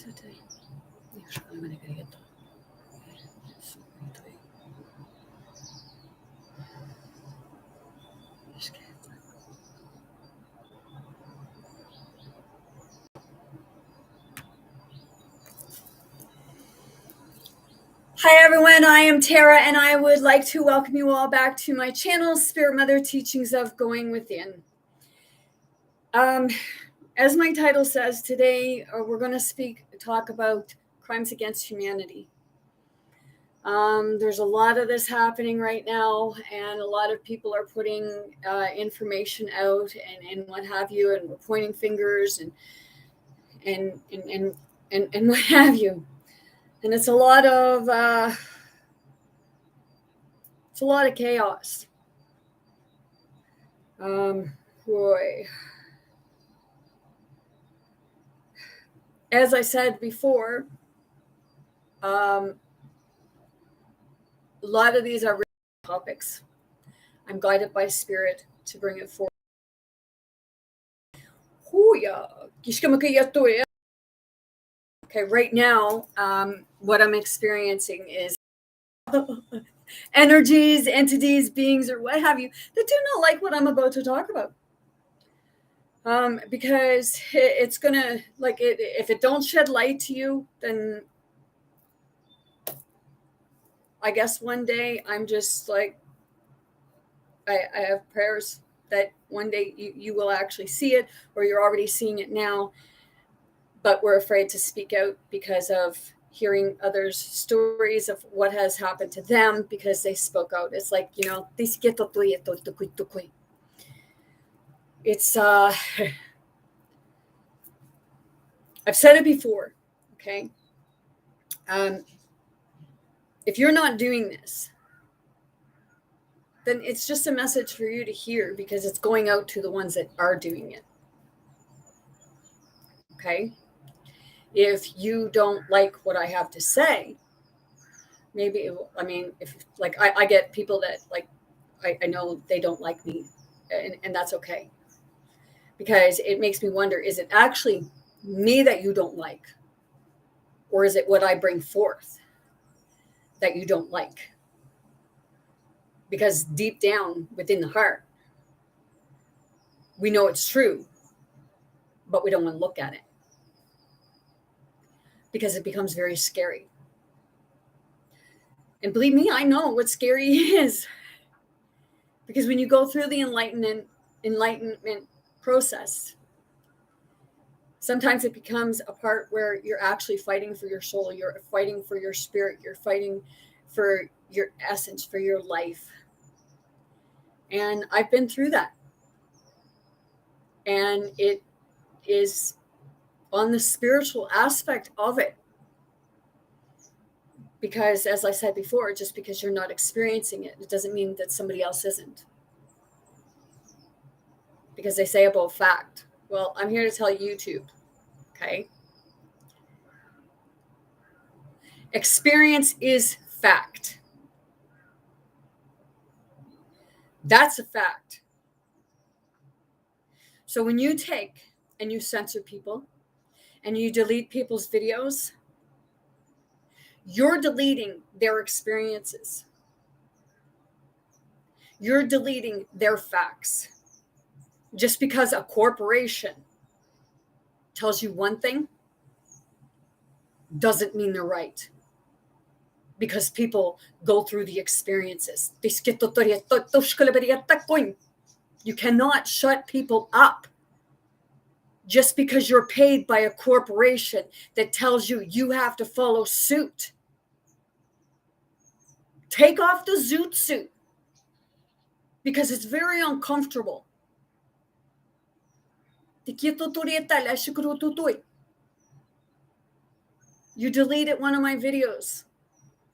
Hi everyone, I am Tara and I would like to welcome you all back to my channel, Spirit Mother Teachings of Going Within. As my title says, today we're going to talk about crimes against humanity. There's a lot of this happening right now, and a lot of people are putting information out and what have you, and we're pointing fingers and what have you. And it's a lot of chaos. Boy. As I said before, a lot of these are topics. I'm guided by Spirit to bring it forward. Okay, right now, what I'm experiencing is energies, entities, beings, or what have you, that do not like what I'm about to talk about. Because it's gonna, like, if it don't shed light to you, then I guess one day I'm just like, I have prayers that one day you will actually see it, or you're already seeing it now, but we're afraid to speak out because of hearing others' stories of what has happened to them because they spoke out. It's like, it's I've said it before, okay? If you're not doing this, then it's just a message for you to hear, because it's going out to the ones that are doing it. Okay? If you don't like what I have to say, maybe, if like I get people that, like, I know they don't like me, and that's okay. Because it makes me wonder, is it actually me that you don't like? Or is it what I bring forth that you don't like? Because deep down within the heart, we know it's true, but we don't want to look at it because it becomes very scary. And believe me, I know what scary is. Because when you go through the enlightenment process, sometimes it becomes a part where you're actually fighting for your soul, you're fighting for your spirit, you're fighting for your essence, for your life. And I've been through that. And it is on the spiritual aspect of it. Because, as I said before, just because you're not experiencing it, it doesn't mean that somebody else isn't. Because they say about fact. Well, I'm here to tell YouTube, okay? Experience is fact. That's a fact. So when you take and you censor people and you delete people's videos, you're deleting their experiences. You're deleting their facts. Just because a corporation tells you one thing doesn't mean they're right. Because people go through the experiences. You cannot shut people up just because you're paid by a corporation that tells you you have to follow suit. Take off the zoot suit, because it's very uncomfortable. You deleted one of my videos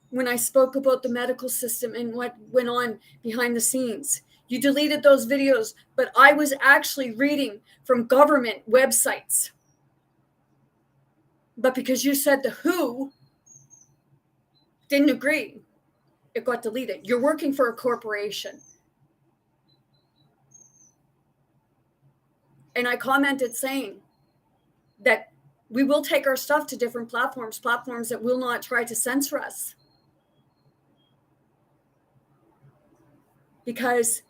when I spoke about the medical system and what went on behind the scenes. You deleted those videos, but I was actually reading from government websites. But because you said the WHO didn't agree, it got deleted. You're working for a corporation. And I commented saying that We will take our stuff to different platforms that will not try to censor us. Because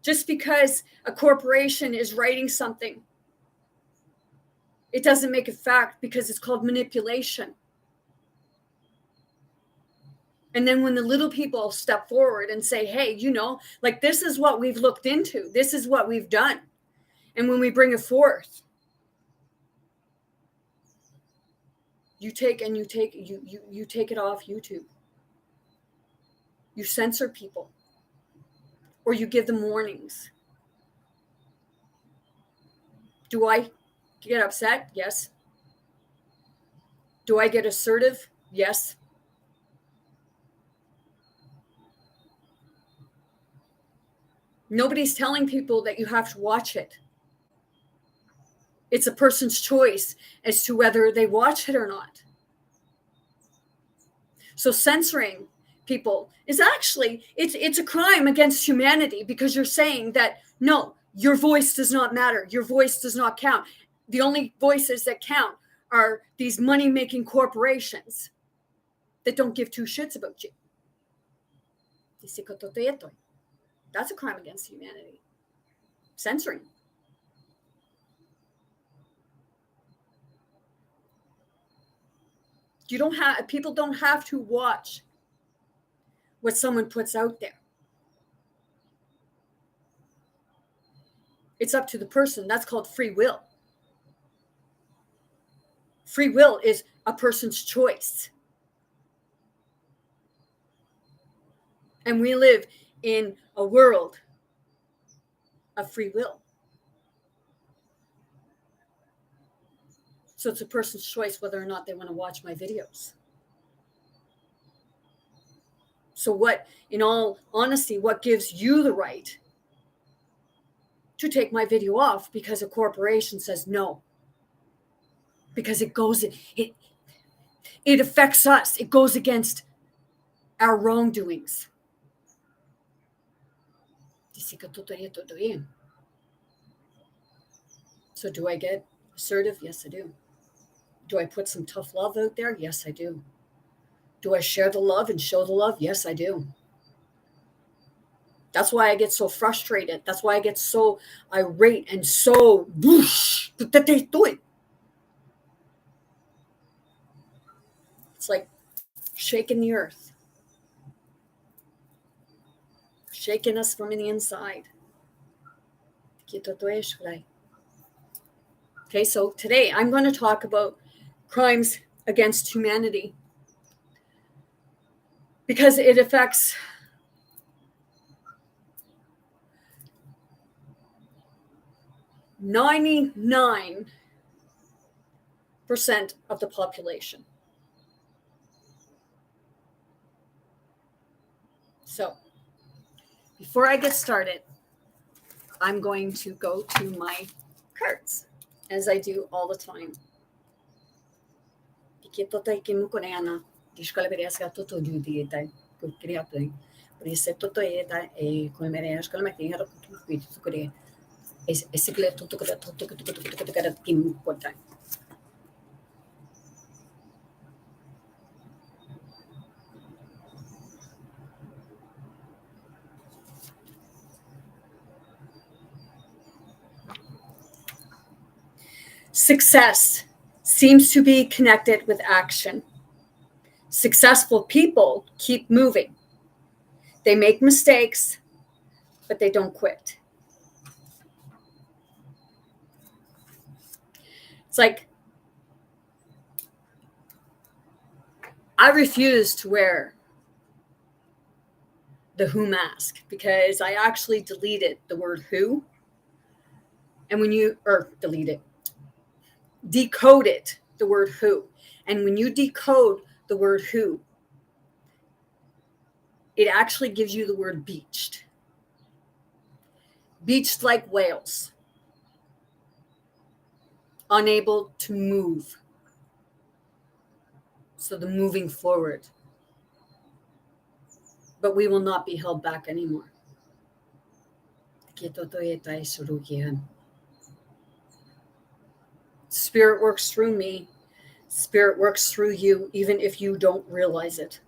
just because a corporation is writing something, it doesn't make it fact, because it's called manipulation. And then when the little people step forward and say, hey, like, this is what we've looked into, this is what we've done. And when we bring it forth, you take it off YouTube. You censor people, or you give them warnings. Do I get upset? Yes. Do I get assertive? Yes. Nobody's telling people that you have to watch it. It's a person's choice as to whether they watch it or not. So censoring people is actually, it's a crime against humanity, because you're saying that, no, your voice does not matter. Your voice does not count. The only voices that count are these money-making corporations that don't give two shits about you. That's a crime against humanity. Censoring. People don't have to watch what someone puts out there. It's up to the person. That's called free will. Free will is a person's choice. And we live in a world of free will. So it's a person's choice whether or not they want to watch my videos. So in all honesty, what gives you the right to take my video off because a corporation says no? Because it affects us. It goes against our wrongdoings. So do I get assertive? Yes, I do. Do I put some tough love out there? Yes, I do. Do I share the love and show the love? Yes, I do. That's why I get so frustrated. That's why I get so irate and so whoosh. It's like shaking the earth, shaking us from the inside. Okay, so today I'm going to talk about crimes against humanity, because it affects 99% of the population. So before I get started, I'm going to go to my cards, as I do all the time. Success seems to be connected with action. Successful people keep moving. They make mistakes, but they don't quit. It's like, I refuse to wear the who mask, because I actually deleted the word who. And decoded the word who. And when you decode the word who, it actually gives you the word beached. Beached like whales. Unable to move. So the moving forward. But we will not be held back anymore. Spirit works through me. Spirit works through you, even if you don't realize it.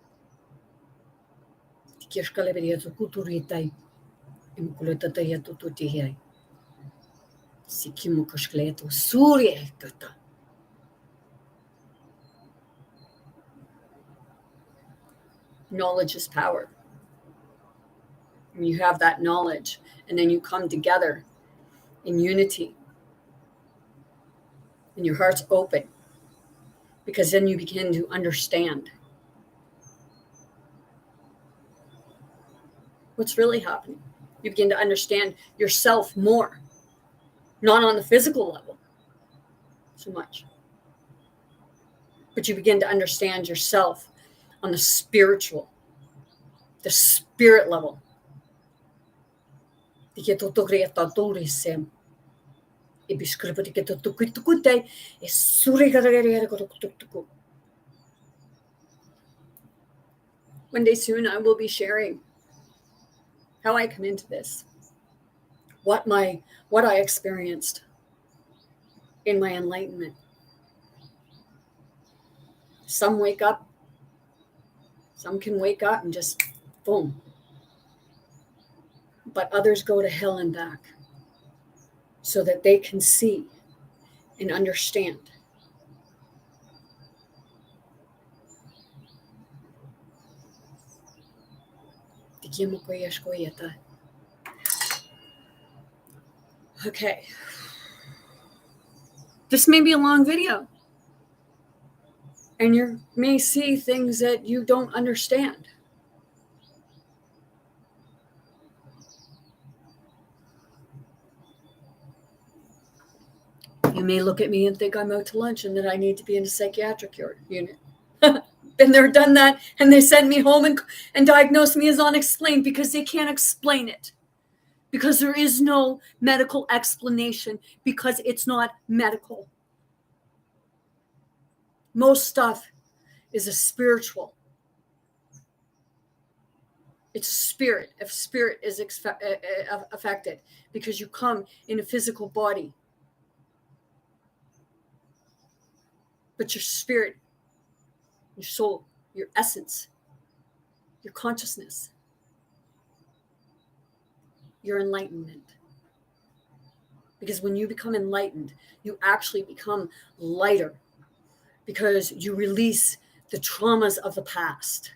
Knowledge is power. And you have that knowledge, and then you come together in unity, and your heart's open, because then you begin to understand what's really happening. You begin to understand yourself more, not on the physical level so much, but you begin to understand yourself on the spiritual, the spirit level. One day soon I will be sharing how I come into this, what I experienced in my enlightenment. Some wake up, some can wake up and just boom. But others go to hell and back so that they can see and understand. Okay. This may be a long video, and you may see things that you don't understand. You may look at me and think I'm out to lunch and that I need to be in a psychiatric unit. Been there, done that, and they send me home and diagnose me as unexplained because they can't explain it. Because there is no medical explanation, because it's not medical. Most stuff is a spiritual. It's spirit. If spirit is affected, because you come in a physical body. But your spirit, your soul, your essence, your consciousness, your enlightenment. Because when you become enlightened, you actually become lighter, because you release the traumas of the past.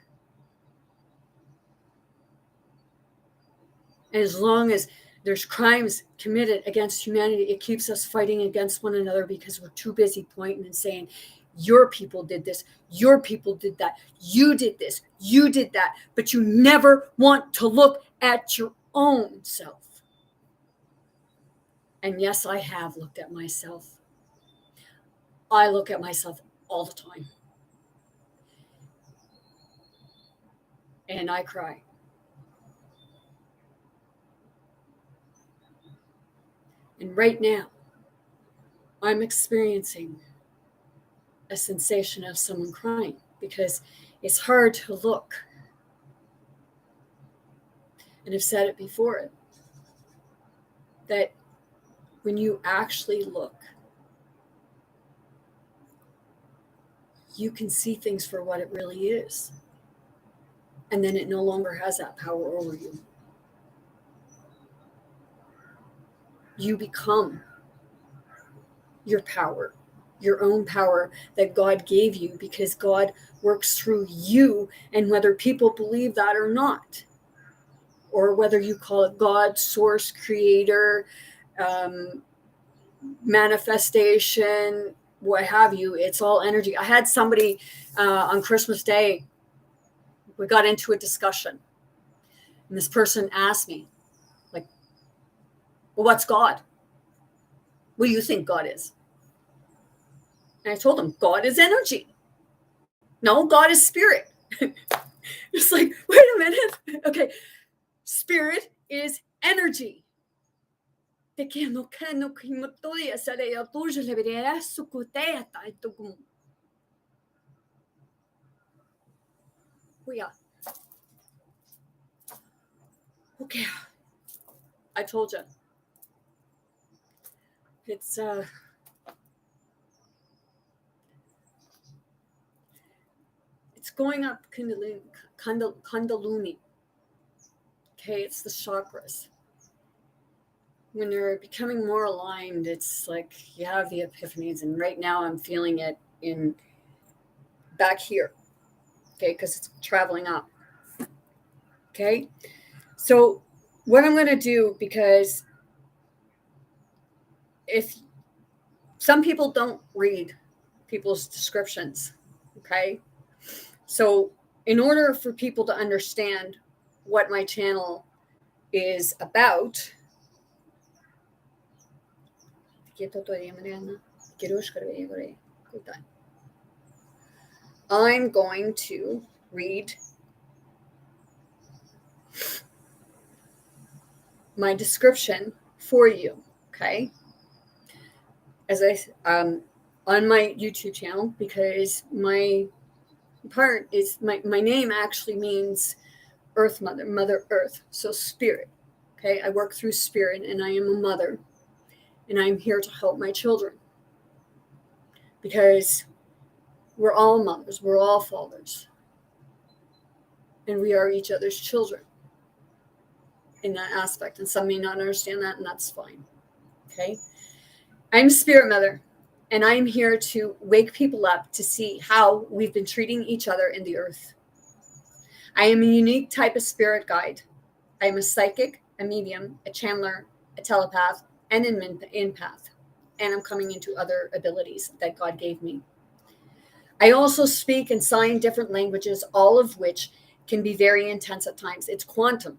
And as long as there's crimes committed against humanity, it keeps us fighting against one another, because we're too busy pointing and saying, your people did this, your people did that, you did this, you did that, but you never want to look at your own self. And yes, I have looked at myself. I look at myself all the time. And I cry. And right now, I'm experiencing a sensation of someone crying, because it's hard to look. And I've said it before, that when you actually look, you can see things for what it really is. And then it no longer has that power over you. You become your power, your own power that God gave you, because God works through you. And whether people believe that or not, or whether you call it God, source, creator, manifestation, what have you, it's all energy. I had somebody on Christmas Day, we got into a discussion, and this person asked me, like, well, what's God? What do you think God is? And I told him, God is energy. No, God is spirit. Just like, wait a minute. Okay, spirit is energy. Okay. I told you. It's going up Kundalini. Okay, it's the chakras. When you're becoming more aligned, it's like you have the epiphanies. And right now I'm feeling it in back here. Okay, because it's traveling up. Okay, so what I'm going to do, because if some people don't read people's descriptions, okay, so in order for people to understand what my channel is about, I'm going to read my description for you, okay? As I on my YouTube channel, because my part is my name actually means Earth Mother, Mother Earth, so spirit. Okay, I work through spirit, and I am a mother, and I'm here to help my children, because we're all mothers, we're all fathers, and we are each other's children in that aspect. And some may not understand that, and that's fine. Okay, I'm Spirit Mother, and I'm here to wake people up to see how we've been treating each other in the earth. I am a unique type of spirit guide. I am a psychic, a medium, a channeler, a telepath, and an empath. And I'm coming into other abilities that God gave me. I also speak and sign different languages, all of which can be very intense at times. It's quantum.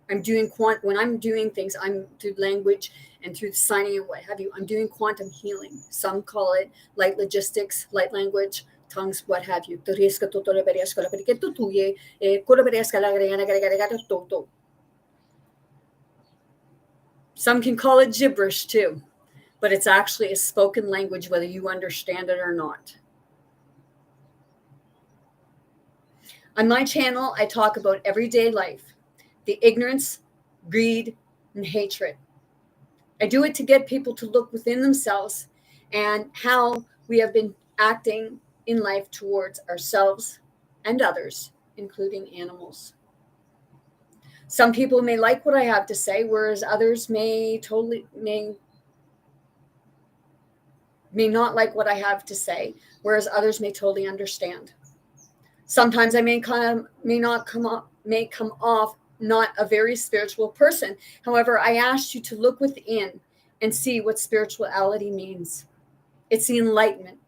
When I'm doing things, I'm through language and through signing and what have you. I'm doing quantum healing. Some call it light logistics, light language, tongues, what have you. Some can call it gibberish too, but it's actually a spoken language, whether you understand it or not. On my channel, I talk about everyday life, the ignorance, greed, and hatred. I do it to get people to look within themselves and how we have been acting in life towards ourselves and others, including animals. Some people may like what I have to say, whereas others may not like what I have to say, whereas others may totally understand. Sometimes I may come off not a very spiritual person. However, I asked you to look within and see what spirituality means. It's the enlightenment,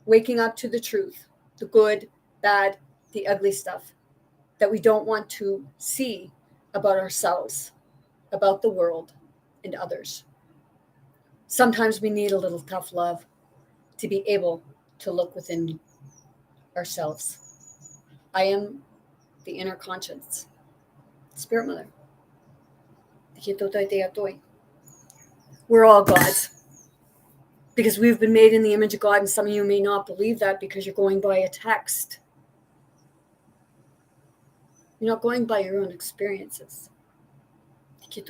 waking up to the truth, the good, bad, the ugly stuff that we don't want to see about ourselves, about the world, and others. Sometimes we need a little tough love to be able to look within ourselves. I am the inner conscience, Spirit Mother. We're all gods, because we've been made in the image of God, and some of you may not believe that because you're going by a text. You're not going by your own experiences. You're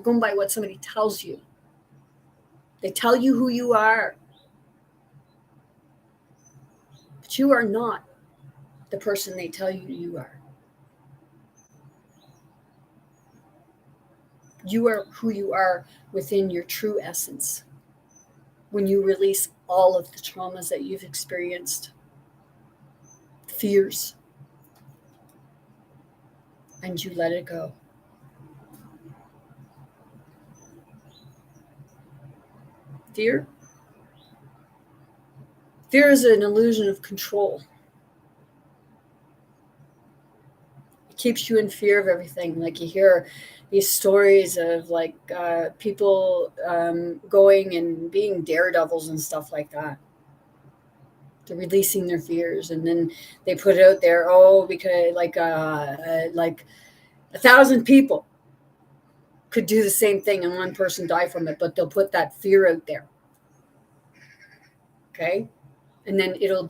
going by what somebody tells you. They tell you who you are. But you are not the person they tell you you are. You are who you are within your true essence. When you release all of the traumas that you've experienced, fears, and you let it go. Fear? Fear is an illusion of control. It keeps you in fear of everything. Like you hear these stories of people going and being daredevils and stuff like that. They're releasing their fears, and then they put it out there. Oh, because like 1,000 people could do the same thing and one person die from it, but they'll put that fear out there. Okay, and then it will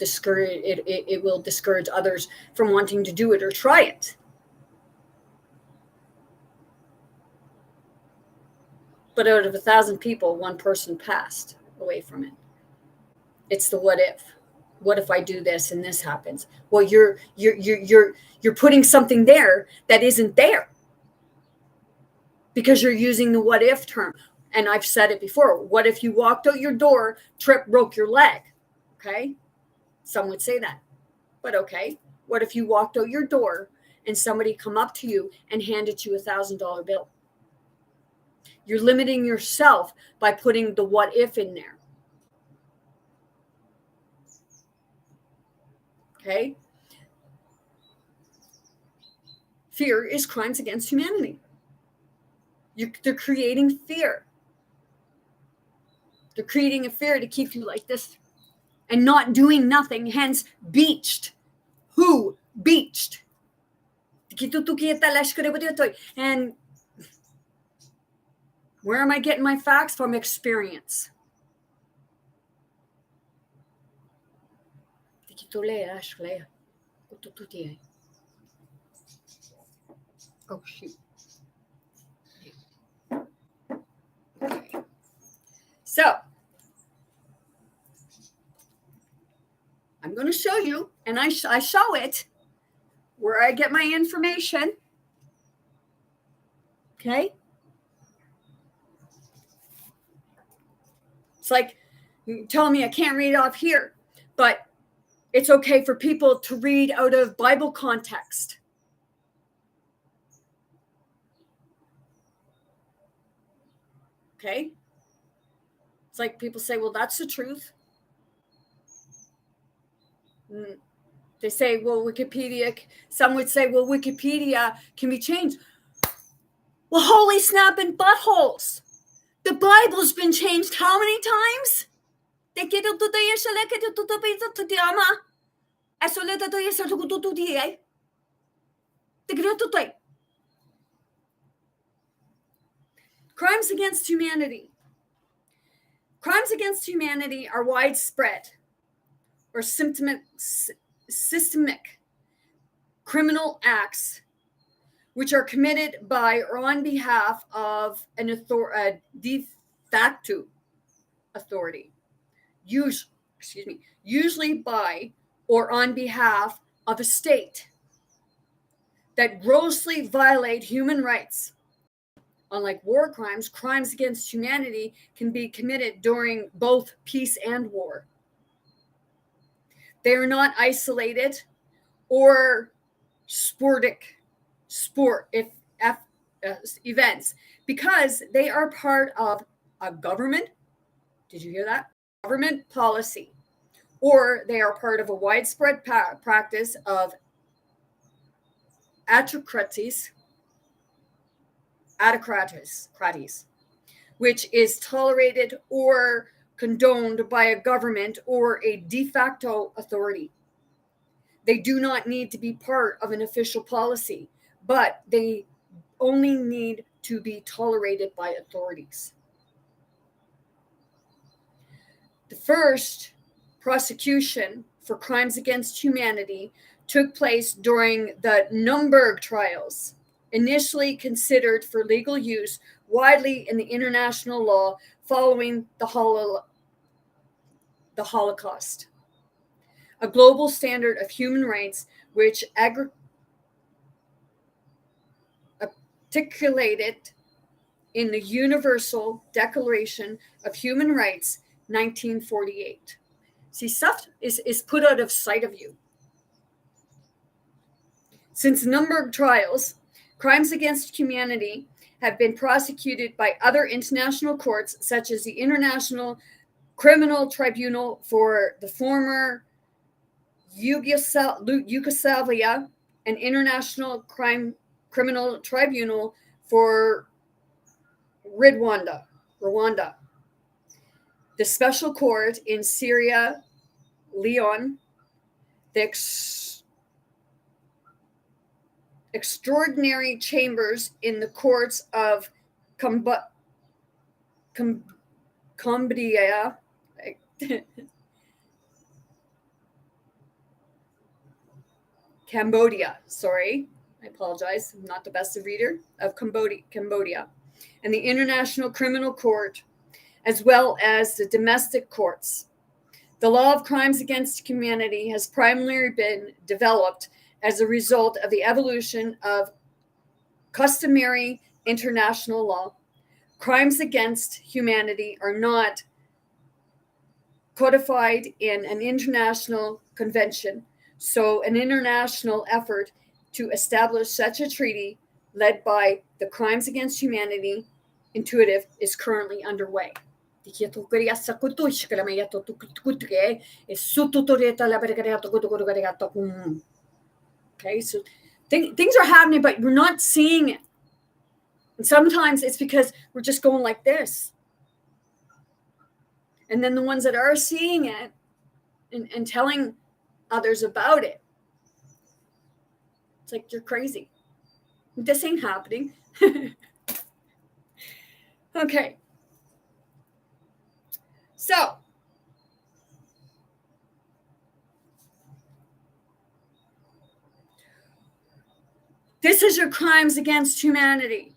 discourage others from wanting to do it or try it. But out of 1,000 people, one person passed away from it. It's the what if. What if I do this and this happens? Well, you're putting something there that isn't there because you're using the what if term. And I've said it before. What if you walked out your door, tripped, broke your leg? Okay. Some would say that. But okay. What if you walked out your door and somebody come up to you and handed you $1,000 bill? You're limiting yourself by putting the what if in there. Okay. Fear is crimes against humanity. They're creating fear. They're creating a fear to keep you like this and not doing nothing, hence beached. Who? Beached. And where am I getting my facts from? Experience. Oh, shoot. Okay. So, I'm going to show you, and I show it where I get my information. Okay. It's like telling me I can't read off here, but it's okay for people to read out of Bible context. Okay. It's like people say, well, that's the truth. They say, well, Wikipedia, some would say, well, Wikipedia can be changed. Well, holy snap and buttholes. The Bible's been changed how many times? Crimes against humanity. Crimes against humanity are widespread or systemic criminal acts which are committed by or on behalf of a de facto authority, usually by or on behalf of a state that grossly violate human rights. Unlike war crimes, crimes against humanity can be committed during both peace and war. They are not isolated or sporadic events because they are part of a government. Did you hear that? Government policy, or they are part of a widespread practice of autocracies, which is tolerated or condoned by a government or a de facto authority. They do not need to be part of an official policy, but they only need to be tolerated by authorities. The first prosecution for crimes against humanity took place during the Nuremberg trials, initially considered for legal use widely in the international law following the Holocaust, a global standard of human rights which articulated in the Universal Declaration of Human Rights, 1948. See, stuff is put out of sight of you. Since Nuremberg trials, crimes against humanity have been prosecuted by other international courts, such as the International Criminal Tribunal for the former Yugoslavia, and International Criminal Tribunal for Rwanda, the Special Court in Syria, Leon, the extraordinary chambers in the courts of Cambodia, Cambodia, sorry, I apologize, I'm not the best of reader, of Cambodia, and the International Criminal Court, as well as the domestic courts. The law of crimes against humanity has primarily been developed as a result of the evolution of customary international law. Crimes against humanity are not codified in an international convention, so an international effort to establish such a treaty led by the Crimes Against Humanity Initiative is currently underway. Okay, so things are happening, but we're not seeing it. And sometimes it's because we're just going like this. And then the ones that are seeing it and telling others about it, it's like, you're crazy. This ain't happening. Okay. So, this is your crimes against humanity.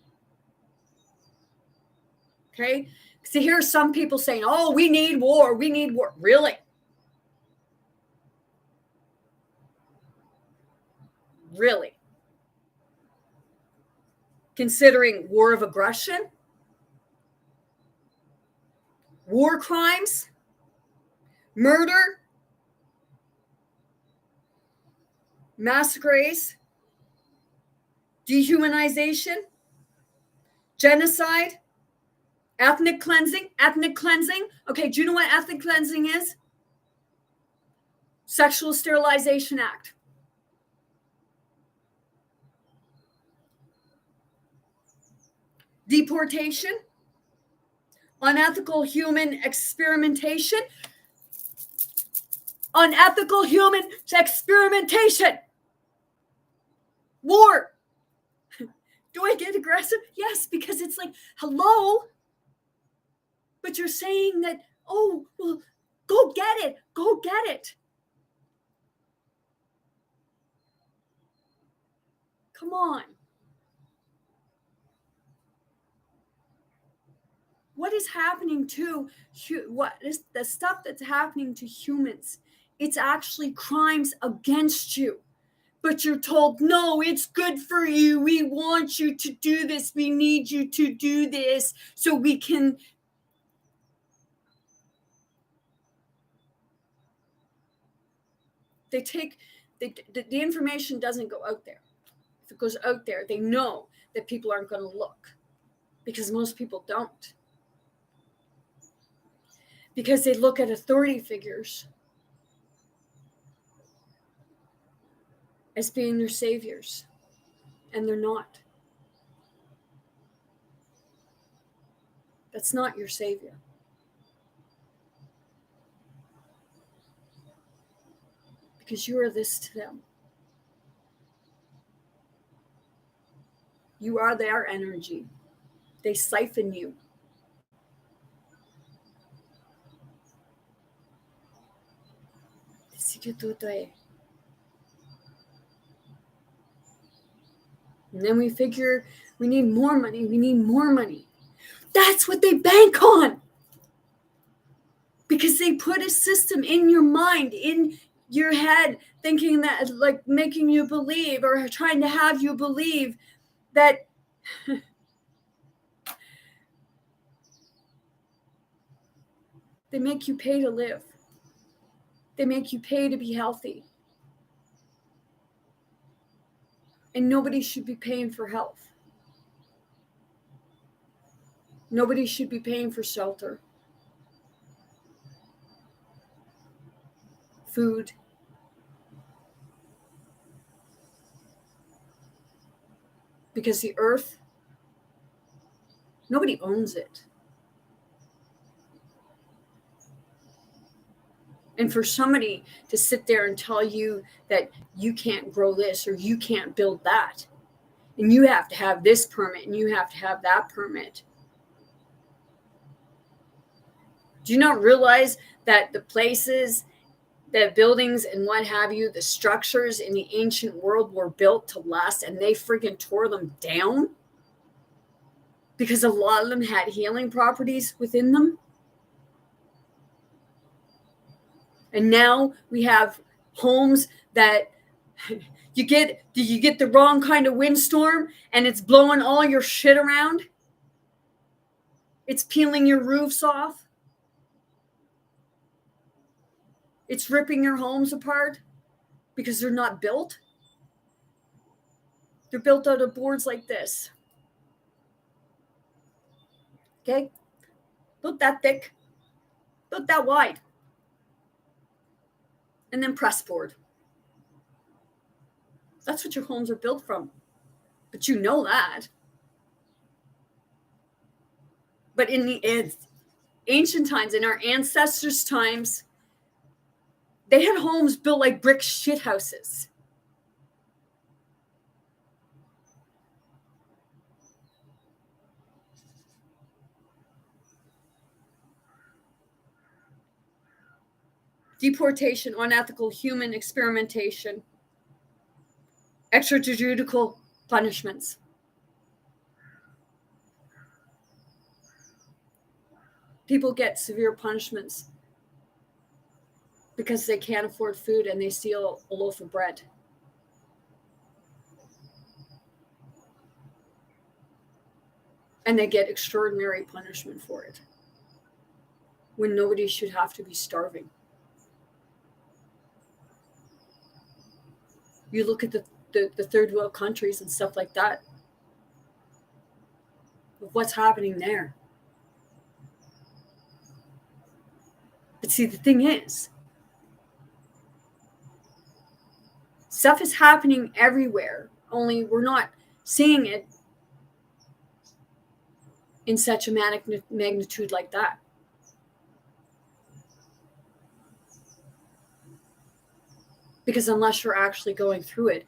Okay? So here are some people saying, oh, we need war. We need war. Really? Really? Considering war of aggression? War crimes? Murder? Massacres? Dehumanization? Genocide? Ethnic cleansing? Ethnic cleansing? Okay, do you know what ethnic cleansing is? Sexual Sterilization Act. Deportation? Unethical human experimentation? Unethical human experimentation. War. Do I get aggressive? Yes, because it's like, hello? But you're saying that, oh, well, go get it. Go get it. Come on. What is happening to what is the stuff that's happening to humans? It's actually crimes against you. But you're told, no, it's good for you. We want you to do this. We need you to do this so we can. They take, the information doesn't go out there. If it goes out there, they know that people aren't going to look because most people don't. Because they look at authority figures as being their saviors, and they're not. That's not your savior. Because you are this to them. You are their energy. They siphon you. And then we figure we need more money. We need more money. That's what they bank on. Because they put a system in your mind, in your head, thinking that, like, making you believe or trying to have you believe that they make you pay to live. They make you pay to be healthy. And nobody should be paying for health. Nobody should be paying for shelter, food. Because the earth, nobody owns it. And for somebody to sit there and tell you that you can't grow this or you can't build that, and you have to have this permit and you have to have that permit. Do you not realize that the places, the buildings and what have you, the structures in the ancient world were built to last and they freaking tore them down? because a lot of them had healing properties within them. And now we have homes that you get the wrong kind of windstorm and it's blowing all your shit around. It's peeling your roofs off. It's ripping your homes apart because they're not built. They're built out of boards like this. Okay? Not that thick. Not that wide. And then press board. That's what your homes are built from. But you know that. But in the ancient times, in our ancestors' times, they had homes built like brick shit houses. Deportation, unethical human experimentation, extrajudicial punishments. People get severe punishments because they can't afford food and they steal a loaf of bread. And they get extraordinary punishment for it when nobody should have to be starving. You look at the third world countries and stuff like that. What's happening there? But see, the thing is, stuff is happening everywhere, only we're not seeing it in such a magnitude like that. Because unless you're actually going through it,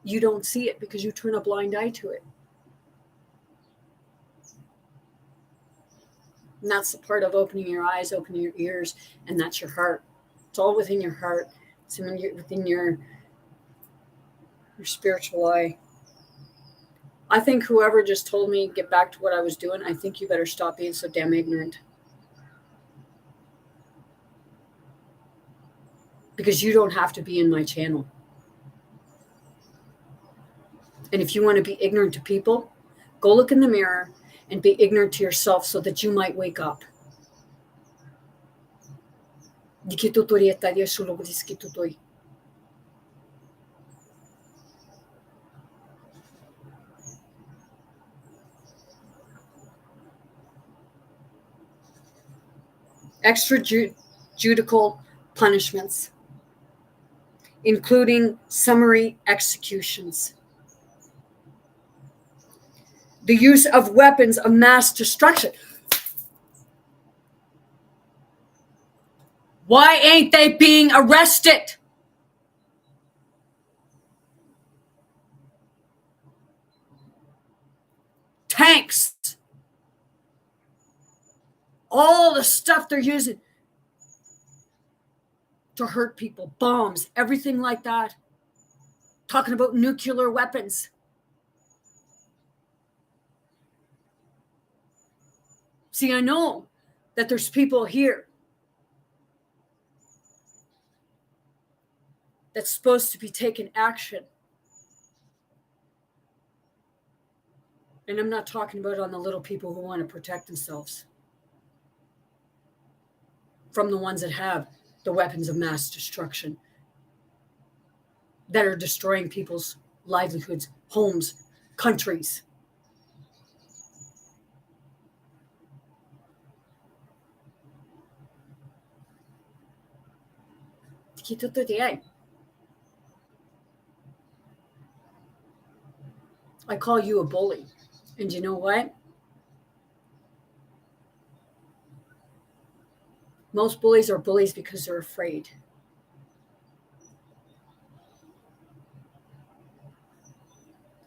you don't see it because you turn a blind eye to it. And that's the part of opening your eyes, opening your ears, and that's your heart. It's all within your heart. It's within your spiritual eye. I think whoever just told me get back to what I was doing, I think you better stop being so damn ignorant. Because you don't have to be in my channel. And if you want to be ignorant to people, go look in the mirror and be ignorant to yourself so that you might wake up. Extrajudicial punishments, including summary executions. The use of weapons of mass destruction. Why ain't they being arrested? Tanks. All the stuff they're using to hurt people. Bombs, everything like that. Talking about nuclear weapons. See, I know that there's people here that's supposed to be taking action. And I'm not talking about on the little people who want to protect themselves from the ones that have the weapons of mass destruction that are destroying people's livelihoods, homes, countries. I call you a bully. And you know what? Most bullies are bullies because they're afraid.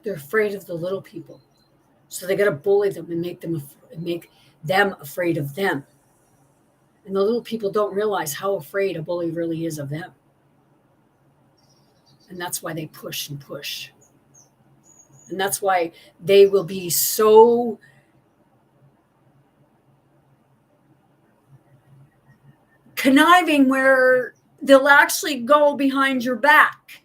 They're afraid of the little people. So they got to bully them and make them afraid of them. And the little people don't realize how afraid a bully really is of them. And that's why they push and push. And that's why they will be so conniving where they'll actually go behind your back.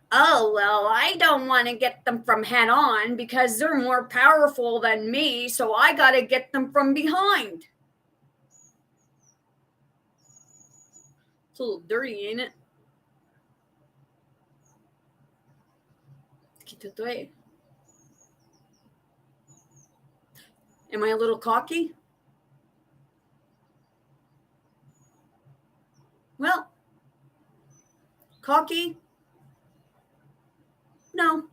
Oh, well, I don't want to get them from head on because they're more powerful than me, so I got to get them from behind. It's a little dirty, ain't it? Am I a little cocky? Well, cocky? No.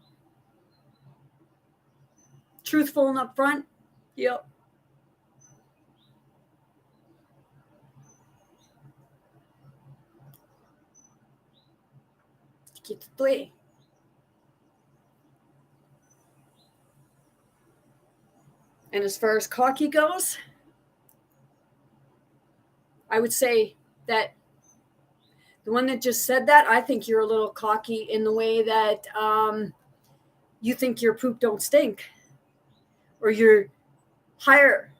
Truthful and upfront? Yep. And as far as cocky goes, I would say that the one that just said that, I think you're a little cocky in the way that you think your poop don't stink, or you're higher,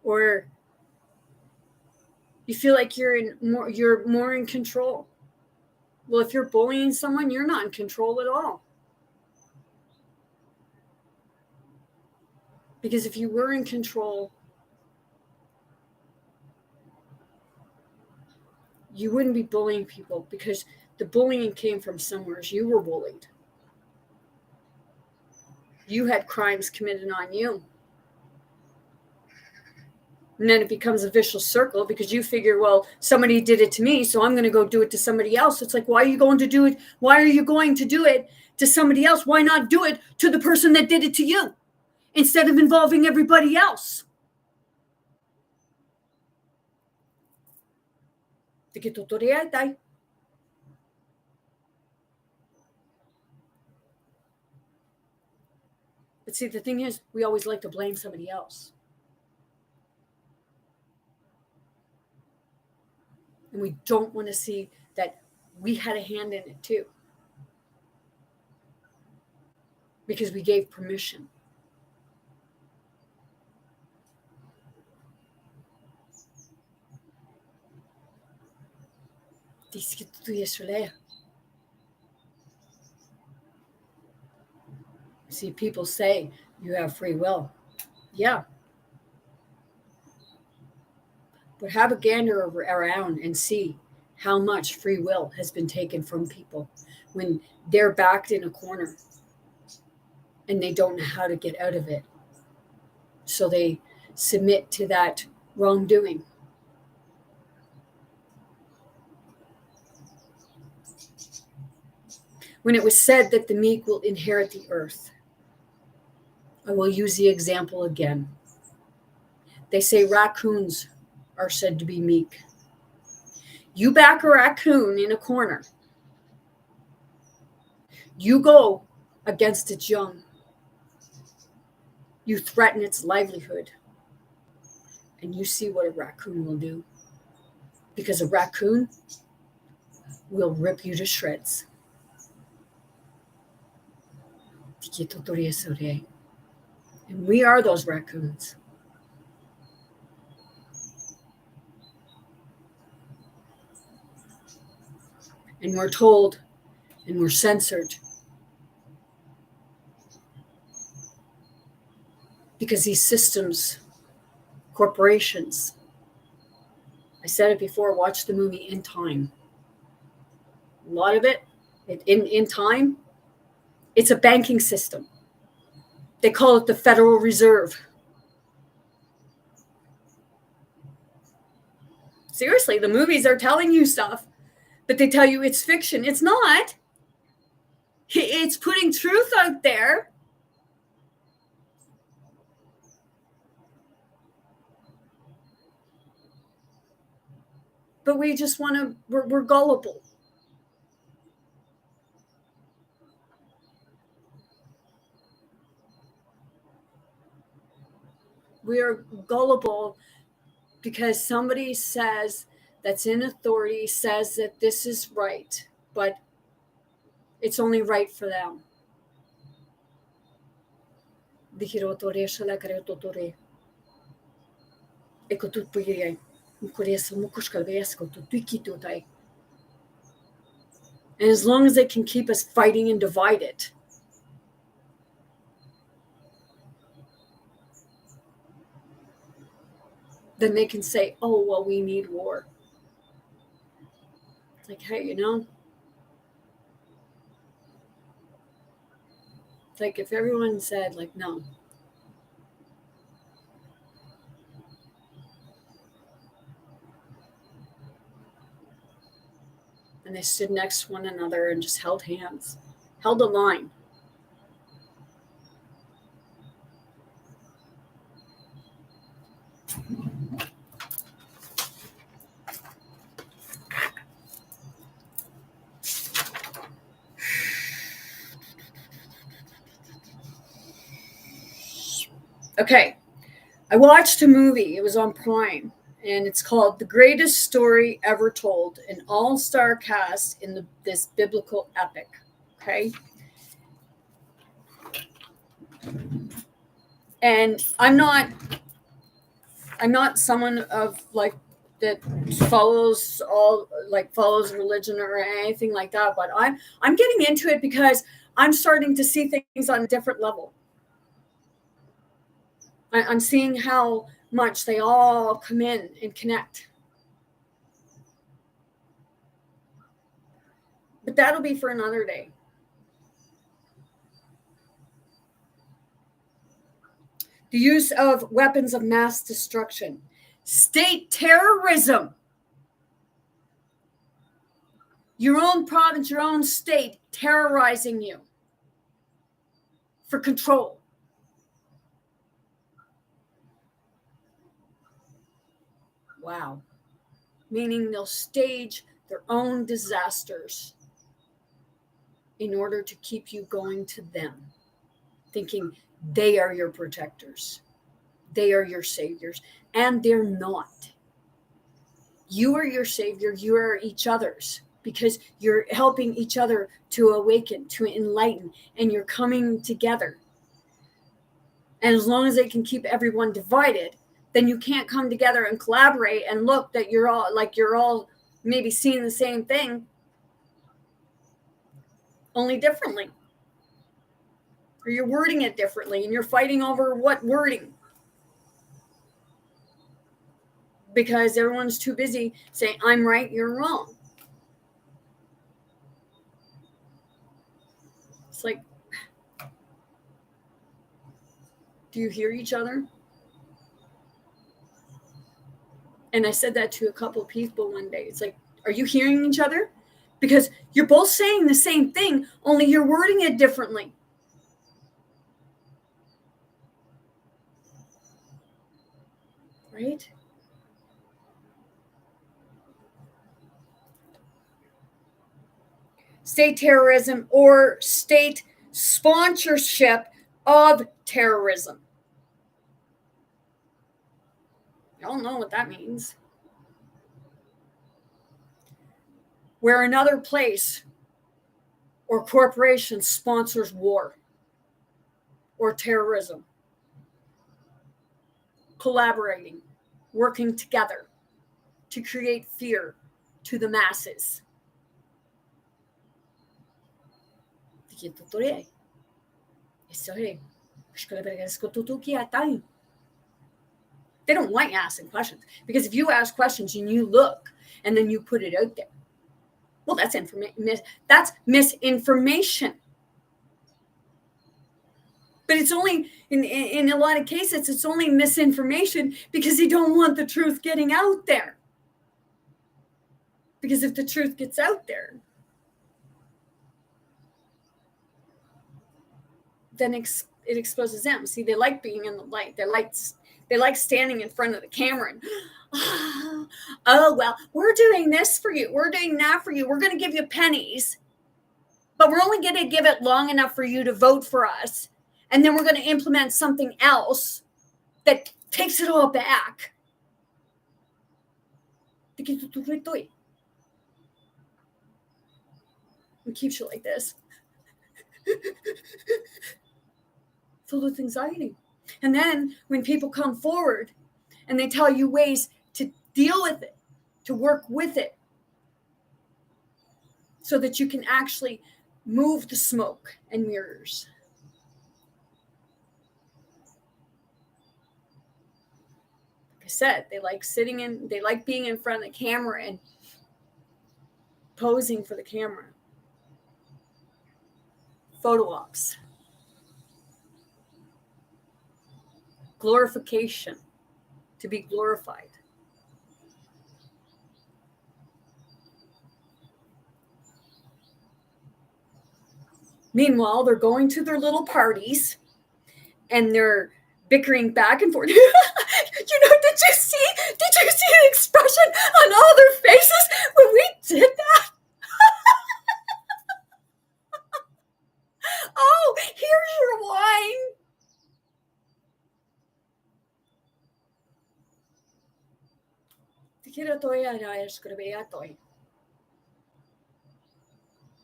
or you feel like you're more in control. Well, if you're bullying someone, you're not in control at all. Because if you were in control, you wouldn't be bullying people, because the bullying came from somewhere. You were bullied. You had crimes committed on you. And then it becomes a vicious circle because you figure, well, somebody did it to me, so I'm going to go do it to somebody else. It's like, why are you going to do it? Why are you going to do it to somebody else? Why not do it to the person that did it to you instead of involving everybody else? But see, the thing is, we always like to blame somebody else. And we don't want to see that we had a hand in it too, because we gave permission. See, people say you have free will. Yeah. But have a gander around and see how much free will has been taken from people when they're backed in a corner and they don't know how to get out of it. So they submit to that wrongdoing. When it was said that the meek will inherit the earth, I will use the example again. They say raccoons are said to be meek. You back a raccoon in a corner. You go against its young. You threaten its livelihood. And you see what a raccoon will do. Because a raccoon will rip you to shreds. And we are those raccoons. And we're told and we're censored because these systems, corporations, I said it before, watch the movie In Time. A lot of it, in time, it's a banking system. They call it the Federal Reserve. Seriously, the movies are telling you stuff, but they tell you it's fiction. It's not. It's putting truth out there. But we just want to, we're gullible. We are gullible because somebody says that's in authority says that this is right, but it's only right for them. Dihirotore shalakaretotore. Ekotutpuye. Mukoreso mukushkalvesko tutuikitutai. And as long as they can keep us fighting and divided, then they can say, oh, well, we need war. It's like, hey, it's like if everyone said, like, no. And they stood next to one another and just held hands, held a line. Okay, I watched a movie. It was on Prime, and it's called The Greatest Story Ever Told, an all-star cast in this biblical epic. Okay? And I'm not someone of like that follows religion or anything like that, but I'm getting into it because I'm starting to see things on a different level. I'm seeing how much they all come in and connect. But that'll be for another day. The use of weapons of mass destruction, state terrorism. Your own province, your own state terrorizing you for control. Wow. Meaning they'll stage their own disasters in order to keep you going to them, thinking they are your protectors. They are your saviors. And they're not. You are your savior. You are each other's, because you're helping each other to awaken, to enlighten, and you're coming together. And as long as they can keep everyone divided, then you can't come together and collaborate and look that you're all maybe seeing the same thing, only differently. Or you're wording it differently and you're fighting over what wording. Because everyone's too busy saying, I'm right, you're wrong. It's like, do you hear each other? And I said that to a couple of people one day. It's like, are you hearing each other? Because you're both saying the same thing, only you're wording it differently. Right? State terrorism or state sponsorship of terrorism. Y'all know what that means. Where another place or corporation sponsors war or terrorism. Collaborating, working together to create fear to the masses. They don't like asking questions, because if you ask questions and you look and then you put it out there, well, that's misinformation. But it's only in a lot of cases, it's only misinformation because they don't want the truth getting out there. Because if the truth gets out there, then it exposes them. See, they like being in the light. They like standing in front of the camera and, oh, well, we're doing this for you. We're doing that for you. We're going to give you pennies, but we're only going to give it long enough for you to vote for us. And then we're going to implement something else that takes it all back. And keeps you like this. filled with anxiety. And then when people come forward and they tell you ways to deal with it, to work with it, so that you can actually move the smoke and mirrors. Like I said, they like being in front of the camera and posing for the camera. Photo ops. Glorification. To be glorified. Meanwhile, they're going to their little parties and they're bickering back and forth. Did you see the expression on all their faces when we did that? Oh, here's your wine.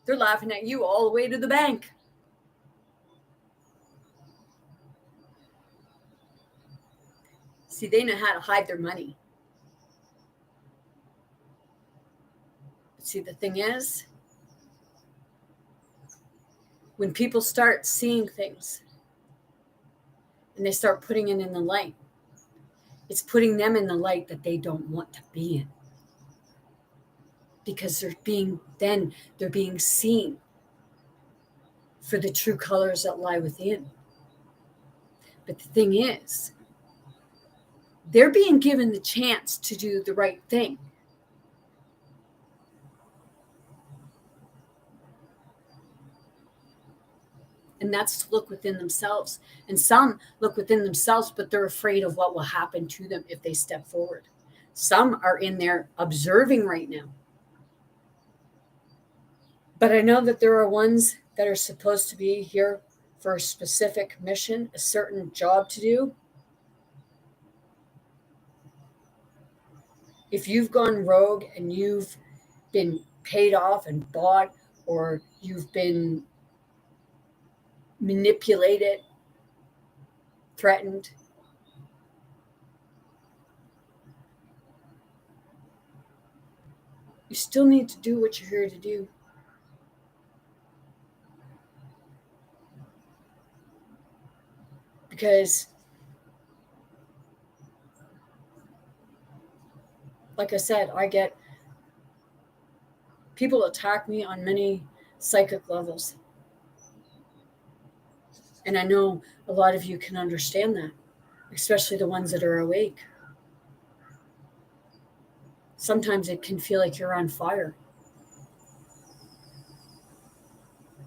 They're laughing at you all the way to the bank. See, they know how to hide their money. But see, the thing is, when people start seeing things and they start putting it in the light, it's putting them in the light that they don't want to be in. Because they're being seen for the true colors that lie within. But the thing is, they're being given the chance to do the right thing. And that's to look within themselves. And some look within themselves, but they're afraid of what will happen to them if they step forward. Some are in there observing right now. But I know that there are ones that are supposed to be here for a specific mission, a certain job to do. If you've gone rogue and you've been paid off and bought, or you've been manipulated, threatened, you still need to do what you're here to do. Because, like I said, I get people attack me on many psychic levels. And I know a lot of you can understand that, especially the ones that are awake. Sometimes it can feel like you're on fire.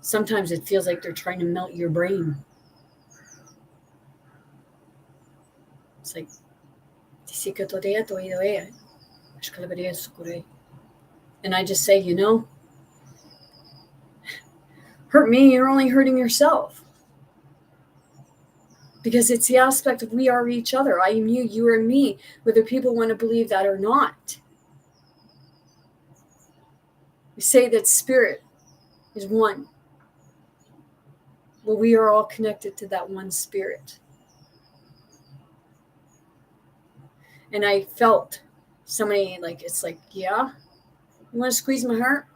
Sometimes it feels like they're trying to melt your brain. It's like, and I just say, hurt me, you're only hurting yourself. Because it's the aspect of we are each other. I am you, you are me, whether people want to believe that or not. We say that spirit is one. Well, we are all connected to that one spirit. And I felt somebody it's like, yeah, you want to squeeze my heart?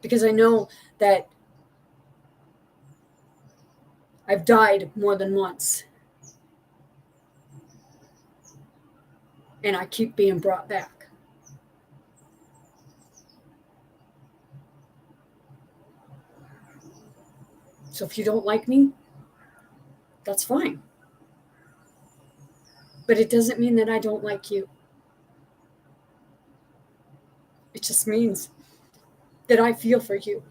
Because I know that I've died more than once. And I keep being brought back. So if you don't like me, that's fine. But it doesn't mean that I don't like you. It just means that I feel for you.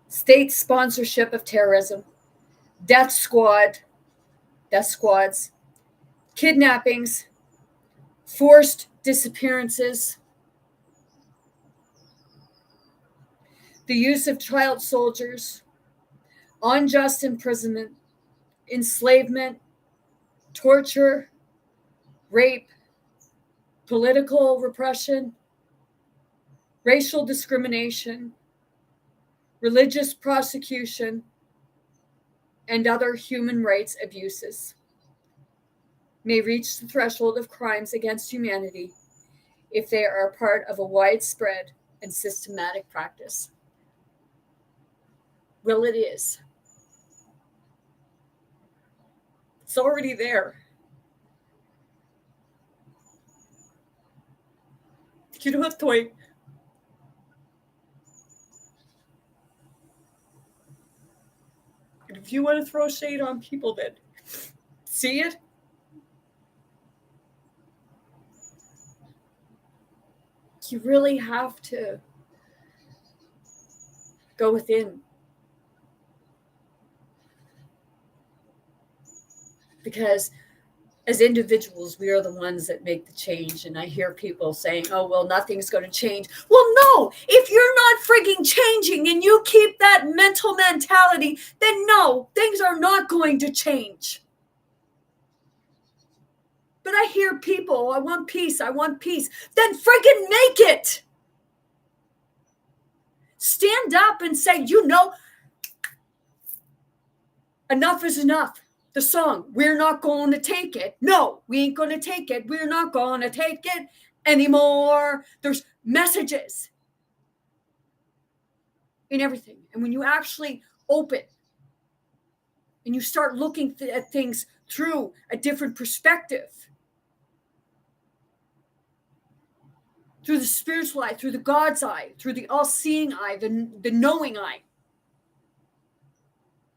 State sponsorship of terrorism, death squads, kidnappings, forced disappearances, the use of child soldiers, unjust imprisonment, enslavement, torture, rape, political repression, racial discrimination, religious prosecution, and other human rights abuses may reach the threshold of crimes against humanity if they are part of a widespread and systematic practice. Well, it is. It's already there. You don't have to wait. And if you want to throw shade on people that see it, you really have to go within. Because as individuals, we are the ones that make the change. And I hear people saying, oh, well, nothing's going to change. Well, no, if you're not frigging changing and you keep that mental mentality, then no, things are not going to change. But I hear people, I want peace, I want peace. Then friggin' make it. Stand up and say, you know, enough is enough. The song, we're not going to take it. No, we ain't going to take it. We're not going to take it anymore. There's messages in everything. And when you actually open and you start looking at things through a different perspective, through the spiritual eye, through the God's eye, through the all-seeing eye, the knowing eye,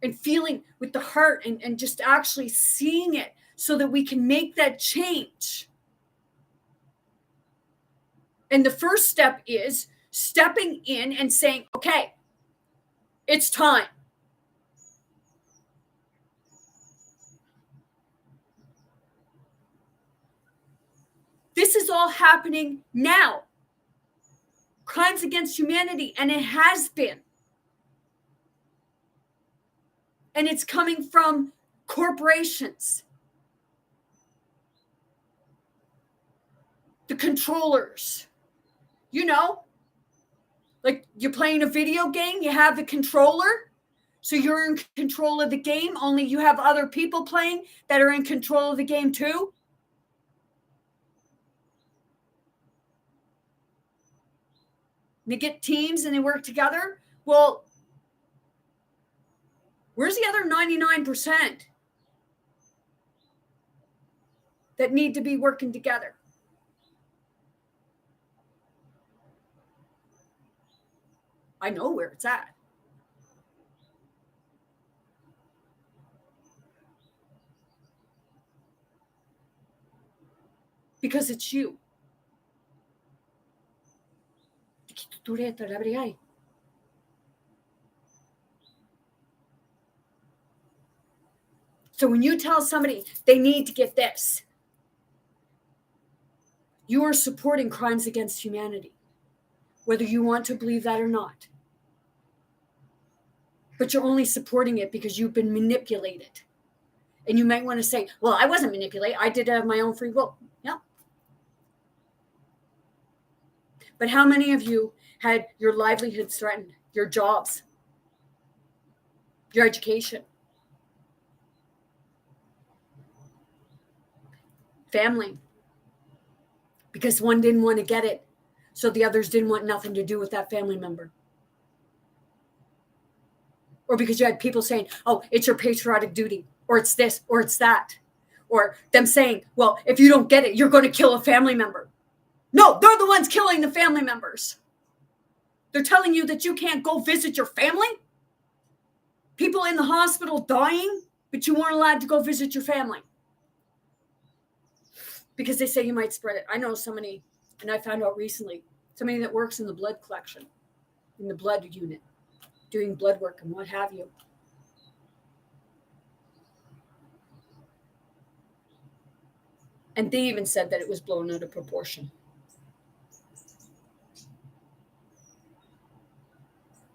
and feeling with the heart and just actually seeing it so that we can make that change. And the first step is stepping in and saying, okay, it's time. This is all happening now. Crimes against humanity, and it has been. And it's coming from corporations, the controllers. You know, like you're playing a video game, you have the controller, so you're in control of the game, only you have other people playing that are in control of the game too. They get teams and they work together. Well, where's the other 99% that need to be working together? I know where it's at. Because it's you. So when you tell somebody they need to get this, you are supporting crimes against humanity, whether you want to believe that or not. But you're only supporting it because you've been manipulated. And you might want to say, well, I wasn't manipulated. I did have my own free will. Yeah. But how many of you had your livelihoods threatened, your jobs, your education, family? Because one didn't want to get it, so the others didn't want nothing to do with that family member. Or because you had people saying, oh, it's your patriotic duty, or it's this, or it's that. Or them saying, well, if you don't get it, you're going to kill a family member. No, they're the ones killing the family members. They're telling you that you can't go visit your family. People in the hospital dying, but you weren't allowed to go visit your family. Because they say you might spread it. I know somebody, and I found out recently, somebody that works in the blood collection, in the blood unit, doing blood work and what have you. And they even said that it was blown out of proportion.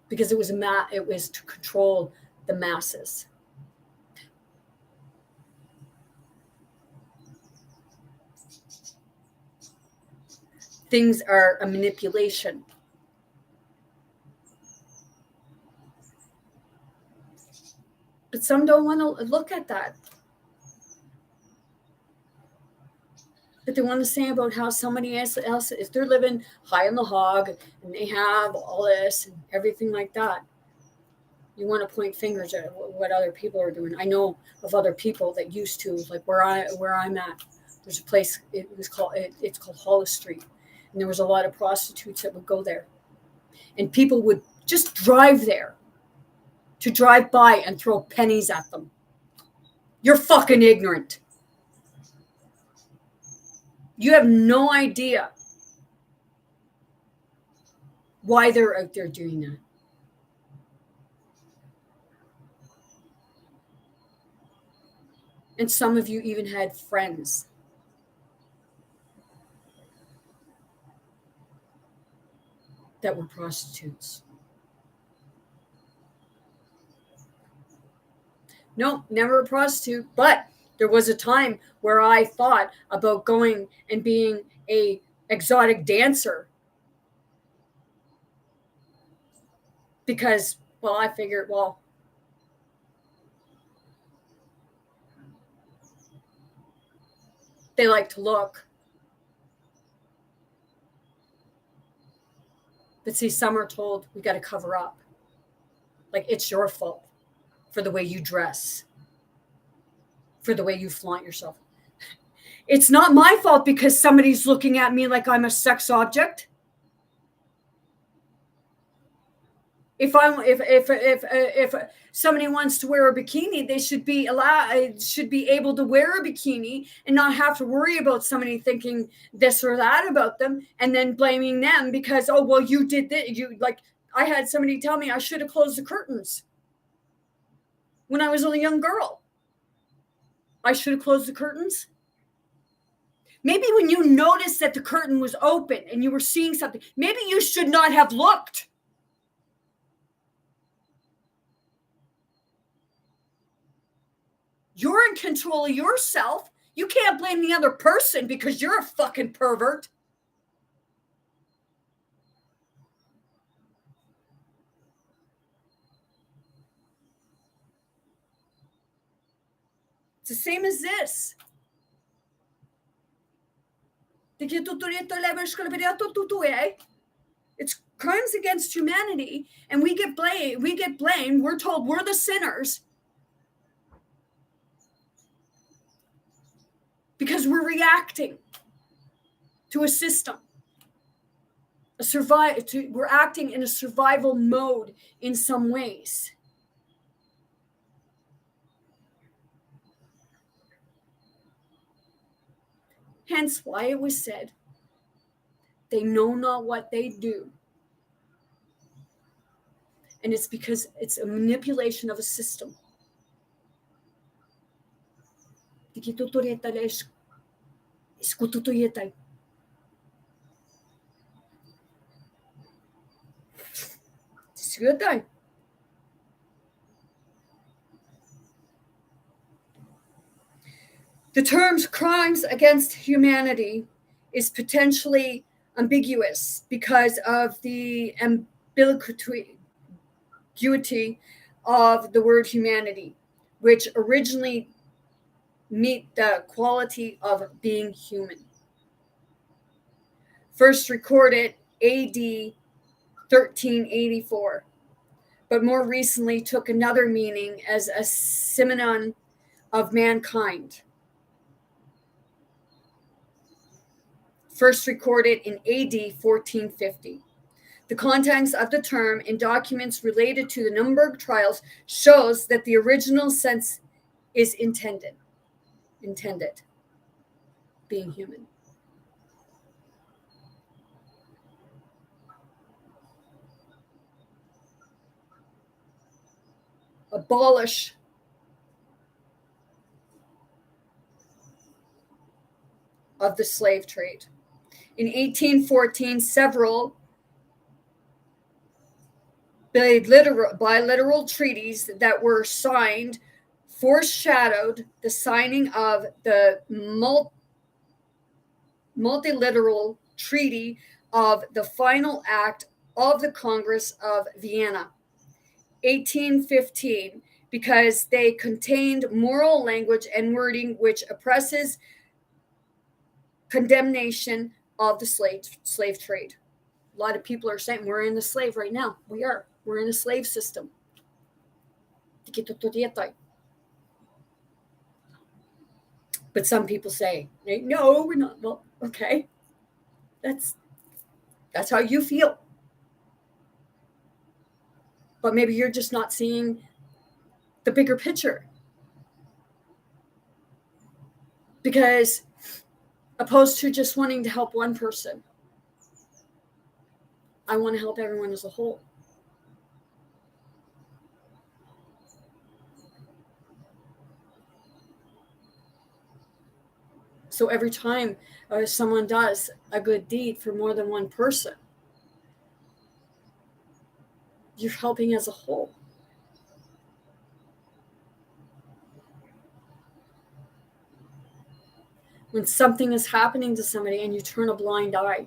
Because it was to control the masses. Things are a manipulation. But some don't want to look at that. But they want to say about how somebody else, if they're living high on the hog and they have all this and everything like that, you want to point fingers at what other people are doing. I know of other people that used to, like where I'm at. There's a place. It's called Hollis Street, and there was a lot of prostitutes that would go there, and people would just drive there, to drive by and throw pennies at them. You're fucking ignorant. You have no idea why they're out there doing that. And some of you even had friends that were prostitutes. No, never a prostitute, but there was a time where I thought about going and being a exotic dancer. Because, well, I figured, well, they like to look. But see, some are told we got to cover up. Like it's your fault for the way you dress, for the way you flaunt yourself. It's not my fault because somebody's looking at me like I'm a sex object. If somebody wants to wear a bikini, they should be able to wear a bikini and not have to worry about somebody thinking this or that about them and then blaming them because, oh, well, you did that. I had somebody tell me I should have closed the curtains when I was a young girl. I should have closed the curtains. Maybe when you noticed that the curtain was open and you were seeing something, maybe you should not have looked. You're in control of yourself. You can't blame the other person because you're a fucking pervert. It's the same as this. It's crimes against humanity, and we get blamed. We're told we're the sinners because we're reacting to a system. We're acting in a survival mode in some ways. Hence why it was said, they know not what they do. And it's because it's a manipulation of a system. The terms crimes against humanity is potentially ambiguous because of the ambiguity of the word humanity, which originally meant the quality of being human. First recorded AD 1384, but more recently took another meaning as a synonym of mankind. First recorded in AD 1450. The context of the term in documents related to the Nuremberg trials shows that the original sense is intended, being human. Abolish of the slave trade. In 1814, several bilateral treaties that were signed foreshadowed the signing of the multilateral treaty of the final act of the Congress of Vienna, 1815, because they contained moral language and wording which oppresses condemnation of the slave trade. A lot of people are saying we're in the slave right now. We are. We're in a slave system. But some people say, no, we're not. Well, okay. That's how you feel. But maybe you're just not seeing the bigger picture. Because opposed to just wanting to help one person, I want to help everyone as a whole. So every time someone does a good deed for more than one person, you're helping as a whole. When something is happening to somebody and you turn a blind eye,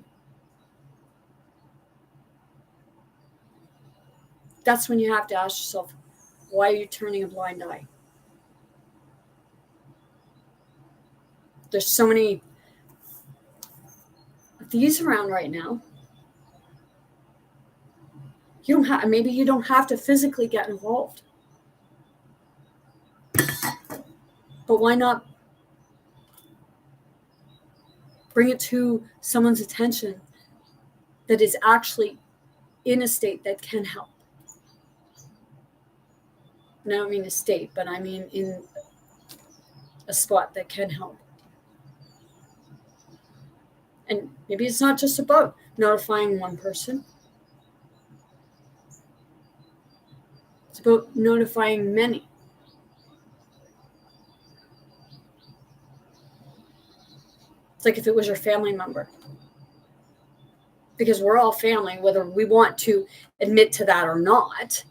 that's when you have to ask yourself, why are you turning a blind eye? There's so many of these around right now. Maybe you don't have to physically get involved. But why not bring it to someone's attention that is actually in a state that can help? And I don't mean a state, but I mean in a spot that can help. And maybe it's not just about notifying one person. It's about notifying many. It's like if it was your family member. Because we're all family, whether we want to admit to that or not.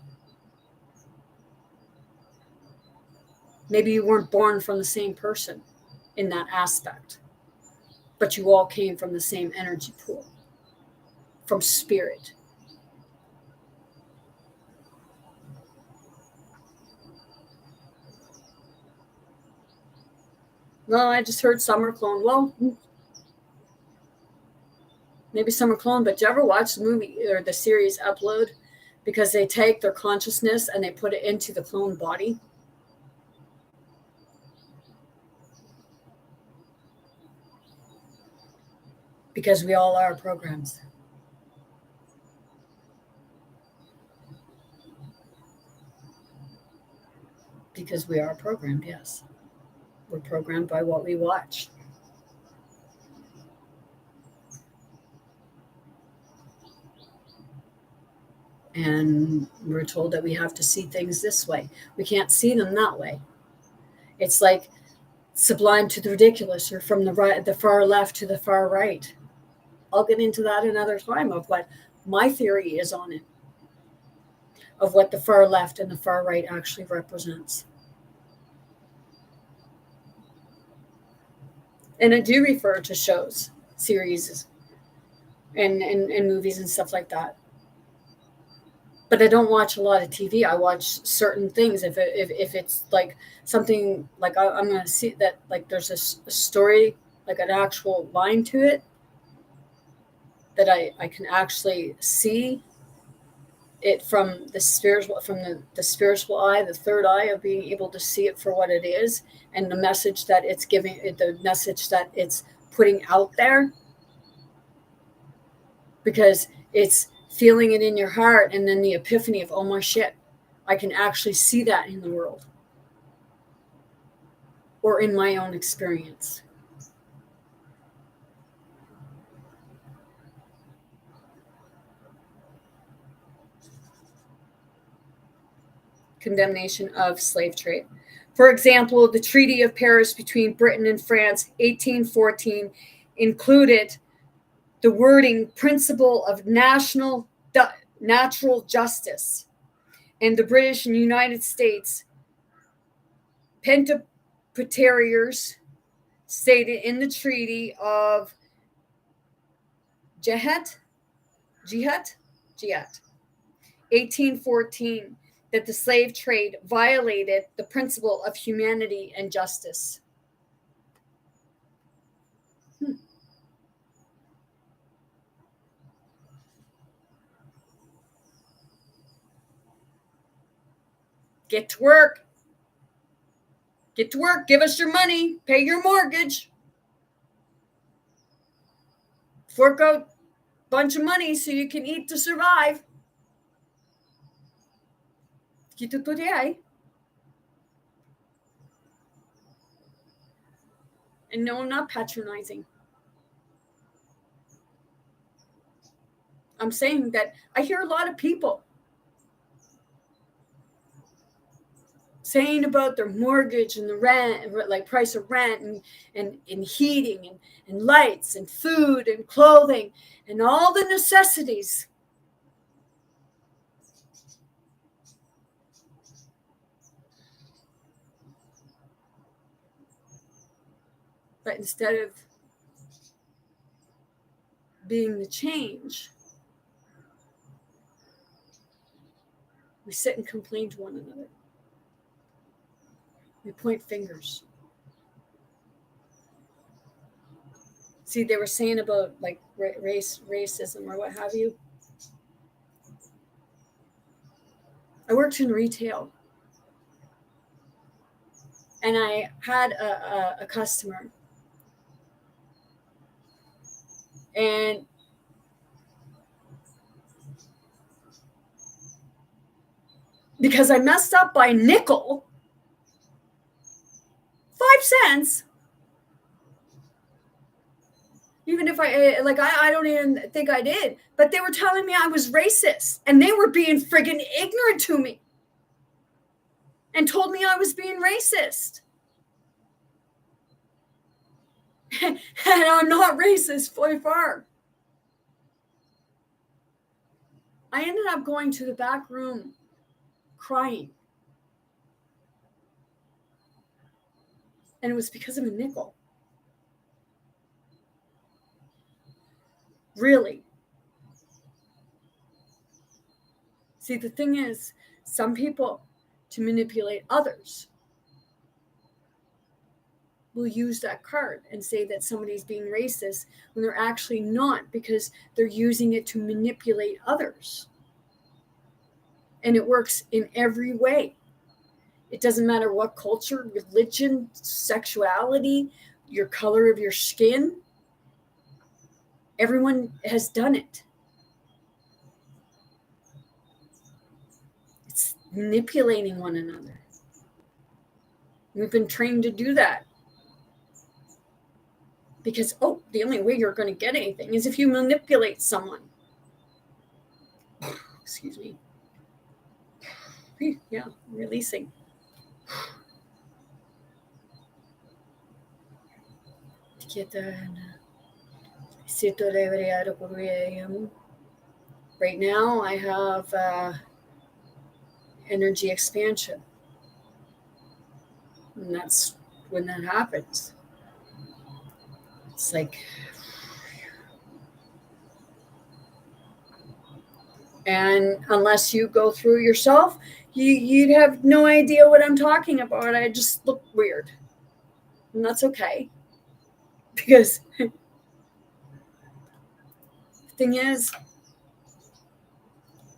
Maybe you weren't born from the same person in that aspect, but you all came from the same energy pool, from spirit. Well, I just heard some are cloned. Well, maybe some are cloned, but did you ever watch the movie or the series Upload? Because they take their consciousness and they put it into the cloned body. Because we all are programs. Because we are programmed, yes. We're programmed by what we watch. And we're told that we have to see things this way. We can't see them that way. It's like sublime to the ridiculous, or from the far left to the far right. I'll get into that another time of what my theory is on it, of what the far left and the far right actually represents. And I do refer to shows, series, and movies and stuff like that. But I don't watch a lot of TV. I watch certain things. If it's like something like I'm going to see that like there's a story, like an actual line to it, that I can actually see it from the spiritual, the spiritual eye, the third eye of being able to see it for what it is, and the message that it's giving, the message that it's putting out there, because it's feeling it in your heart, and then the epiphany of, oh my shit, I can actually see that in the world or in my own experience. Condemnation of slave trade. For example, the Treaty of Paris between Britain and France, 1814, included the wording principle of natural justice. And the British and United States plenipotentiaries stated in the Treaty of Jihad, 1814, that the slave trade violated the principle of humanity and justice. Get to work. Get to work. Give us your money. Pay your mortgage. Fork out a bunch of money so you can eat to survive. Get today. And no, I'm not patronizing. I'm saying that I hear a lot of people saying about their mortgage and the rent, like price of rent and heating and lights and food and clothing and all the necessities. But instead of being the change, we sit and complain to one another. We point fingers. See, they were saying about like racism or what have you. I worked in retail, and I had a customer, and because I messed up by a nickel, 5 cents, even if I don't even think I did, but they were telling me I was racist, and they were being friggin' ignorant to me and told me I was being racist. And I'm not racist by far. I ended up going to the back room crying. And it was because of a nickel. Really. See, the thing is, some people, to manipulate others, will use that card and say that somebody's being racist when they're actually not, because they're using it to manipulate others. And it works in every way. It doesn't matter what culture, religion, sexuality, your color of your skin. Everyone has done it. It's manipulating one another. We've been trained to do that. Because, the only way you're going to get anything is if you manipulate someone. Excuse me. Yeah, releasing. Right now, I have energy expansion. And that's when that happens. It's like, and unless you go through yourself, you'd have no idea what I'm talking about. I just look weird. And that's okay. Because the thing is,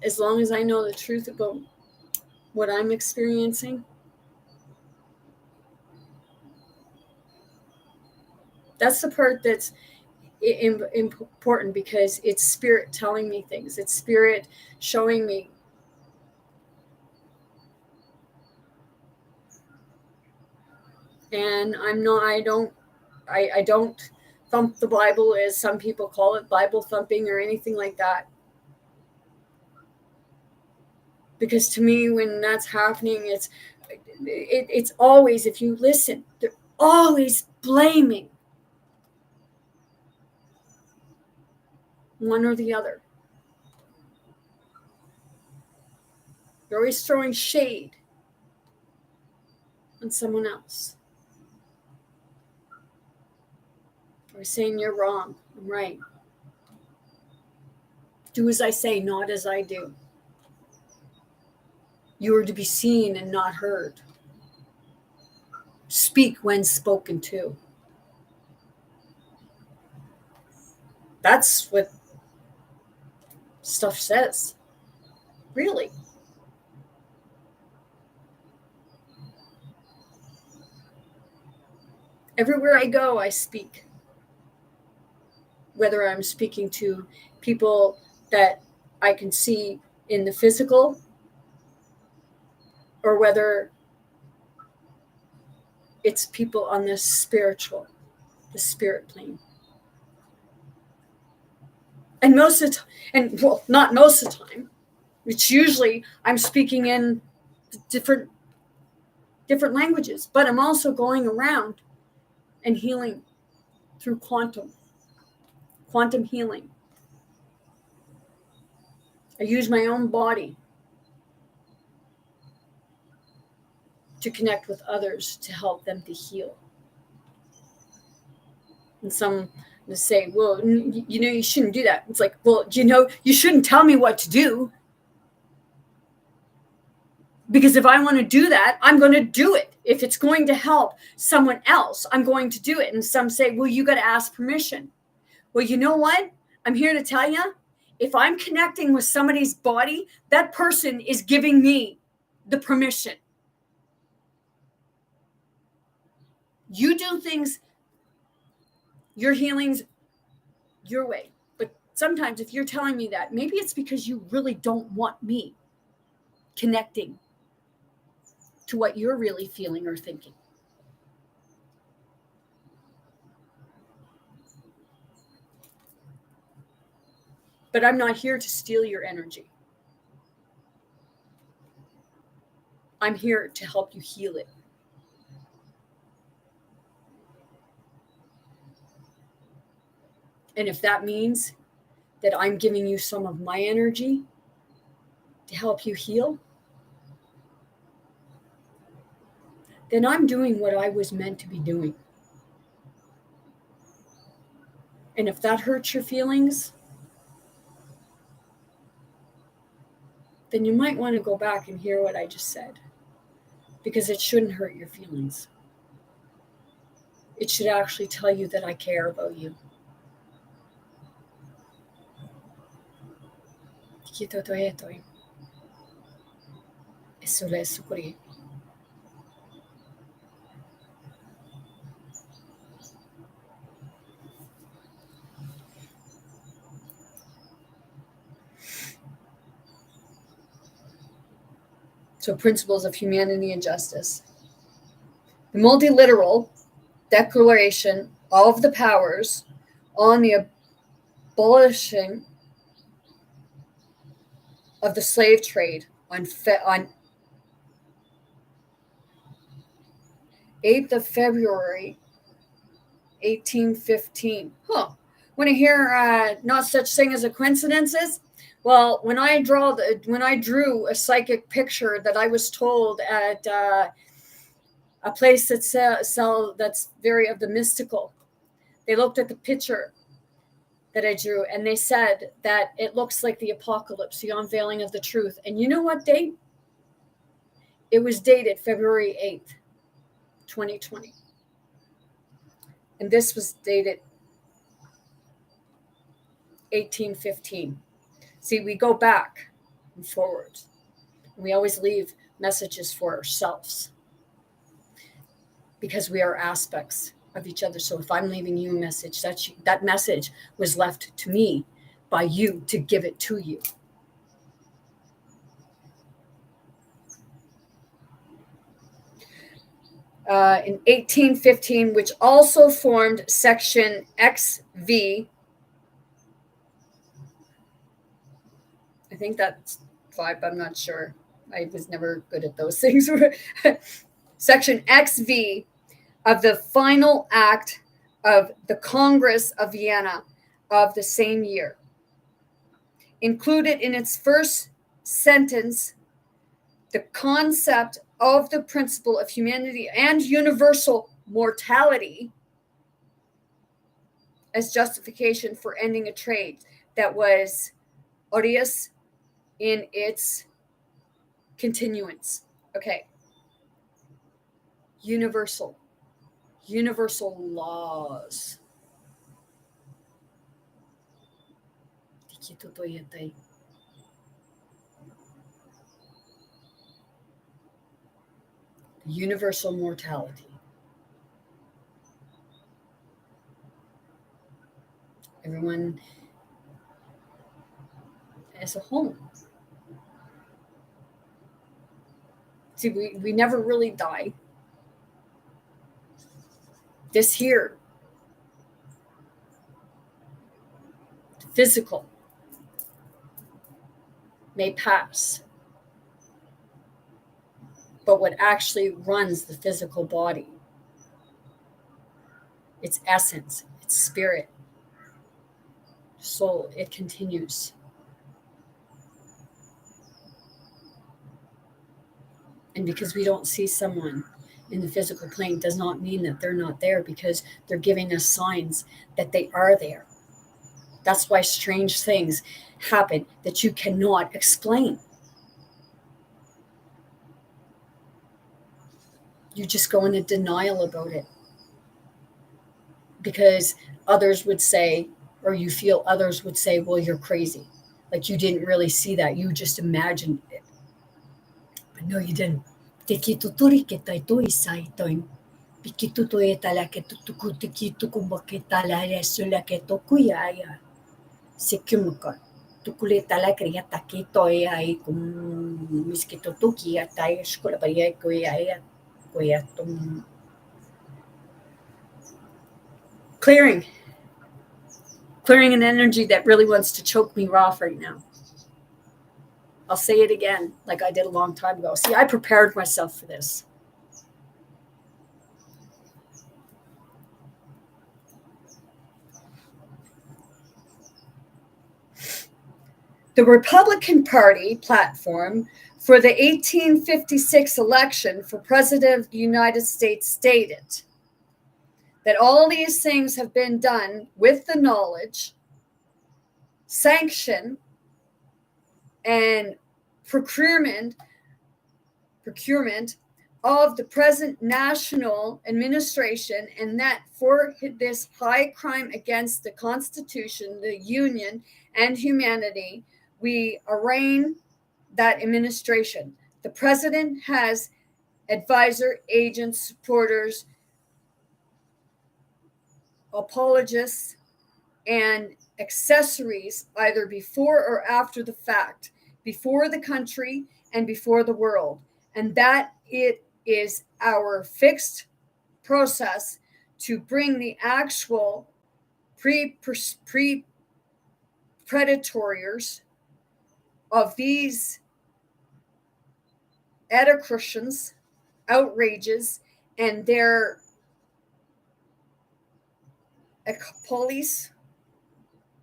as long as I know the truth about what I'm experiencing, that's the part that's important, because it's spirit telling me things. It's spirit showing me. And I don't thump the Bible, as some people call it, Bible thumping or anything like that. Because to me, when that's happening, it's always, if you listen, they're always blaming one or the other. You're always throwing shade on someone else. Or saying you're wrong, I'm right. Do as I say, not as I do. You are to be seen and not heard. Speak when spoken to. That's what stuff says. Really. Everywhere I go, I speak. Whether I'm speaking to people that I can see in the physical, or whether it's people on the spiritual, the spirit plane. And most of the time, and well, not most of the time, it's usually I'm speaking in different languages, but I'm also going around and healing through quantum healing. I use my own body to connect with others to help them to heal. And some say, well, you shouldn't do that. It's like, well, you shouldn't tell me what to do. Because if I want to do that, I'm going to do it. If it's going to help someone else, I'm going to do it. And some say, well, you got to ask permission. Well, you know what? I'm here to tell you, if I'm connecting with somebody's body, that person is giving me the permission. You do things, your healings, your way. But sometimes if you're telling me that, maybe it's because you really don't want me connecting to what you're really feeling or thinking. But I'm not here to steal your energy. I'm here to help you heal it. And if that means that I'm giving you some of my energy to help you heal, then I'm doing what I was meant to be doing. And if that hurts your feelings, then you might want to go back and hear what I just said, because it shouldn't hurt your feelings. It should actually tell you that I care about you. So, principles of humanity and justice. The multilateral declaration of the powers on the abolishing of the slave trade on 8th of February, 1815. Want to hear not such thing as a coincidences? Well, when I drew a psychic picture that I was told at a place that's very of the mystical, they looked at the picture that I drew and they said that it looks like the apocalypse, the unveiling of the truth. And you know what date? It was dated February 8th, 2020. And this was dated 1815. See, we go back and forward. We always leave messages for ourselves because we are aspects of each other. So if I'm leaving you a message, that message was left to me by you to give it to you. In 1815, which also formed Section XV. I think that's 5, I'm not sure. I was never good at those things. Section XV of the final act of the Congress of Vienna of the same year. included in its first sentence the concept of the principle of humanity and universal mortality as justification for ending a trade that was odious in its continuance. Okay. Universal laws. Universal mortality. Everyone as a home. See, we never really die. This here, physical, may pass. But what actually runs the physical body, its essence, its spirit, soul, it continues. And because we don't see someone in the physical plane does not mean that they're not there, because they're giving us signs that they are there. That's why strange things happen that you cannot explain. You just go into denial about it. Because others would say, or you feel others would say, well, you're crazy. Like you didn't really see that. You just imagined it. But no, you didn't. Clearing an energy that really wants to choke me off right now. I'll say it again, like I did a long time ago. See, I prepared myself for this. The Republican Party platform for the 1856 election for President of the United States stated that all these things have been done with the knowledge, sanction, and procurement of the present national administration, and that for this high crime against the Constitution, the Union, and humanity, we arraign that administration. The president has advisor, agents, supporters, apologists, and accessories either before or after the fact, before the country and before the world. And that it is our fixed process to bring the actual predators of these Christians, outrages, and their police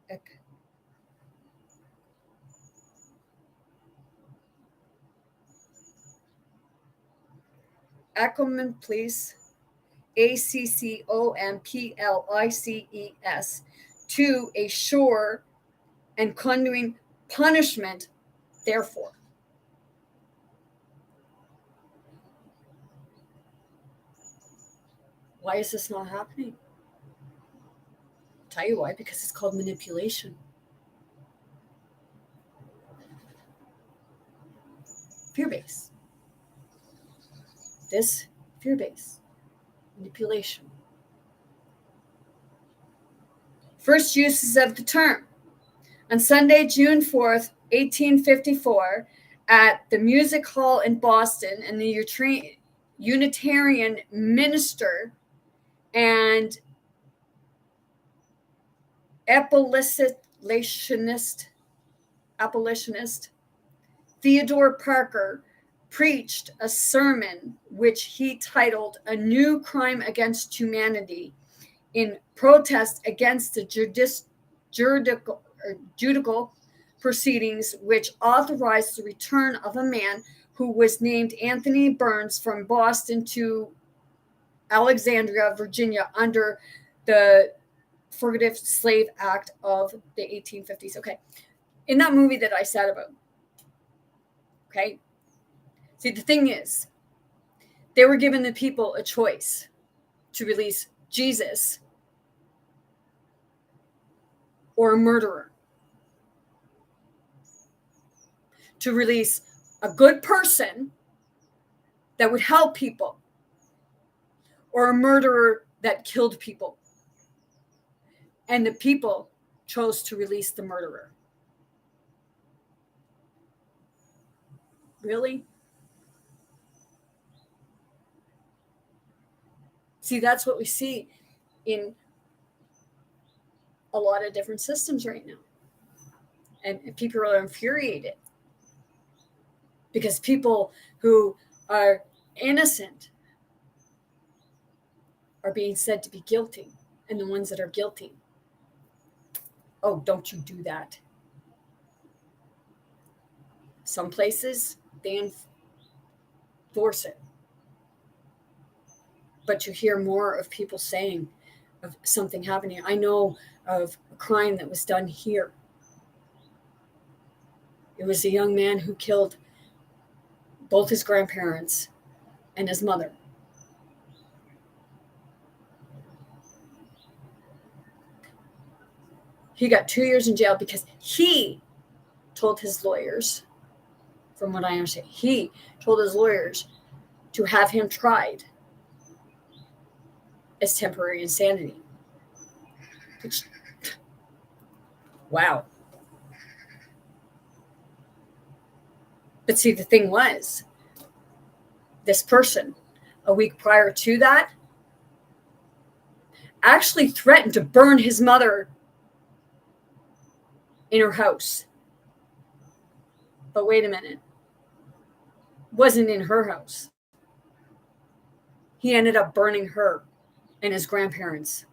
accomplices, ACCOMPLICES, to a sure and condoning punishment, therefore. Why is this not happening? I'll tell you why, because it's called manipulation. Fear base. This fear base. Manipulation. First uses of the term. On Sunday, June 4th, 1854, at the Music Hall in Boston, and the Unitarian minister and abolitionist Theodore Parker preached a sermon which he titled "A New Crime Against Humanity," in protest against the judicial proceedings which authorized the return of a man who was named Anthony Burns from Boston to Alexandria, Virginia, under the Fugitive Slave Act of the 1850s. Okay. In that movie that I said about. Okay. See, the thing is, they were giving the people a choice to release Jesus or a murderer. To release a good person that would help people or a murderer that killed people. And the people chose to release the murderer. Really? See, that's what we see in a lot of different systems right now. And people are infuriated because people who are innocent are being said to be guilty, and the ones that are guilty, oh, don't you do that. Some places, they enforce it. But you hear more of people saying of something happening. I know of a crime that was done here. It was a young man who killed both his grandparents and his mother. He got 2 years in jail because he told his lawyers, from what I understand, he told his lawyers to have him tried as temporary insanity. Which, wow. But see, the thing was, this person, a week prior to that, actually threatened to burn his mother in her house. But wait a minute. Wasn't in her house. He ended up burning her and his grandparents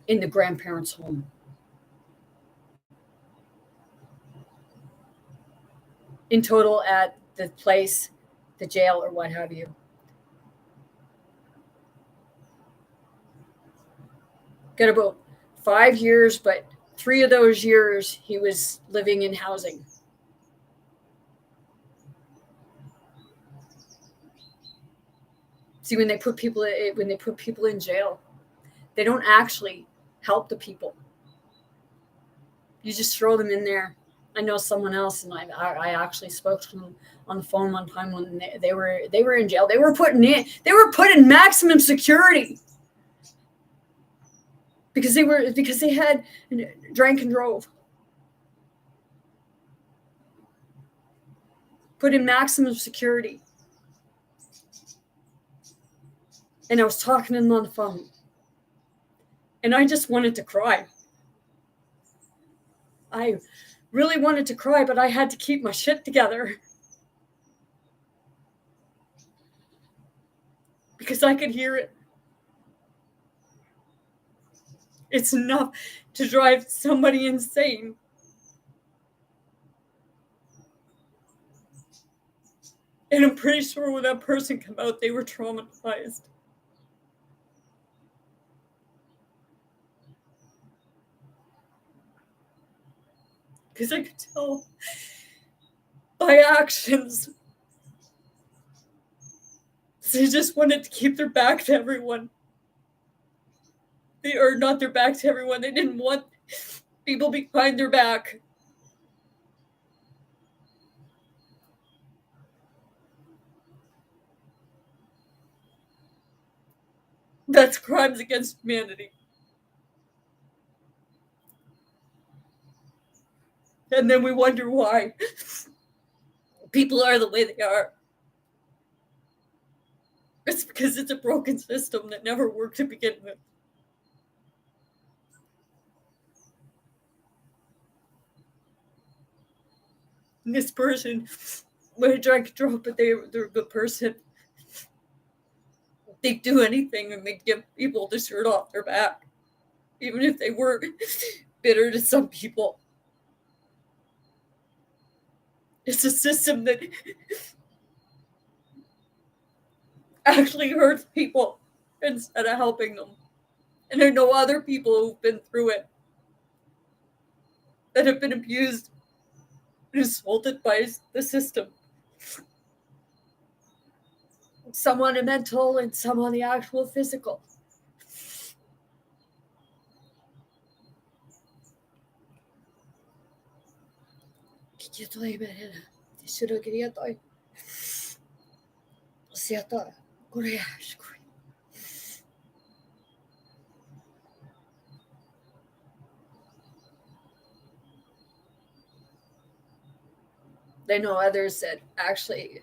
in the grandparents' home. In total, at the place, the jail, or what have you. Got about 5 years, but 3 of those years he was living in housing. See, when they put people in jail, they don't actually help the people. You just throw them in there. I know someone else, and I actually spoke to them on the phone one time when they were in jail. They were put in maximum security because they had drank and drove. Put in maximum security. And I was talking to them on the phone. And I just wanted to cry. I really wanted to cry, but I had to keep my shit together. Because I could hear it. It's enough to drive somebody insane. And I'm pretty sure when that person came out, they were traumatized. Because I could tell by actions. They just wanted to keep their back to everyone. Or not their back to everyone. They didn't want people behind their back. That's crimes against humanity. And then we wonder why people are the way they are. It's because it's a broken system that never worked to begin with. And this person would have drank and drove, but they're a good person. They'd do anything and they'd give people the shirt off their back, even if they were bitter to some people. It's a system that actually hurts people instead of helping them. And I know other people who've been through it that have been abused and assaulted by the system. Some on a mental and some on the actual physical. They know others that actually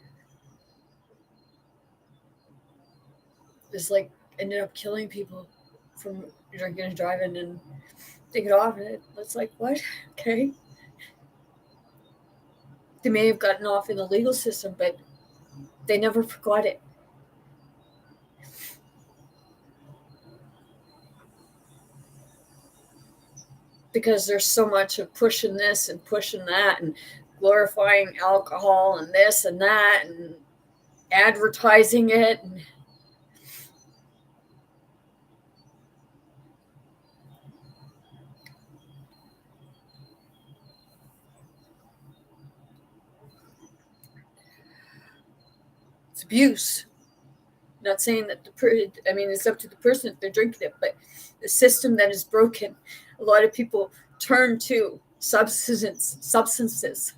just like ended up killing people from drinking and driving, and they get off it. It's like, what? Okay. They may have gotten off in the legal system, but they never forgot it. Because there's so much of pushing this and pushing that and glorifying alcohol and this and that and advertising it. And it's abuse. I'm not saying that it's up to the person if they're drinking it, but the system that is broken. A lot of people turn to substances.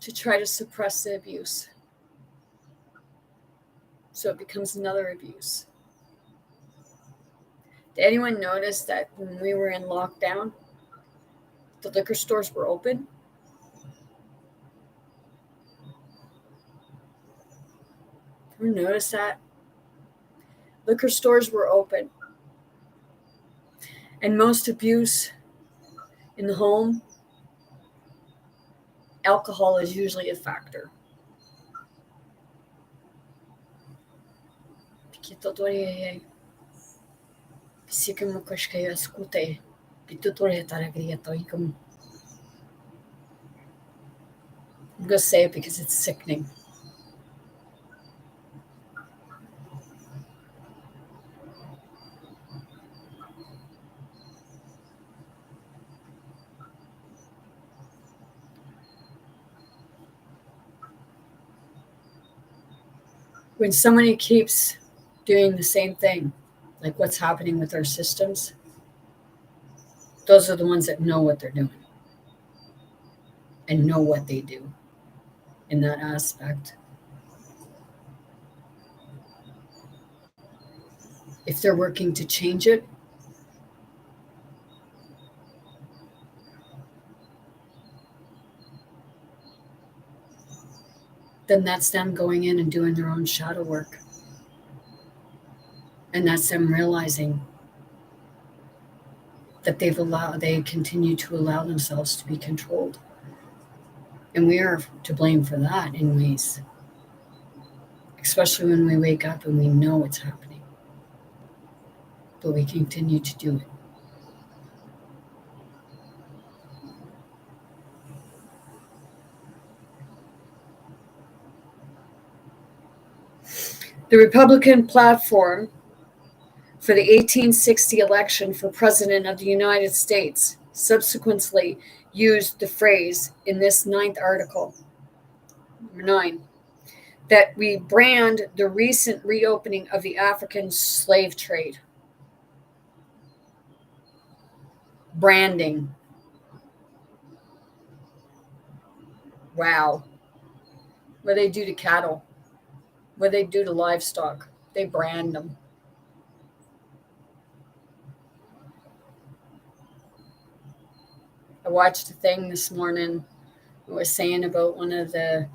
To try to suppress the abuse. So it becomes another abuse. Did anyone notice that when we were in lockdown, the liquor stores were open? Ever notice that? Liquor stores were open. And most abuse in the home, alcohol is usually a factor. I'm going to say it because it's sickening. When somebody keeps doing the same thing, like what's happening with our systems, those are the ones that know what they're doing and know what they do in that aspect. If they're working to change it, then that's them going in and doing their own shadow work. And that's them realizing that they continue to allow themselves to be controlled. And we are to blame for that in ways, especially when we wake up and we know it's happening, but we continue to do it. The Republican platform for the 1860 election for President of the United States subsequently used the phrase in this 9th article, number 9, that we brand the recent reopening of the African slave trade. Branding. Wow. What do they do to cattle? What do they do to livestock? They brand them. I watched a thing this morning. It was saying about one of the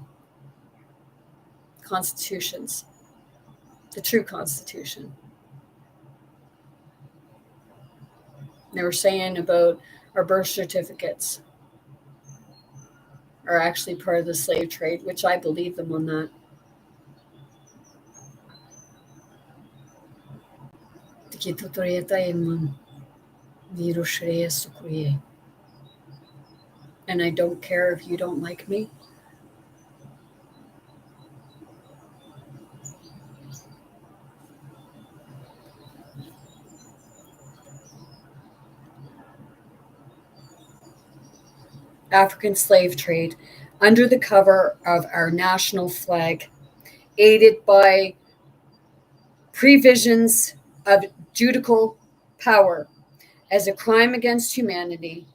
constitutions, the true constitution. They were saying about our birth certificates are actually part of the slave trade, which I believe them on that. Virushreya Sukriye. And I don't care if you don't like me. African slave trade under the cover of our national flag, aided by previsions of judicial power as a crime against humanity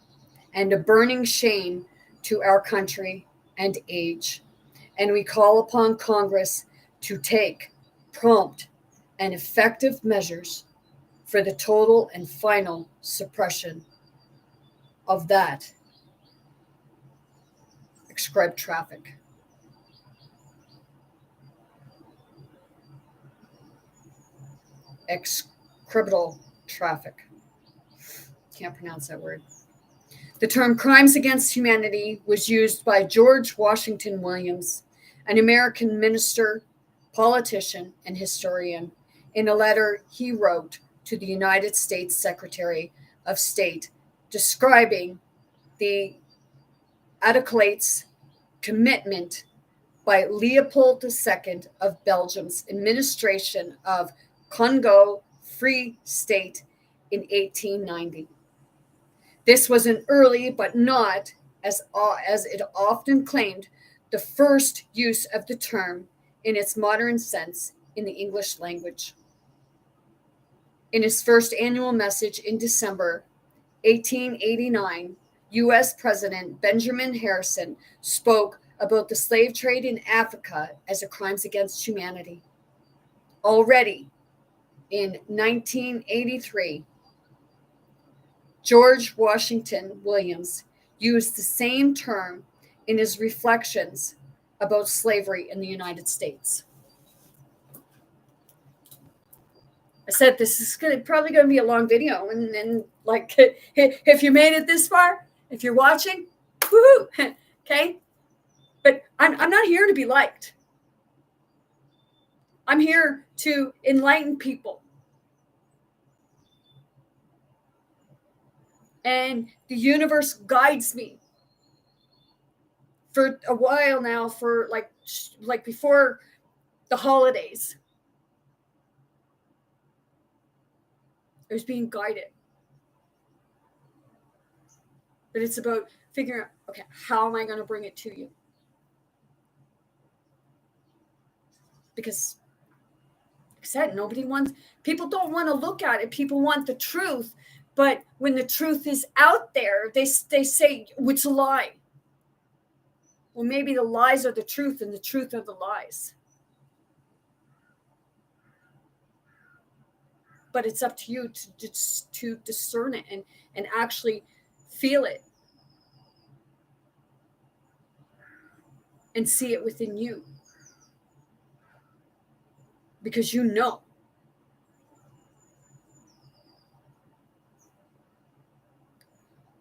and a burning shame to our country and age. And we call upon Congress to take prompt and effective measures for the total and final suppression of that prescribed traffic. Criminal traffic. Can't pronounce that word. The term crimes against humanity was used by George Washington Williams, an American minister, politician, and historian, in a letter he wrote to the United States Secretary of State describing the Autocrate's commitment by Leopold II of Belgium's administration of Congo Free State in 1890. This was an early, but not, as it often claimed, the first use of the term in its modern sense in the English language. In his first annual message in December 1889, U.S. President Benjamin Harrison spoke about the slave trade in Africa as a crimes against humanity. Already in 1983, George Washington Williams used the same term in his reflections about slavery in the United States. I said this is probably going to be a long video, and like if you made it this far, if you're watching, woohoo, okay? But I'm not here to be liked. I'm here to enlighten people. And the universe guides me for a while now, for like before the holidays. I was being guided. But it's about figuring out, okay, how am I going to bring it to you? Because, like I said, people don't want to look at it. People want the truth. But when the truth is out there, they say it's a lie. Well, maybe the lies are the truth and the truth are the lies. But it's up to you to discern it and actually feel it and see it within you. Because you know.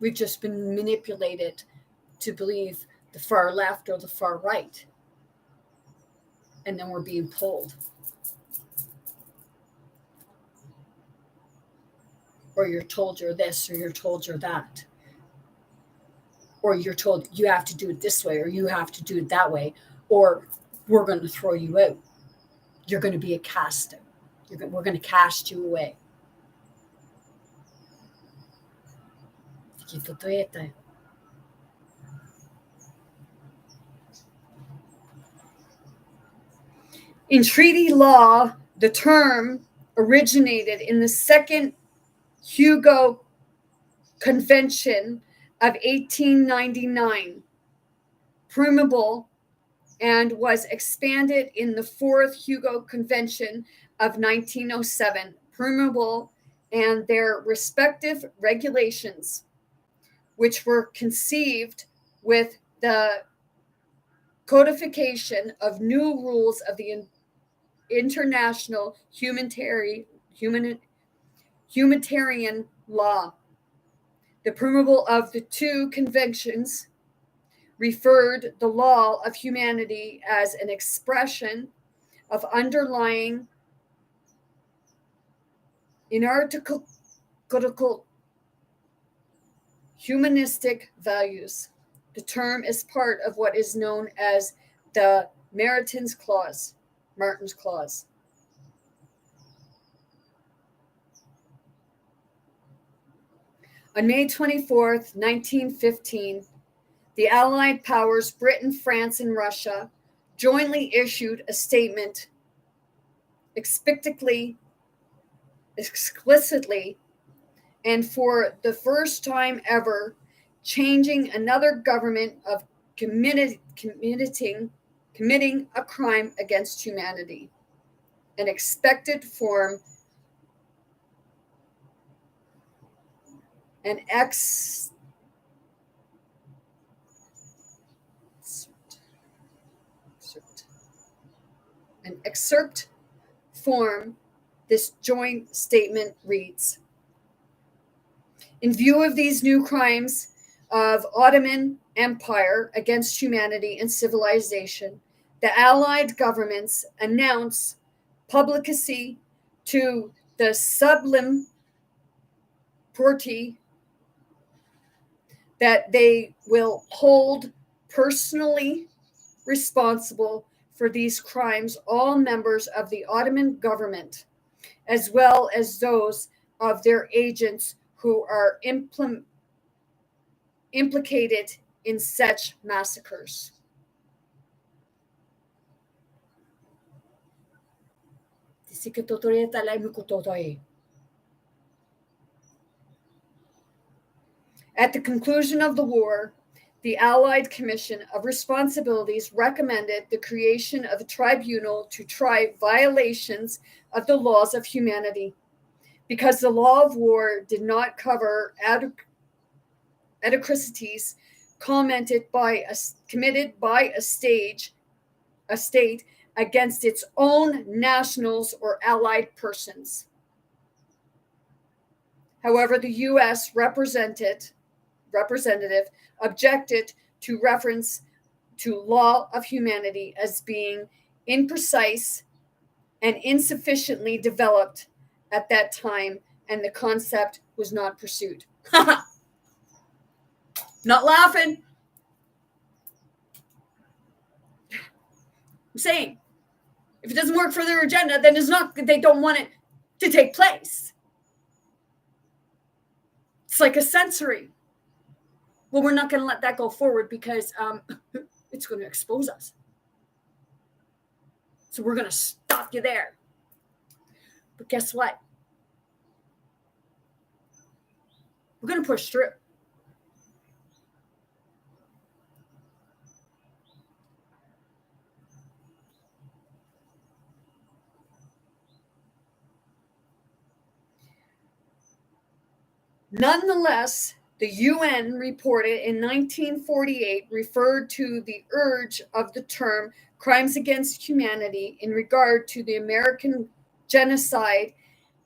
We've just been manipulated to believe the far left or the far right. And then we're being pulled. Or you're told you're this, or you're told you're that. Or you're told you have to do it this way, or you have to do it that way, or we're going to throw you out. You're going to be a cast out. We're going to cast you away. In treaty law, the term originated in the Second Hugo Convention of 1899, promulgated, and was expanded in the Fourth Hugo Convention of 1907, promulgated, and their respective regulations, which were conceived with the codification of new rules of the international humanitarian law. The promulgation of the two conventions referred the law of humanity as an expression of underlying inarticulable humanistic values. The term is part of what is known as the Martin's Clause. Martin's Clause. On May 24th, 1915, the Allied powers, Britain, France, and Russia, jointly issued a statement explicitly, and for the first time ever, changing another government of committing a crime against humanity, an expected form, an excerpt form. This joint statement reads: in view of these new crimes of Ottoman Empire against humanity and civilization, the Allied governments announce publicly to the Sublime Porte that they will hold personally responsible for these crimes all members of the Ottoman government, as well as those of their agents who are implicated in such massacres. At the conclusion of the war, the Allied Commission of Responsibilities recommended the creation of a tribunal to try violations of the laws of humanity. Because the law of war did not cover atrocities committed by a state against its own nationals or allied persons. However, the U.S. representative objected to reference to law of humanity as being imprecise and insufficiently developed at that time, and the concept was not pursued. Not laughing. I'm saying, if it doesn't work for their agenda, then they don't want it to take place. It's like a sensory. Well, we're not going to let that go forward because it's going to expose us. So we're going to stop you there. But guess what? We're going to push through. Nonetheless, the UN reported in 1948 referred to the urge of the term crimes against humanity in regard to the American genocide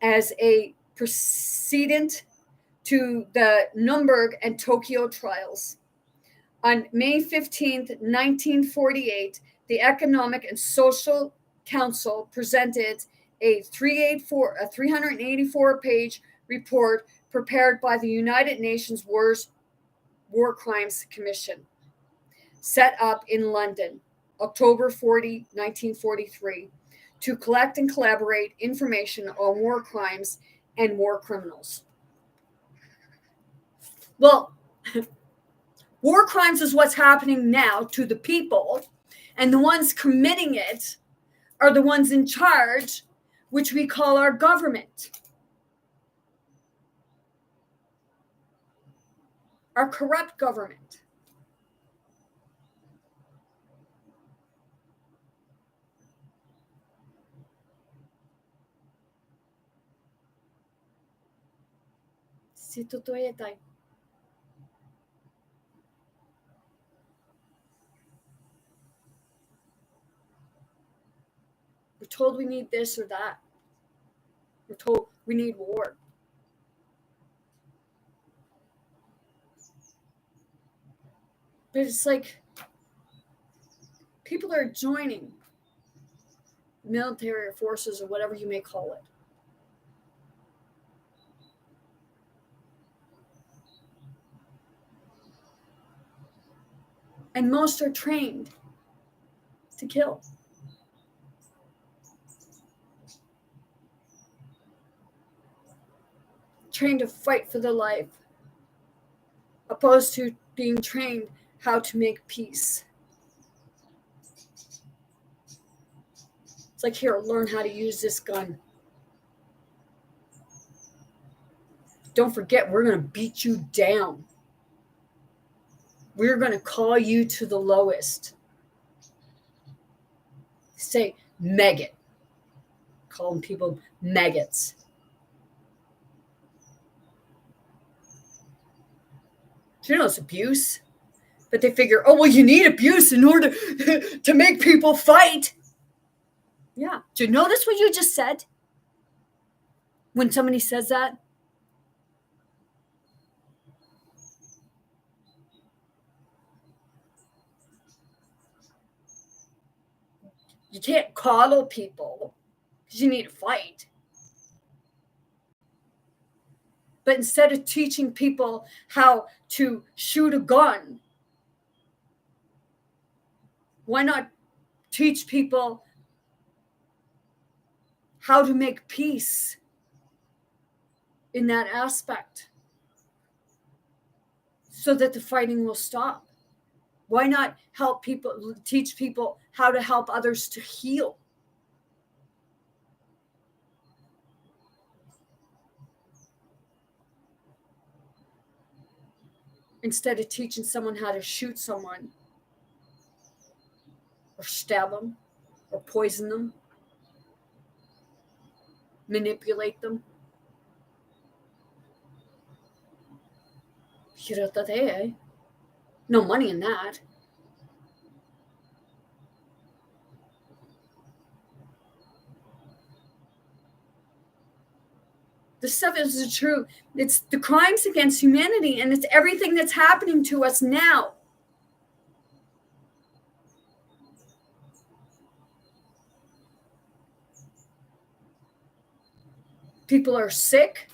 as a precedent to the Nuremberg and Tokyo trials. On May 15th, 1948, the Economic and Social Council presented a 384-page report prepared by the United Nations War Crimes Commission, set up in London, October 1943, to collect and collaborate information on war crimes and war criminals. Well, war crimes is what's happening now to the people, and the ones committing it are the ones in charge, which we call our government. Our corrupt government. We're told we need this or that. We're told we need war. But it's like people are joining military forces or whatever you may call it. And most are trained to kill. Trained to fight for their life, opposed to being trained how to make peace. It's like, here, learn how to use this gun. Don't forget, we're going to beat you down. We're going to call you to the lowest. Say maggot. Calling people maggots. You know, it's abuse. But they figure, oh, well, you need abuse in order to make people fight. Yeah. Do you notice what you just said? When somebody says that? You can't coddle people because you need to fight. But instead of teaching people how to shoot a gun, why not teach people how to make peace in that aspect so that the fighting will stop? Why not help people, teach people how to help others to heal? Instead of teaching someone how to shoot someone or stab them or poison them, manipulate them. No money in that. This stuff is true. It's the crimes against humanity, and it's everything that's happening to us now. People are sick.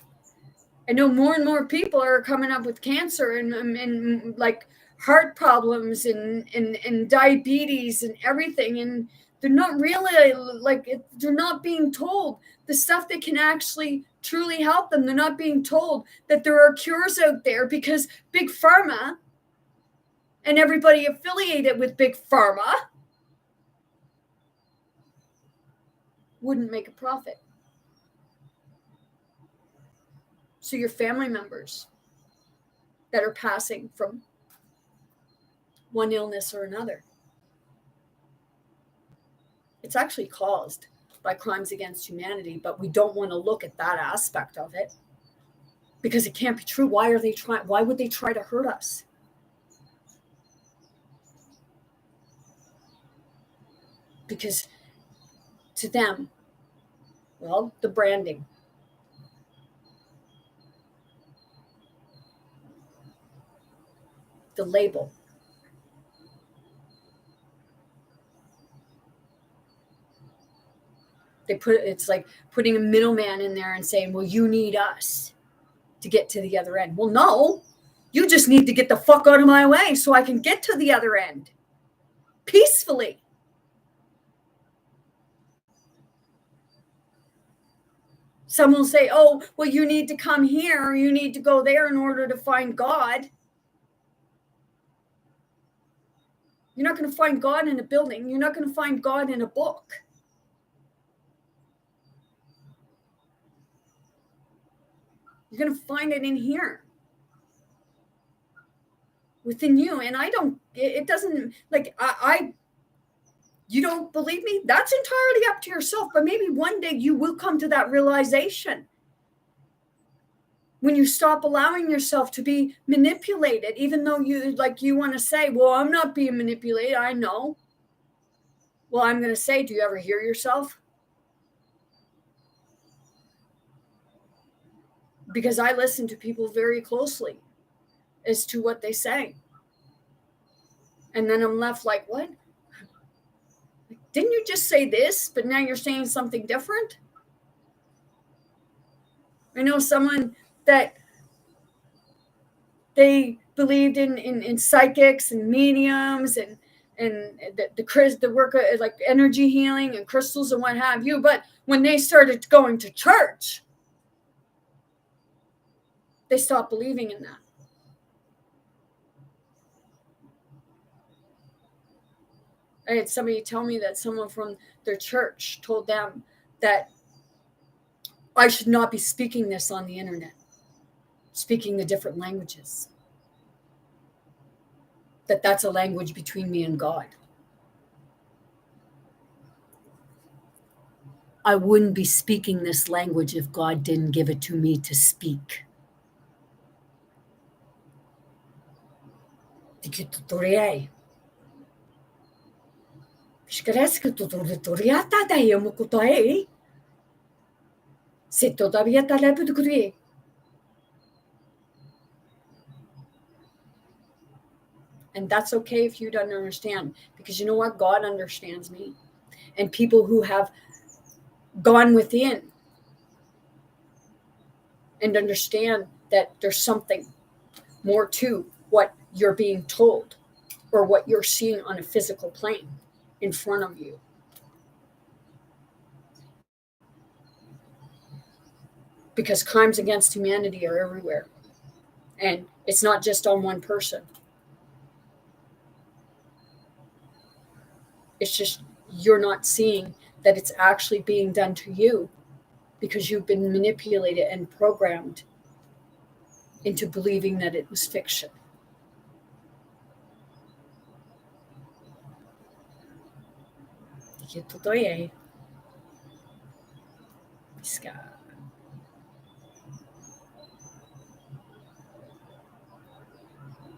I know more and more people are coming up with cancer and like heart problems and diabetes and everything. And they're not really they're not being told the stuff that can actually truly help them. They're not being told that there are cures out there because Big Pharma and everybody affiliated with Big Pharma wouldn't make a profit. So your family members that are passing from one illness or another, it's actually caused by crimes against humanity, but we don't want to look at that aspect of it because it can't be true. Why would they try to hurt us? Because to them, well, the branding. The label. It's like putting a middleman in there and saying, well, you need us to get to the other end. Well, no, you just need to get the fuck out of my way so I can get to the other end peacefully. Some will say, oh, well, you need to come here or you need to go there in order to find God. You're not going to find God in a building. You're not going to find God in a book. You're going to find it in here. Within you. And it doesn't, like, you don't believe me? That's entirely up to yourself. But maybe one day you will come to that realization. When you stop allowing yourself to be manipulated, even though you want to say, well, I'm not being manipulated. I know. Well, I'm going to say, do you ever hear yourself? Because I listen to people very closely as to what they say. And then I'm left like, what? Didn't you just say this, but now you're saying something different? I know someone that they believed in psychics and mediums and the work of like energy healing and crystals and what have you. But when they started going to church, they stopped believing in that. I had somebody tell me that someone from their church told them that I should not be speaking this on the internet, speaking the different languages. That's a language between me and God. I wouldn't be speaking this language if God didn't give it to me to speak. And that's okay if you don't understand, because you know what? God understands me. And people who have gone within and understand that there's something more to what you're being told or what you're seeing on a physical plane in front of you. Because crimes against humanity are everywhere. And it's not just on one person. It's just you're not seeing that it's actually being done to you because you've been manipulated and programmed into believing that it was fiction.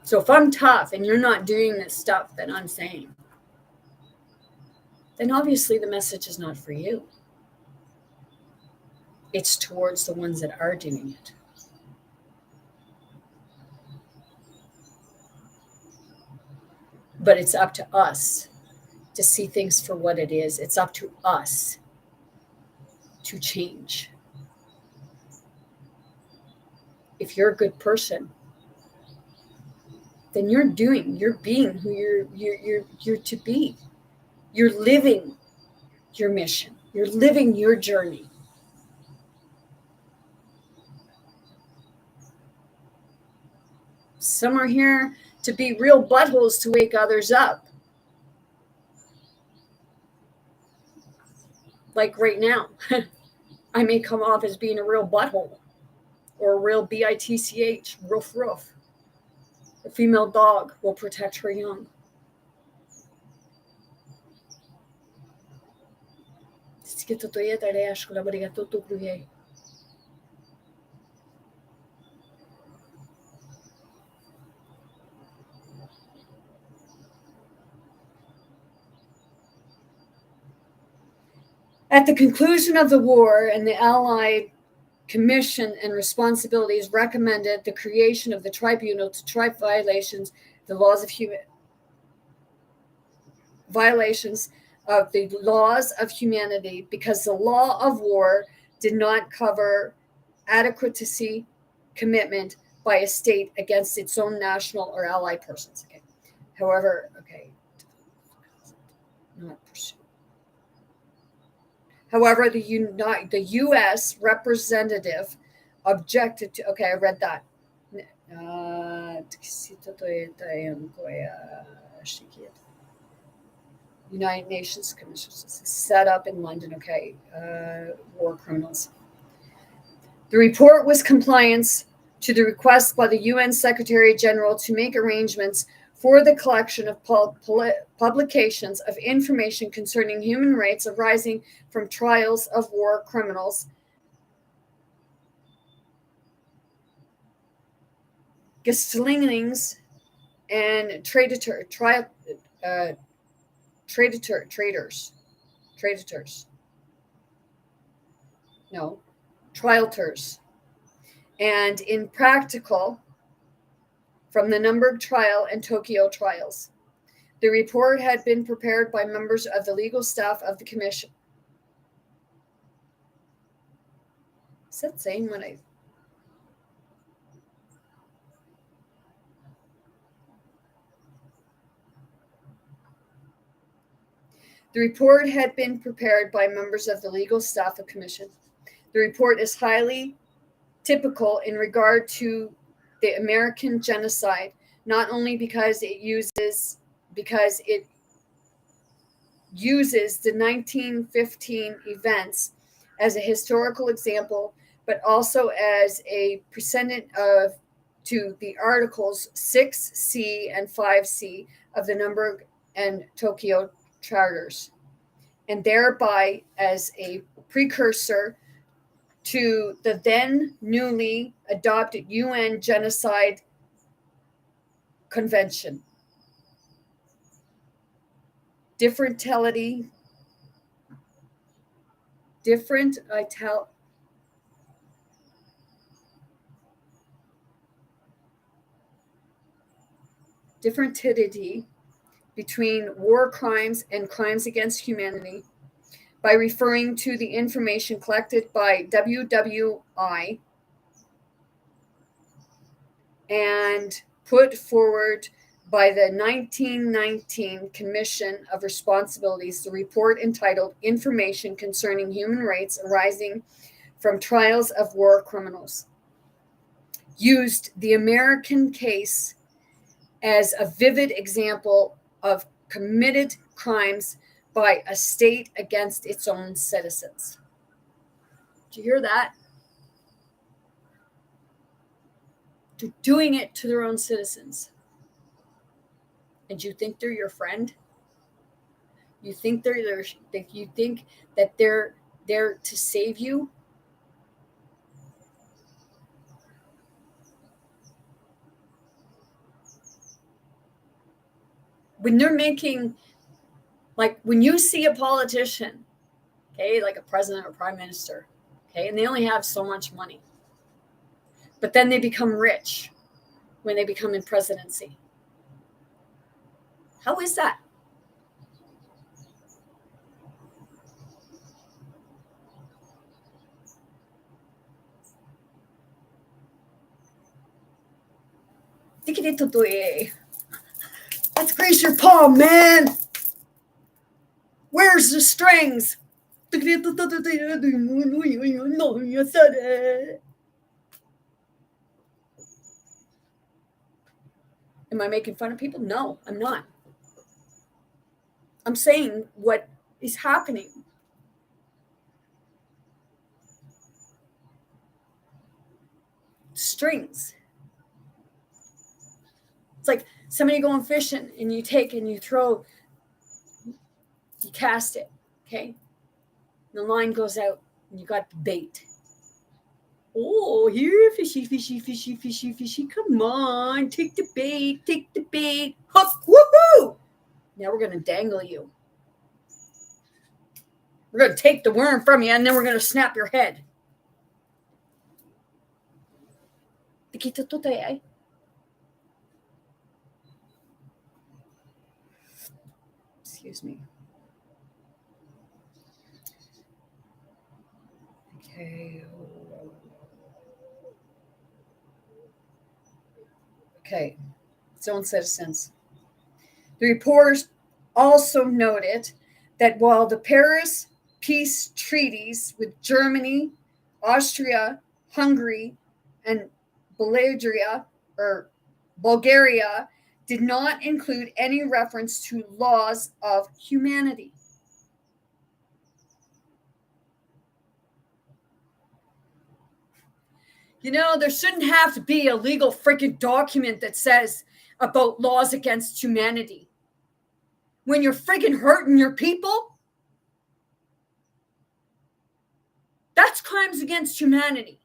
So if I'm tough and you're not doing this stuff that I'm saying, then obviously the message is not for you. It's towards the ones that are doing it. But it's up to us to see things for what it is. It's up to us to change. If you're a good person, then you're being who you're to be. You're living your mission. You're living your journey. Some are here to be real buttholes to wake others up. Like right now, I may come off as being a real butthole or a real bitch, roof. A female dog will protect her young. At the conclusion of the war, and the Allied Commission and responsibilities recommended the creation of the tribunal to try violations the laws of humanity, because the law of war did not cover adequacy commitment by a state against its own national or allied persons. Okay. However, not pursue. However, the U.S. representative objected to. Okay, I read that. United Nations Commission set up in London. Okay, war criminals. The report was compliance to the request by the UN Secretary General to make arrangements for the collection of publications of information concerning human rights arising from trials of war criminals, Gestlings, and traitors. No, trialtors. And in practical, from the Nuremberg trial and Tokyo trials. The report had been prepared by members of the legal staff of the commission. Is that saying what I... The report had been prepared by members of the legal staff of commission. The report is highly typical in regard to the American genocide, not only because it uses the 1915 events as a historical example, but also as a precedent to the Articles 6C and 5C of the Nuremberg and Tokyo Charters, and thereby as a precursor to the then newly adopted UN Genocide Convention. Differentiality between war crimes and crimes against humanity by referring to the information collected by WWI and put forward by the 1919 Commission of Responsibilities, the report entitled Information Concerning Human Rights Arising from Trials of War Criminals, used the American case as a vivid example of committed crimes by a state against its own citizens. Do you hear that? They're doing it to their own citizens. And you think they're your friend? You think you think that they're there to save you? When they're making, like when you see a politician, okay, like a president or prime minister, okay, and they only have so much money, but then they become rich when they become in presidency. How is that? Let's grease your palm, man. Where's the strings? Am I making fun of people? No, I'm not. I'm saying what is happening. Strings. It's like somebody going fishing and you take and you throw, you cast it, okay? The line goes out and you got the bait. Oh, here, fishy, fishy, fishy, fishy, fishy. Come on, take the bait, take the bait. Hook, woohoo! Now we're going to dangle you. We're going to take the worm from you and then we're going to snap your head. Excuse me. Okay. Its own citizens. The reporters also noted that while the Paris peace treaties with Germany, Austria, Hungary, and Bulgaria did not include any reference to laws of humanity. You know, there shouldn't have to be a legal freaking document that says about laws against humanity. When you're freaking hurting your people, that's crimes against humanity.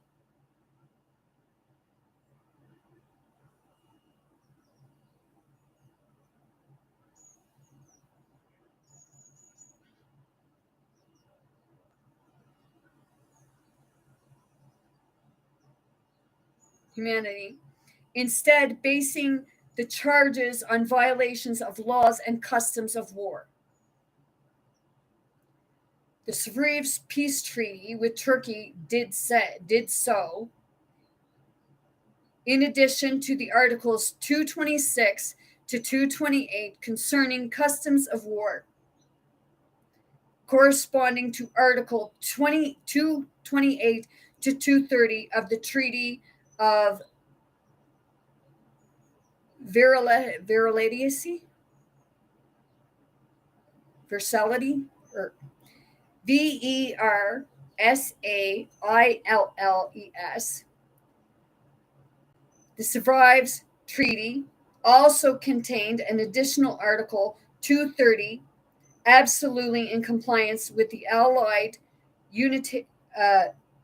Instead basing the charges on violations of laws and customs of war. The Sevres peace treaty with Turkey did so, in addition to the Articles 226 to 228 concerning customs of war. corresponding to Article 228 to 230 of the Treaty of Versailles, or Versailles. The Sevres Treaty also contained an additional Article 230, absolutely in compliance with the Allied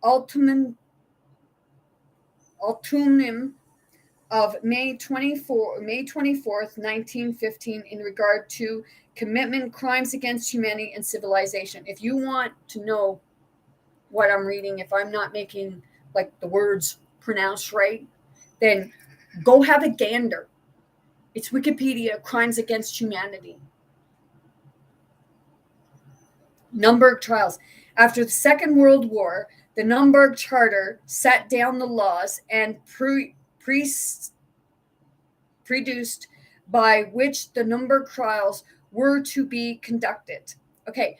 ultimatum of May 24th, 1915, in regard to commitment, crimes against humanity, and civilization. If you want to know what I'm reading, if I'm not making like the words pronounced right, then go have a gander. It's Wikipedia, Crimes Against Humanity. Nuremberg trials. After the Second World War, the Nuremberg Charter set down the laws and produced by which the Nuremberg trials were to be conducted. Okay,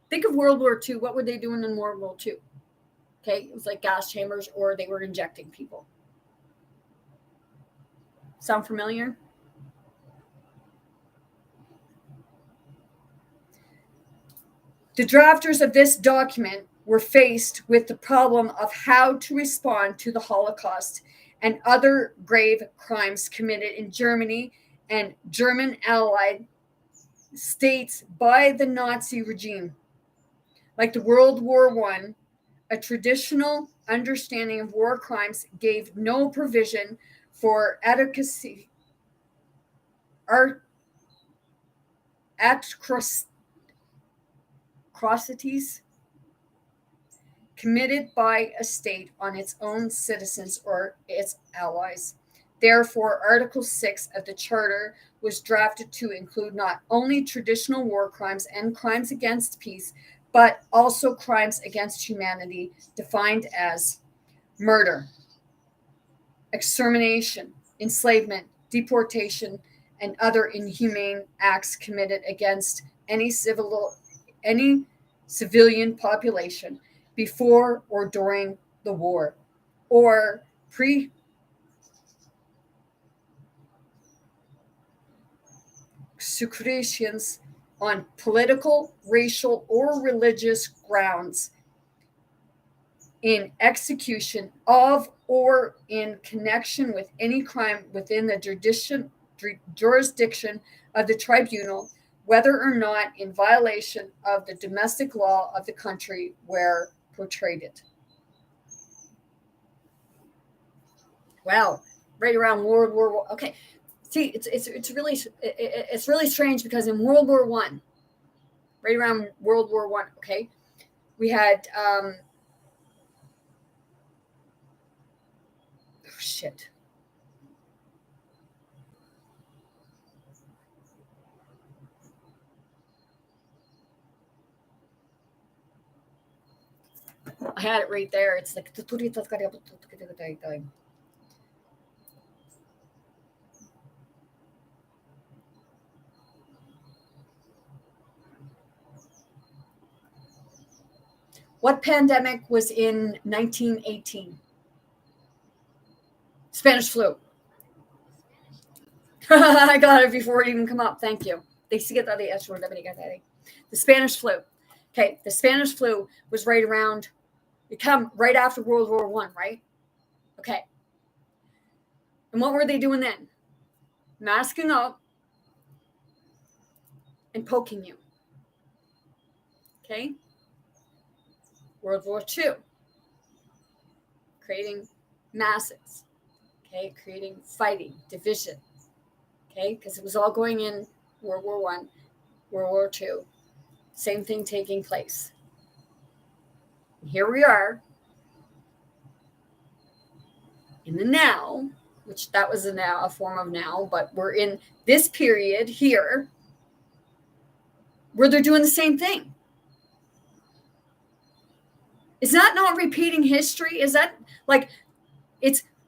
think of World War II. What were they doing in World War II? Okay, it was like gas chambers, or they were injecting people. Sound familiar? The drafters of this document were faced with the problem of how to respond to the Holocaust and other grave crimes committed in Germany and German allied states by the Nazi regime. Like the World War I, a traditional understanding of war crimes gave no provision for atrocities committed by a state on its own citizens or its allies. Therefore, Article 6 of the Charter was drafted to include not only traditional war crimes and crimes against peace, but also crimes against humanity, defined as murder, extermination, enslavement, deportation, and other inhumane acts committed against any civilian population before or during the war, or persecutions on political, racial, or religious grounds in execution of or in connection with any crime within the jurisdiction of the tribunal, whether or not in violation of the domestic law of the country where portrayed. Wow, right around World War I. Okay, see, it's really strange, because in World War I, right around World War I, okay, we had oh shit. I had it right there. It's like what pandemic was in 1918? Spanish flu. I got it before it even come up. Thank you. The Spanish flu. Okay, the Spanish flu was right around. It come right after World War I, right? Okay. And what were they doing then? Masking up and poking you. Okay. World War II. Creating masses. Okay, creating fighting, division. Okay, because it was all going in World War I, World War II. Same thing taking place. And here we are in the now, which that was a form of now, but we're in this period here where they're doing the same thing. Is that not repeating history? Is that like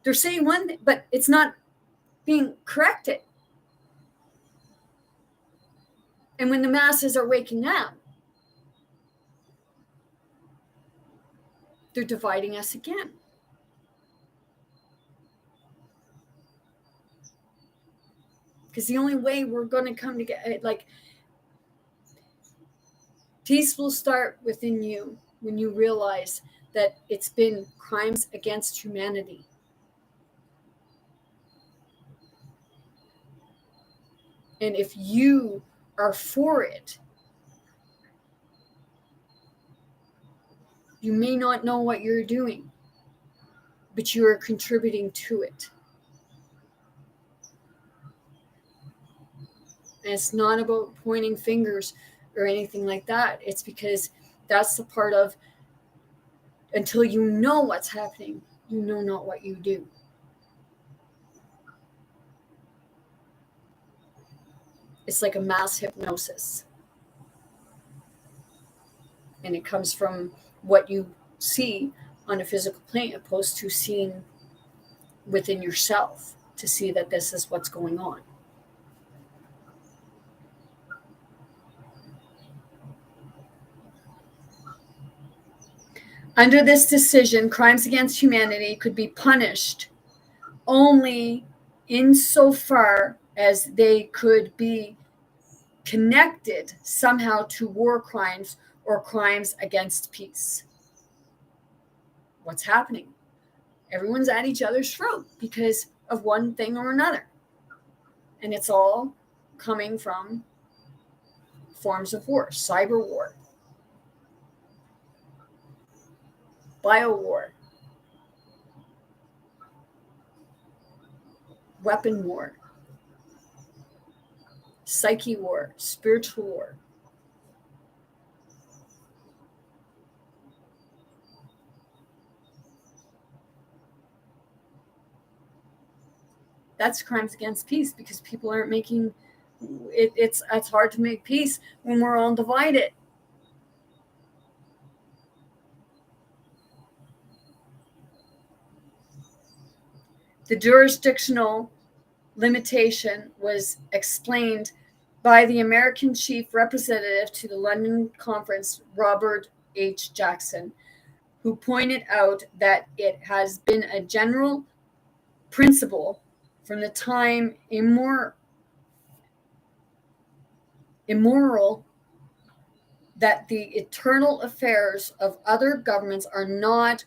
they're saying one thing, but it's not being corrected? And when the masses are waking up, they're dividing us again. Because the only way we're going to come together, like, peace will start within you when you realize that it's been crimes against humanity. And if you are for it, you may not know what you're doing, but you are contributing to it. And it's not about pointing fingers or anything like that. It's because that's the part of, until you know what's happening, you know not what you do. It's like a mass hypnosis. And it comes from what you see on a physical plane, opposed to seeing within yourself to see that this is what's going on. Under this decision, crimes against humanity could be punished only insofar as they could be connected somehow to war crimes or crimes against peace. What's happening? Everyone's at each other's throat because of one thing or another. And it's all coming from forms of war, cyber war, bio war, weapon war, psyche war, spiritual war. That's crimes against peace, because people aren't making it. It's hard to make peace when we're all divided. The jurisdictional limitation was explained by the American chief representative to the London conference, Robert H. Jackson, who pointed out that it has been a general principle from the time immoral that the eternal affairs of other governments are not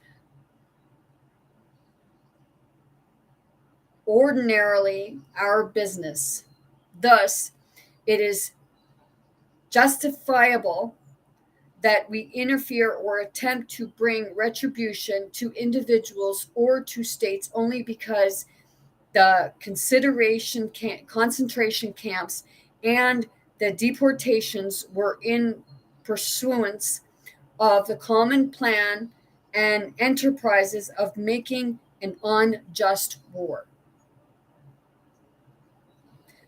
ordinarily our business. Thus, it is justifiable that we interfere or attempt to bring retribution to individuals or to states only because the concentration camps and the deportations were in pursuance of the common plan and enterprises of making an unjust war.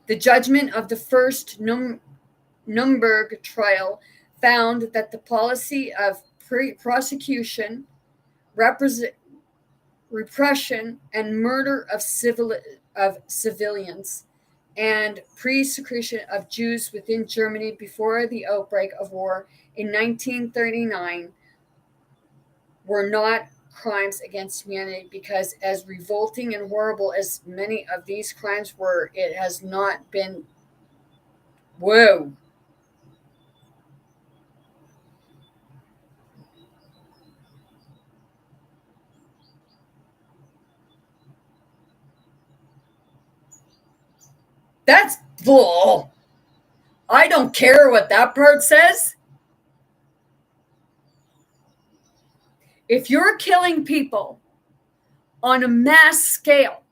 The judgment of the first Nuremberg trial found that the policy of prosecution, repression, and murder of civilians and persecution of Jews within Germany before the outbreak of war in 1939 were not crimes against humanity, because as revolting and horrible as many of these crimes were, it has not been. Whoa. That's bull. I don't care what that part says. If you're killing people on a mass scale,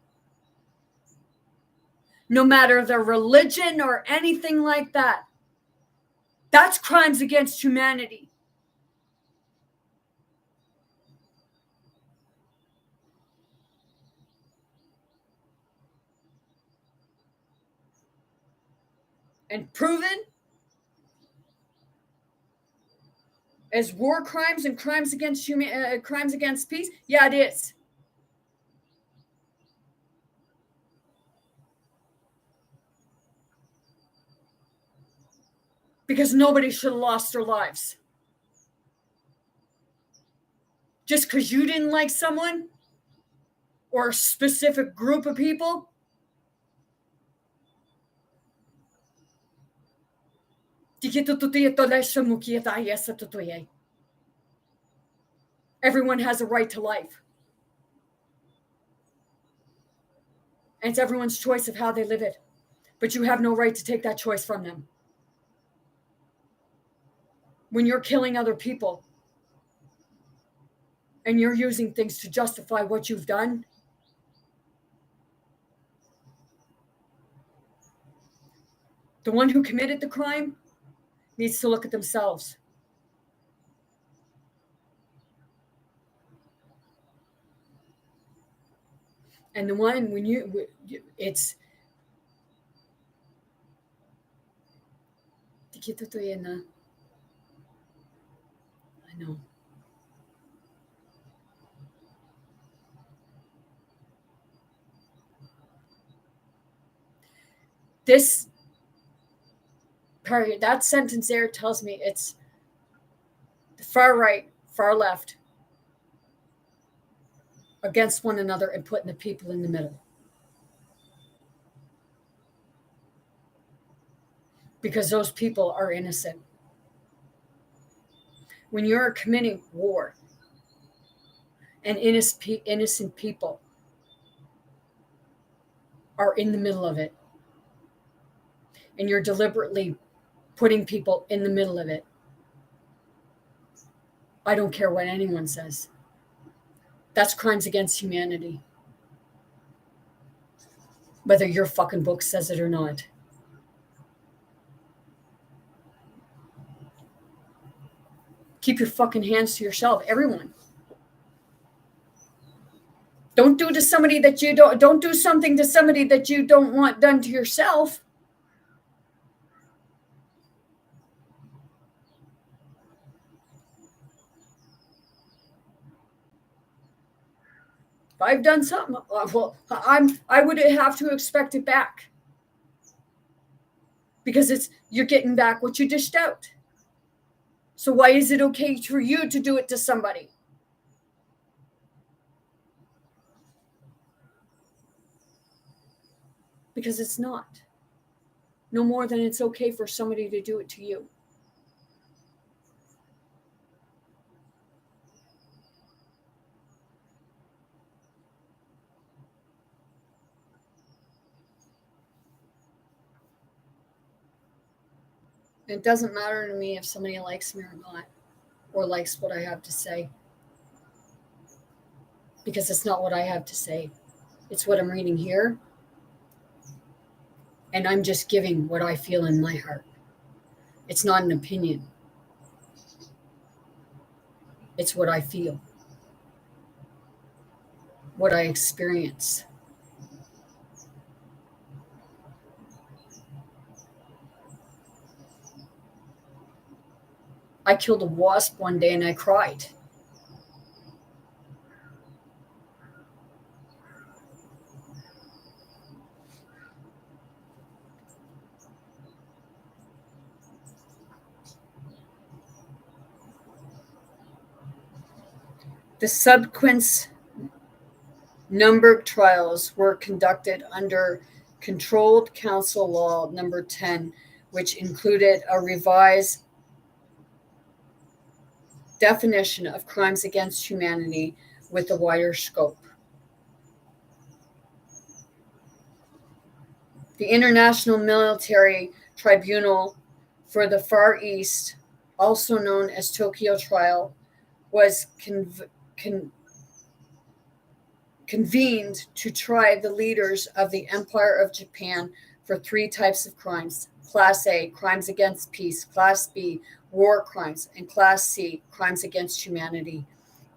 no matter their religion or anything like that, that's crimes against humanity. And proven as war crimes and crimes against crimes against peace? Yeah, it is. Because nobody should have lost their lives. just because you didn't like someone or a specific group of people. Everyone has a right to life. And it's everyone's choice of how they live it. But you have no right to take that choice from them. When you're killing other people and you're using things to justify what you've done, the one who committed the crime needs to look at themselves. And the one when it's I know. This part, that sentence there tells me it's the far right, far left against one another and putting the people in the middle. Because those people are innocent. When you're committing war and innocent people are in the middle of it, and you're deliberately putting people in the middle of it, I don't care what anyone says. That's crimes against humanity. Whether your fucking book says it or not. Keep your fucking hands to yourself, everyone. Don't do to somebody that you don't do something to somebody that you don't want done to yourself. If I've done something, well, I would have to expect it back. Because you're getting back what you dished out. So why is it okay for you to do it to somebody? Because it's not. No more than it's okay for somebody to do it to you. It doesn't matter to me if somebody likes me or not, or likes what I have to say. Because it's not what I have to say. It's what I'm reading here. And I'm just giving what I feel in my heart. It's not an opinion. It's what I feel. What I experience. I killed a wasp one day and I cried. The subsequent Nuremberg trials were conducted under Controlled Council Law Number 10, which included a revised definition of crimes against humanity with a wider scope. The International Military Tribunal for the Far East, also known as Tokyo Trial, was convened to try the leaders of the Empire of Japan for 3 types of crimes. Class A, crimes against peace. Class B, war crimes. And Class C, crimes against humanity,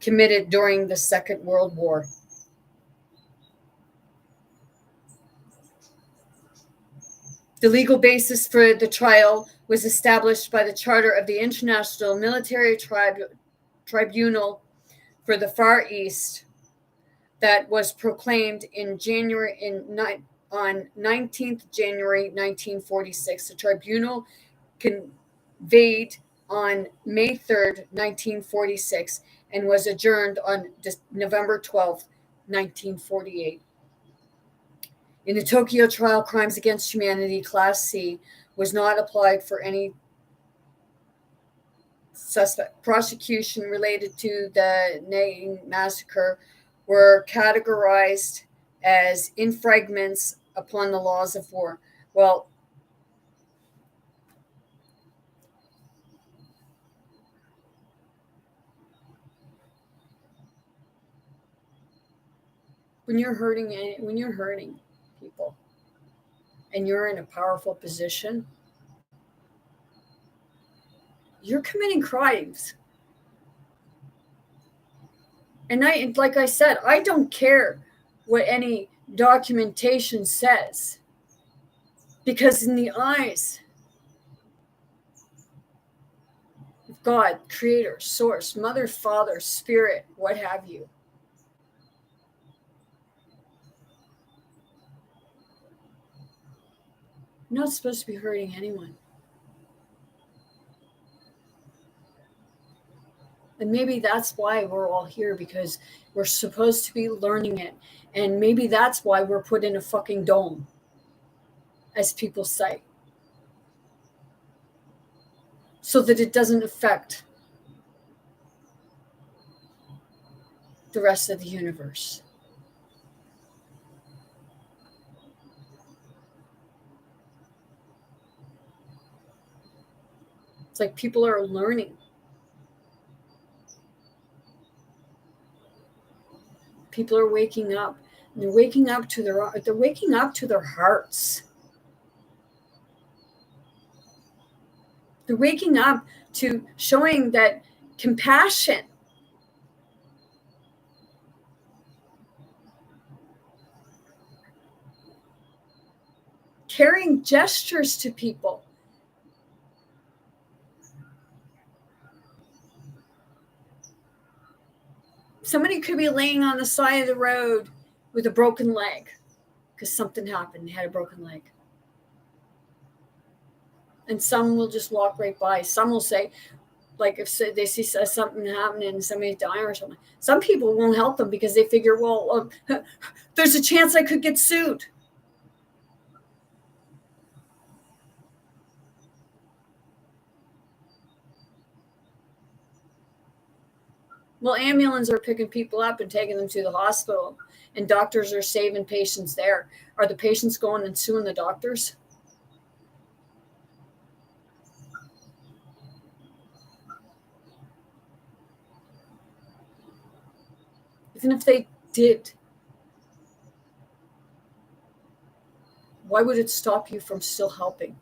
committed during the Second World War. The legal basis for the trial was established by the Charter of the International Military Tribunal for the Far East that was proclaimed on 19th January 1946. The tribunal convened on May 3rd, 1946, and was adjourned on November 12th, 1948. In the Tokyo trial, crimes against humanity, Class C, was not applied for any suspect. Prosecution related to the Nanking massacre were categorized as infringements upon the laws of war. Well, when you're hurting people and you're in a powerful position, you're committing crimes. And like I said, I don't care what any documentation says, because in the eyes of God, creator, source, mother, father, spirit, what have you, you're not supposed to be hurting anyone. And maybe that's why we're all here, because we're supposed to be learning it. And maybe that's why we're put in a fucking dome, as people say, so that it doesn't affect the rest of the universe. It's like people are learning. People are waking up. And they're waking up to their hearts. They're waking up to showing that compassion. Caring gestures to people. Somebody could be laying on the side of the road with a broken leg because something happened. They had a broken leg. And some will just walk right by. Some will say, like if they see something happening and somebody's dying or something, some people won't help them because they figure, well, there's a chance I could get sued. Well, ambulances are picking people up and taking them to the hospital, and doctors are saving patients there. Are the patients going and suing the doctors? Even if they did, why would it stop you from still helping?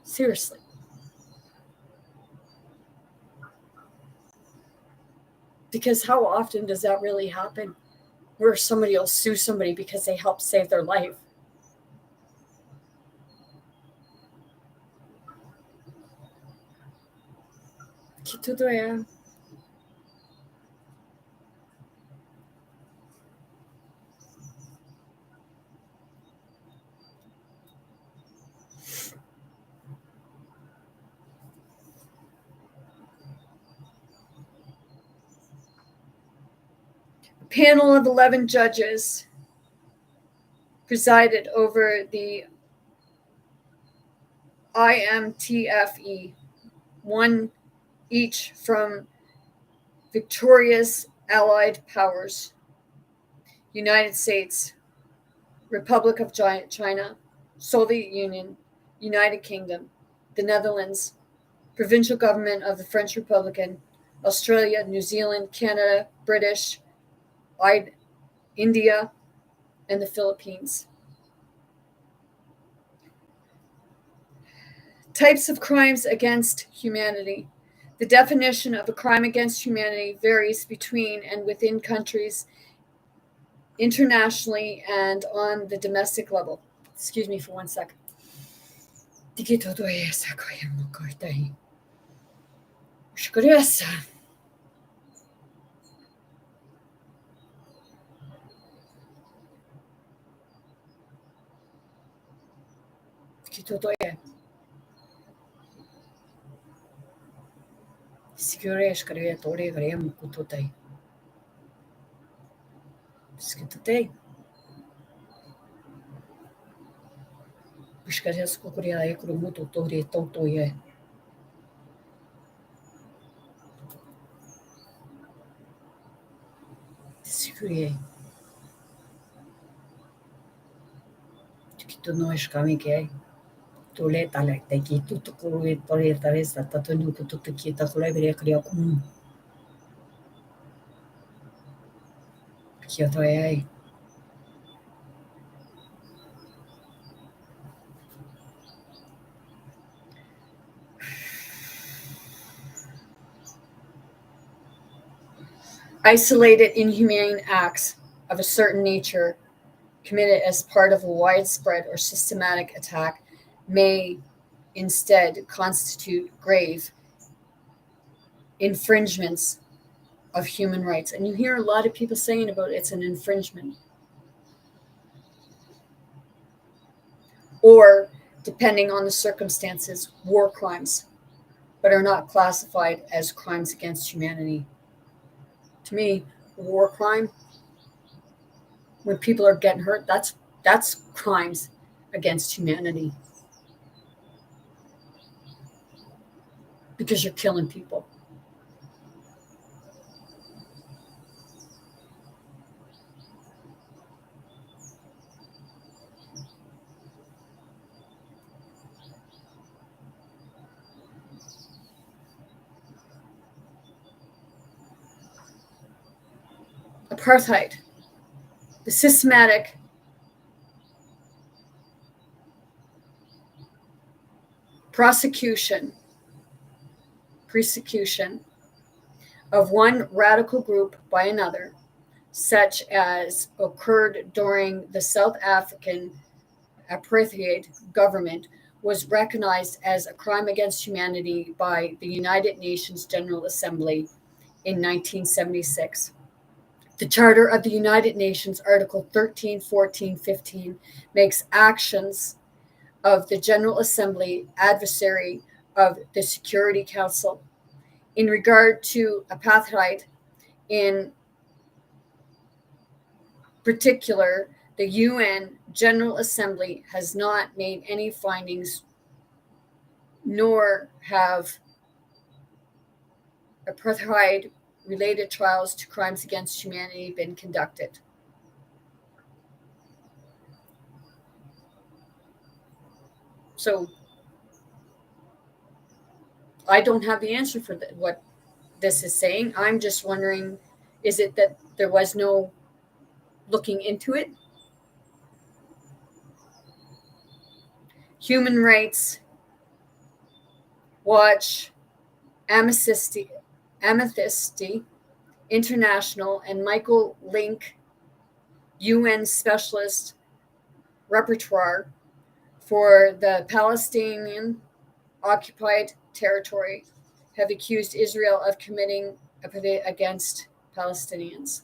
Seriously. Because how often does that really happen? Where somebody will sue somebody because they helped save their life? Que tudo é. A panel of 11 judges presided over the IMTFE, one each from victorious Allied powers: United States, Republic of China, Soviet Union, United Kingdom, the Netherlands, provincial government of the French Republic, Australia, New Zealand, Canada, British, India, and the Philippines. Types of crimes against humanity. The definition of a crime against humanity varies between and within countries, internationally, and on the domestic level. Excuse me for 1 second. Sigure shkare tore gare mukutotai. Skitotai. Bishkare skukuria ekrumuto tore totoye. Sigure. Tukito no ishkamike. Tole tale teki tutukuru tore tare satatu kutuki takure bere kriya kum. Kyotoye. Isolated inhumane acts of a certain nature committed as part of a widespread or systematic attack may instead constitute grave infringements of human rights. And you hear a lot of people saying about it's an infringement. Or, depending on the circumstances, war crimes, but are not classified as crimes against humanity. To me, war crime, when people are getting hurt, that's crimes against humanity. Because you're killing people. Apartheid, the systematic persecution of one radical group by another, such as occurred during the South African apartheid government, was recognized as a crime against humanity by the United Nations General Assembly in 1976. The Charter of the United Nations, Article 13, 14, 15, makes actions of the General Assembly adversary of the Security Council. In regard to apartheid, in particular, the UN General Assembly has not made any findings, nor have apartheid related trials to crimes against humanity been conducted. So I don't have the answer for what this is saying. I'm just wondering, is it that there was no looking into it? Human Rights Watch, Amnesty International, and Michael Link, UN Specialist Rapporteur for the Palestinian occupied territory, have accused Israel of committing apartheid against Palestinians.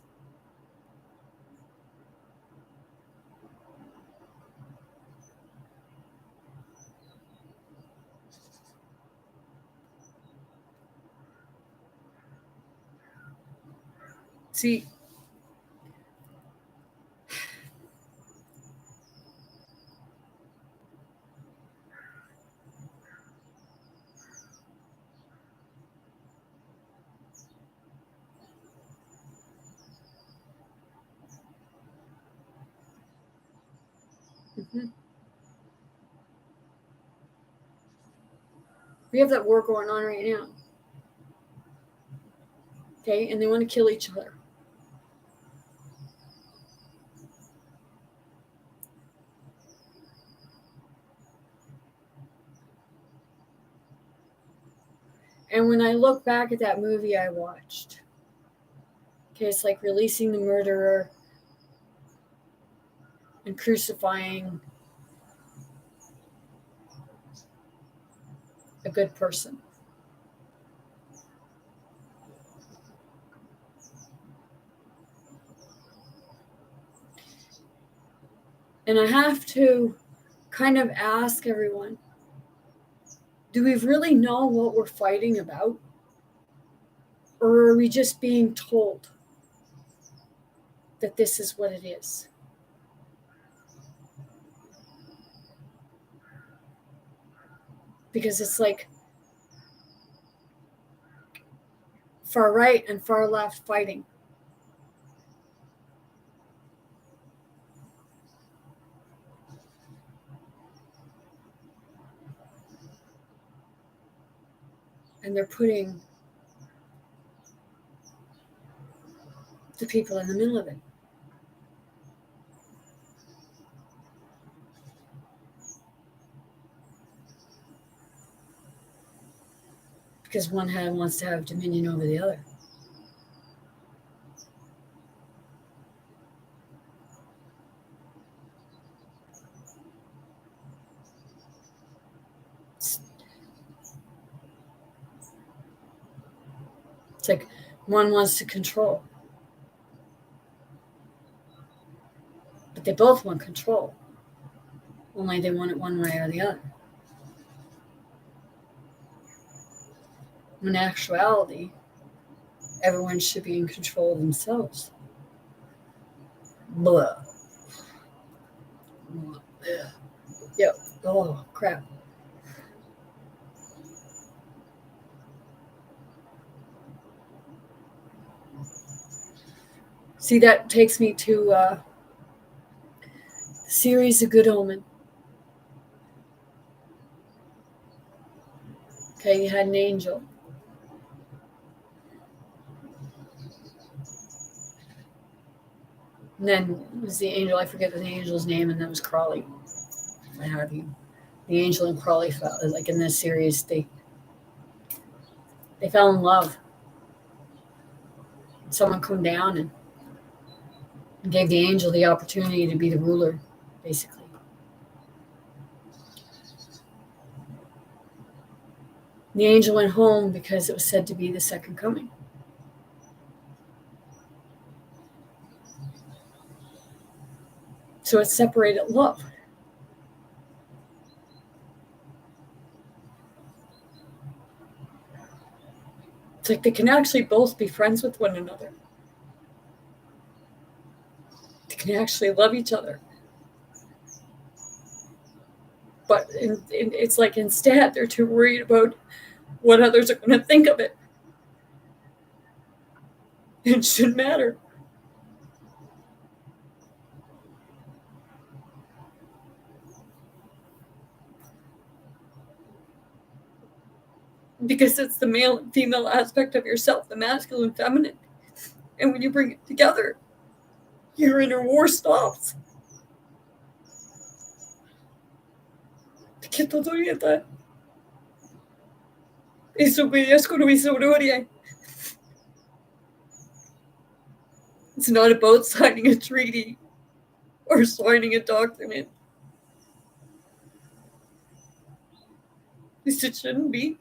See, we have that war going on right now. Okay, and they want to kill each other. And when I look back at that movie I watched, okay, it's like releasing the murderer and crucifying a good person. And I have to kind of ask everyone, do we really know what we're fighting about? Or are we just being told that this is what it is? Because it's like far right and far left fighting. And they're putting the people in the middle of it. Because one hand wants to have dominion over the other. It's like one wants to control. But they both want control. Only they want it one way or the other. In actuality, everyone should be in control of themselves. Blah. Yep. Oh, crap. See, that takes me to the series A Good Omen. Okay, you had an angel. And then it was the angel, I forget the angel's name, and that was Crawley. What have you. The angel and Crawley fell, like in this series, they fell in love. Someone come down and gave the angel the opportunity to be the ruler, basically. The angel went home because it was said to be the second coming. So it separated love. It's like they can actually both be friends with one another. They can actually love each other. But it's like instead they're too worried about what others are going to think of it. It shouldn't matter. Because it's the male and female aspect of yourself, the masculine and feminine. And when you bring it together, your inner war stops. Que todo está. Eso que es con mi sonoria. It's not about signing a treaty or signing a document. At least it shouldn't be.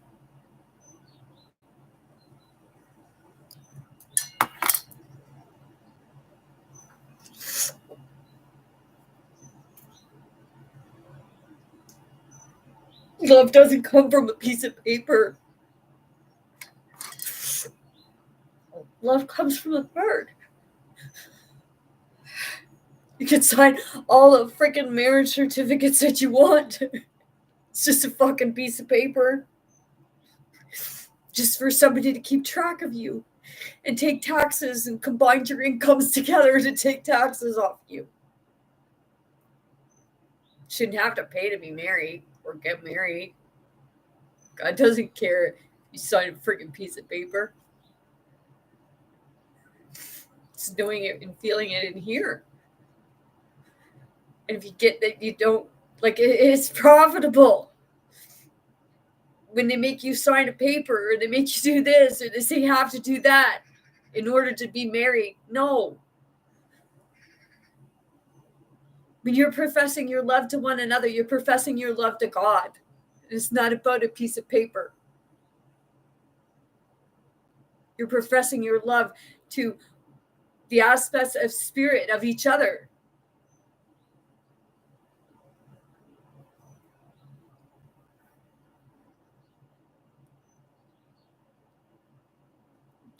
Love doesn't come from a piece of paper. Love comes from a bird. You can sign all the freaking marriage certificates that you want. It's just a fucking piece of paper. Just for somebody to keep track of you and take taxes and combine your incomes together to take taxes off you. Shouldn't have to pay to be married or get married. God doesn't care if you sign a freaking piece of paper. It's doing it and feeling it in here. And if you get that you don't, like, it's profitable. When they make you sign a paper or they make you do this or they say you have to do that in order to be married. No. When you're professing your love to one another, you're professing your love to God. It's not about a piece of paper. You're professing your love to the aspects of spirit of each other.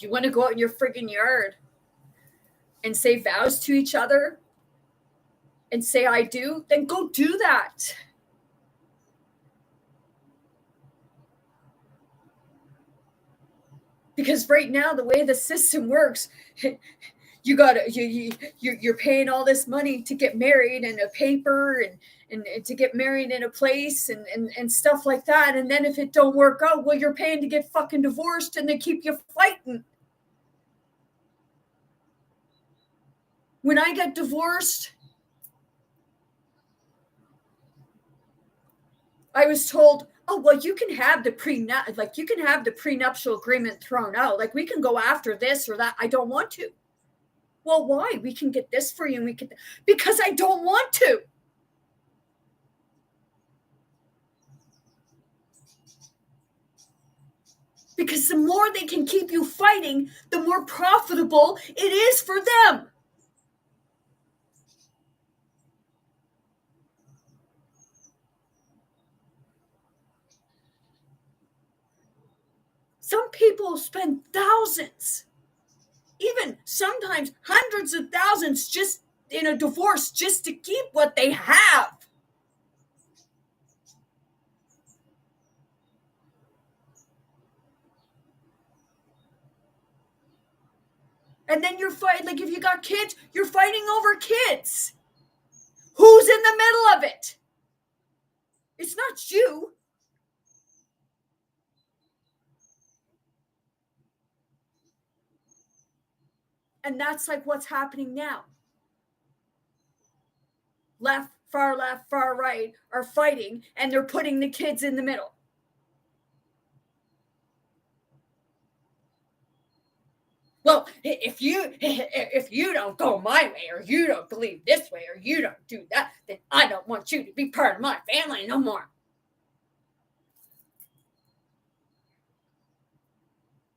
You want to go out in your friggin' yard and say vows to each other and say I do, then go do that. Because right now, the way the system works, you're paying all this money to get married and a paper and to get married in a place and stuff like that. And then if it don't work out, well, you're paying to get fucking divorced and they keep you fighting. When I got divorced, I was told, oh, well, you can have the prenuptial agreement thrown out. Like, we can go after this or that. I don't want to. Well, why? We can get this for you and we can, because I don't want to. Because the more they can keep you fighting, the more profitable it is for them. Some people spend thousands, even sometimes hundreds of thousands just in a divorce just to keep what they have. And then you're fighting, like if you got kids, you're fighting over kids. Who's in the middle of it? It's not you. And that's like what's happening now. Left, far right are fighting, and they're putting the kids in the middle. Well, if you don't go my way, or you don't believe this way, or you don't do that, then I don't want you to be part of my family no more.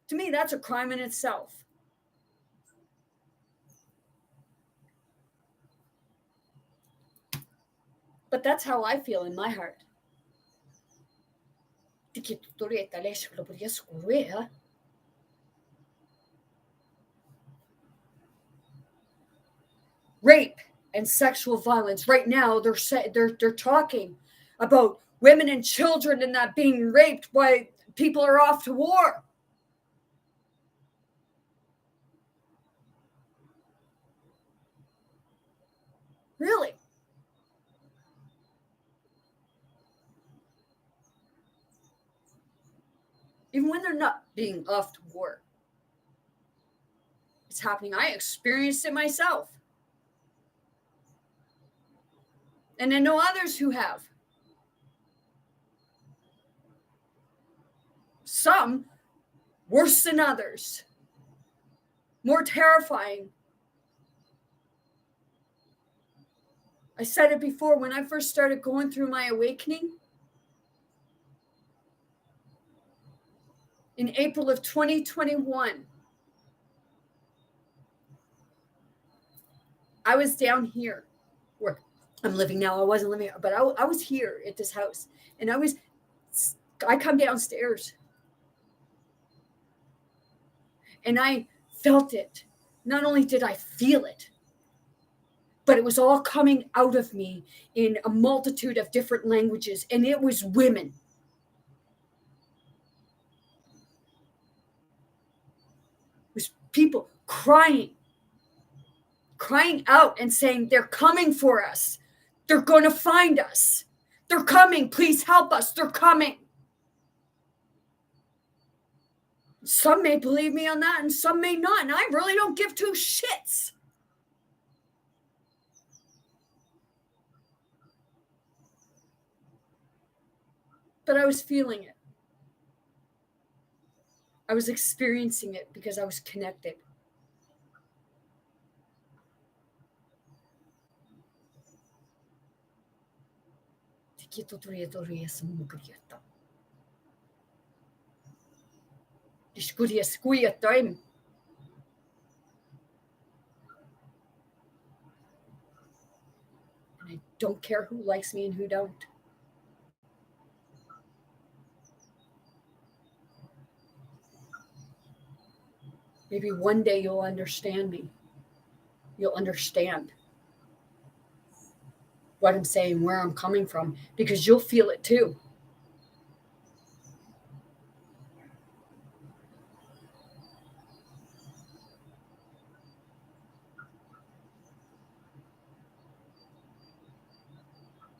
To me, that's a crime in itself. But that's how I feel in my heart. Rape and sexual violence. Right now, they're talking about women and children and that being raped while people are off to war. Really? Even when they're not being off to war. It's happening. I experienced it myself. And I know others who have. Some worse than others. More terrifying. I said it before, when I first started going through my awakening, in April of 2021, I was down here where I'm living now. I wasn't living, but I was here at this house, and I come downstairs and I felt it. Not only did I feel it, but it was all coming out of me in a multitude of different languages, and it was women. It was people crying out and saying, they're coming for us. They're going to find us. They're coming. Please help us. They're coming. Some may believe me on that and some may not. And I really don't give two shits. But I was feeling it. I was experiencing it because I was connected. And I don't care who likes me and who don't. Maybe one day you'll understand me. You'll understand what I'm saying, where I'm coming from, because you'll feel it too.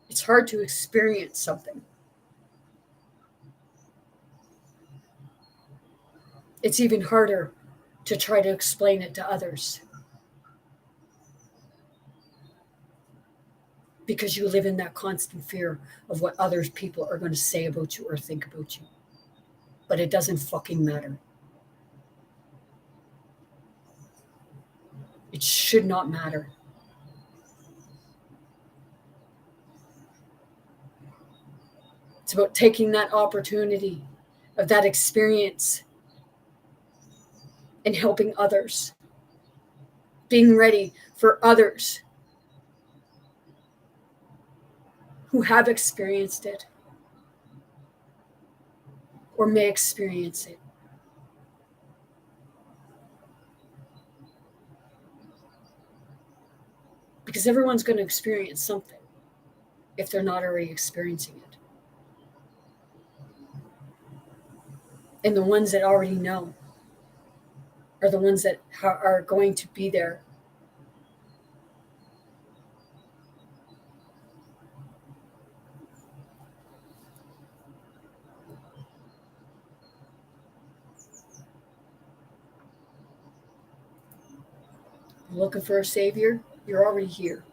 It's hard to experience something. It's even harder to try to explain it to others, because you live in that constant fear of what other people are going to say about you or think about you. But it doesn't fucking matter. It should not matter. It's about taking that opportunity of that experience and helping others, being ready for others who have experienced it or may experience it. Because everyone's going to experience something if they're not already experiencing it. And the ones that already know are the ones that are going to be there. Looking for a savior, you're already here.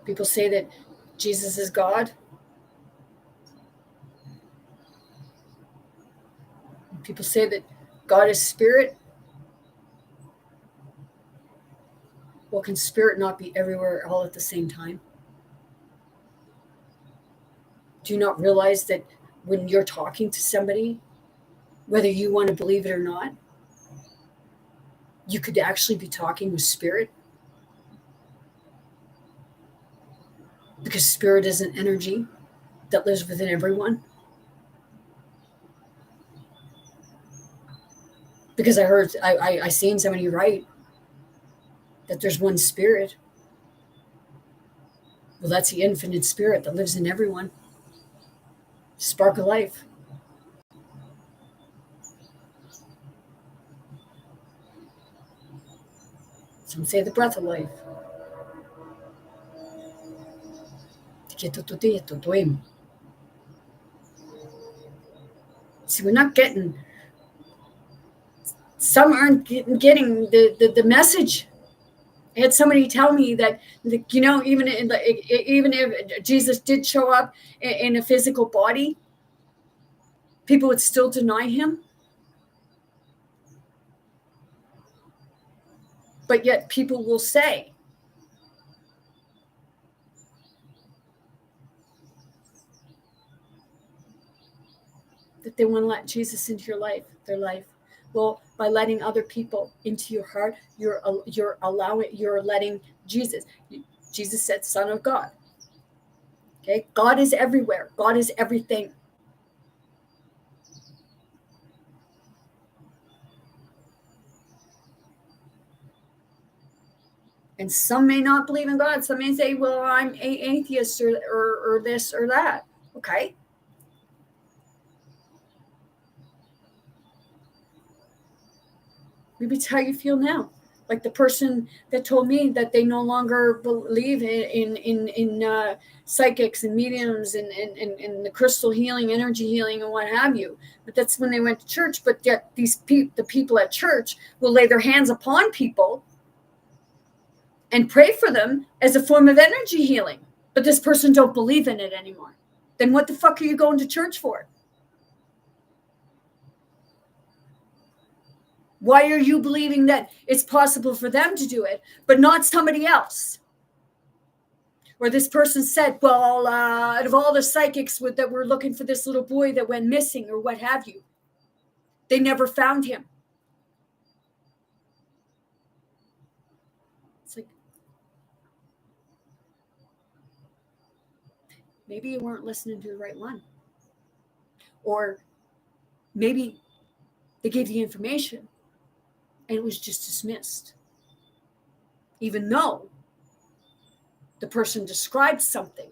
People say that Jesus is God. People say that God is spirit. Well, can spirit not be everywhere all at the same time? Do you not realize that when you're talking to somebody, whether you want to believe it or not, you could actually be talking with spirit? Because spirit is an energy that lives within everyone. Because I seen somebody write that there's one spirit. Well, that's the infinite spirit that lives in everyone. Spark of life. Some say the breath of life. See, we're not getting, some aren't getting the message. I had somebody tell me that, even if Jesus did show up in a physical body, people would still deny him. But yet people will say that they want to let Jesus into their life. Well, by letting other people into your heart, you're letting Jesus. Jesus said, Son of God. Okay, God is everywhere. God is everything. And some may not believe in God. Some may say, well, I'm an atheist or this or that. Okay. Maybe it's how you feel now. Like the person that told me that they no longer believe in psychics and mediums and the crystal healing, energy healing, and what have you. But that's when they went to church. But yet the people at church will lay their hands upon people and pray for them as a form of energy healing. But this person don't believe in it anymore. Then what the fuck are you going to church for? Why are you believing that it's possible for them to do it, but not somebody else? Or this person said, well, out of all the psychics that were looking for this little boy that went missing or what have you, they never found him. It's like, maybe you weren't listening to the right one. Or maybe they gave the information and it was just dismissed, even though the person described something.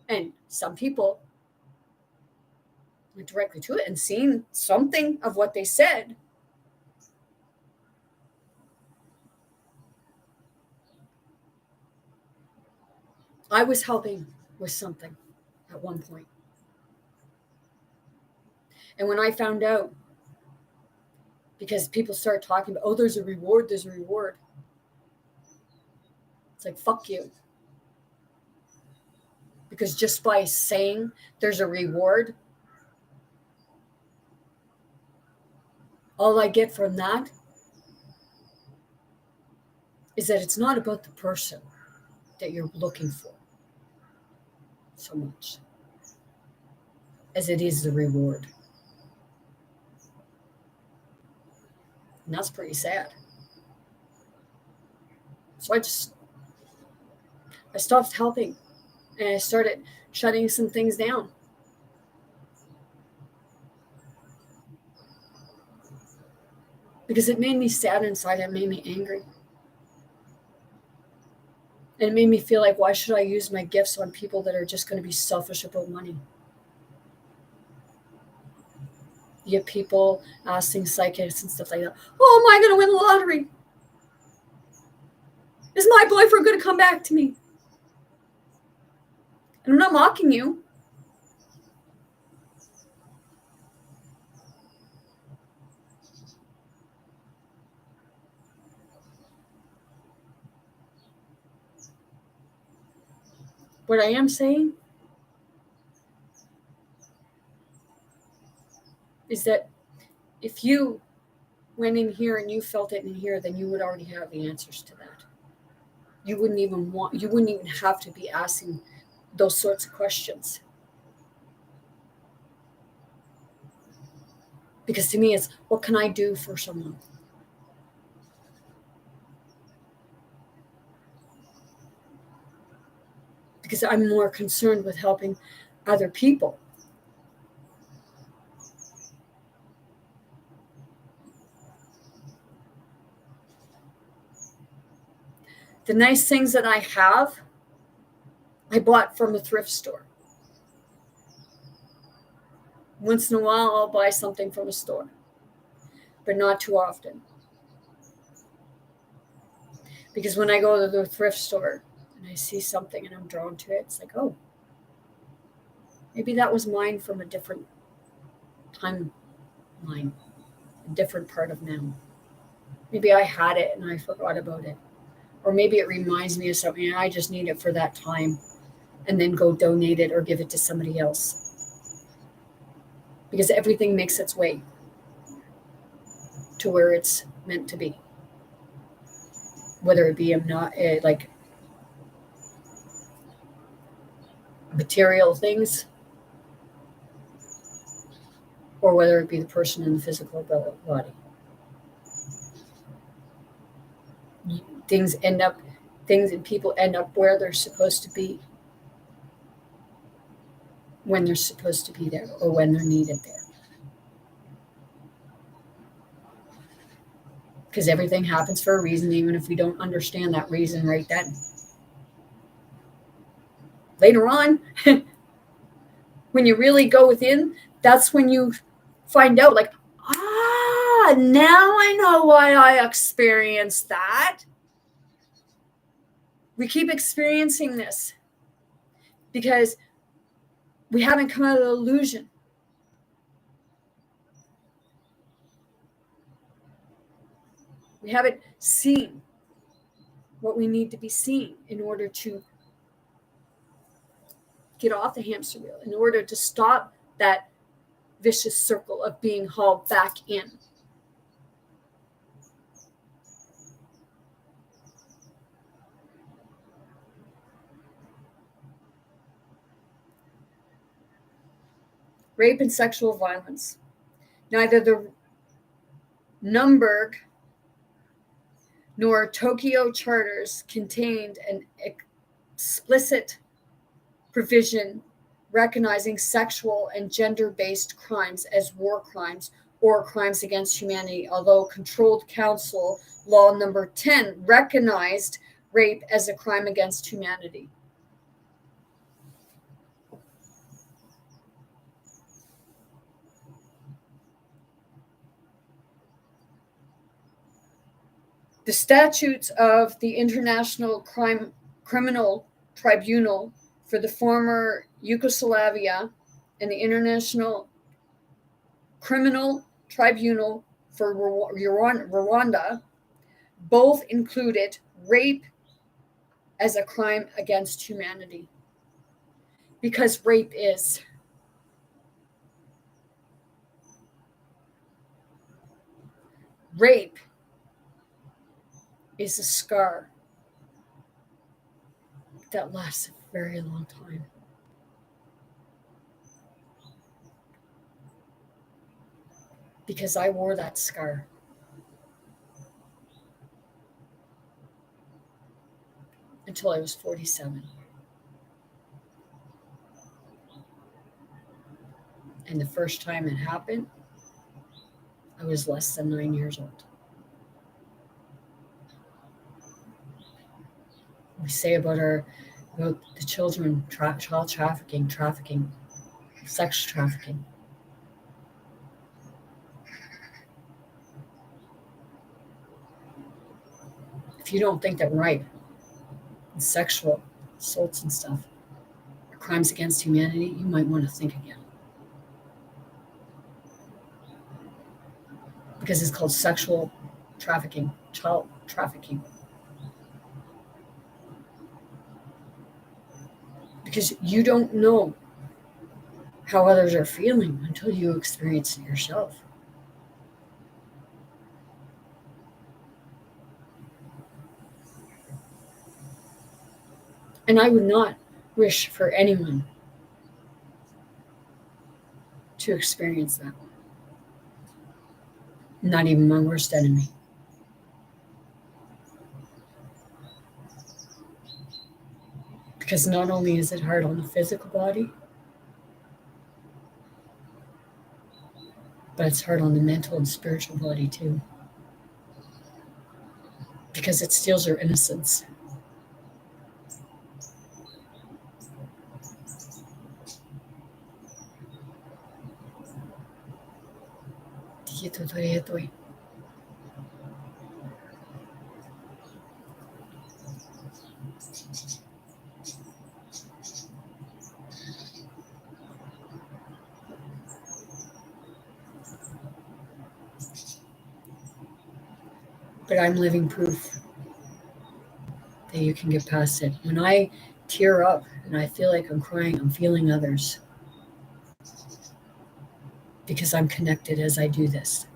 And some people went directly to it and seen something of what they said. I was helping with something at one point. And when I found out, because people start talking about, oh, there's a reward. It's like, fuck you. Because just by saying there's a reward, all I get from that is that it's not about the person that you're looking for so much as it is the reward. And that's pretty sad. So I stopped helping and I started shutting some things down. Because it made me sad inside. It made me angry. And it made me feel like, why should I use my gifts on people that are just going to be selfish about money? You get people asking psychics and stuff like that, oh, am I going to win the lottery? Is my boyfriend going to come back to me? And I'm not mocking you. What I am saying is that if you went in here and you felt it in here, then you would already have the answers to that. You wouldn't even have to be asking those sorts of questions. Because to me, it's, what can I do for someone? Because I'm more concerned with helping other people. The nice things that I have, I bought from a thrift store. Once in a while, I'll buy something from a store, but not too often. Because when I go to the thrift store and I see something and I'm drawn to it, it's like, oh, maybe that was mine from a different timeline, a different part of now. Maybe I had it and I forgot about it. Or maybe it reminds me of something and I just need it for that time and then go donate it or give it to somebody else. Because everything makes its way to where it's meant to be. Whether it be like material things, or whether it be the person in the physical body. Things and people end up where they're supposed to be, when they're supposed to be there, or when they're needed there. Because everything happens for a reason, even if we don't understand that reason right then. Later on, when you really go within, that's when you find out, like, now I know why I experienced that. We keep experiencing this because we haven't come out of the illusion. We haven't seen what we need to be seen in order to get off the hamster wheel, in order to stop that vicious circle of being hauled back in. Rape and sexual violence. Neither the Nuremberg nor Tokyo charters contained an explicit provision recognizing sexual and gender-based crimes as war crimes or crimes against humanity, although Controlled Council Law Number 10 recognized rape as a crime against humanity. The statutes of the International Criminal Tribunal for the former Yugoslavia and the International Criminal Tribunal for Rwanda both included rape as a crime against humanity. Because rape is. Rape is a scar that lasts a very long time. Because I wore that scar. Until I was 47. And the first time it happened, I was less than 9 years old. We say about the children, child trafficking, sex trafficking. If you don't think that rape and sexual assaults and stuff are crimes against humanity, you might want to think again. Because it's called sexual trafficking, child trafficking. Because you don't know how others are feeling until you experience it yourself. And I would not wish for anyone to experience that. Not even my worst enemy. Because not only is it hard on the physical body, but it's hard on the mental and spiritual body too. Because it steals your innocence. But I'm living proof that you can get past it. When I tear up and I feel like I'm crying, I'm feeling others. Because I'm connected as I do this.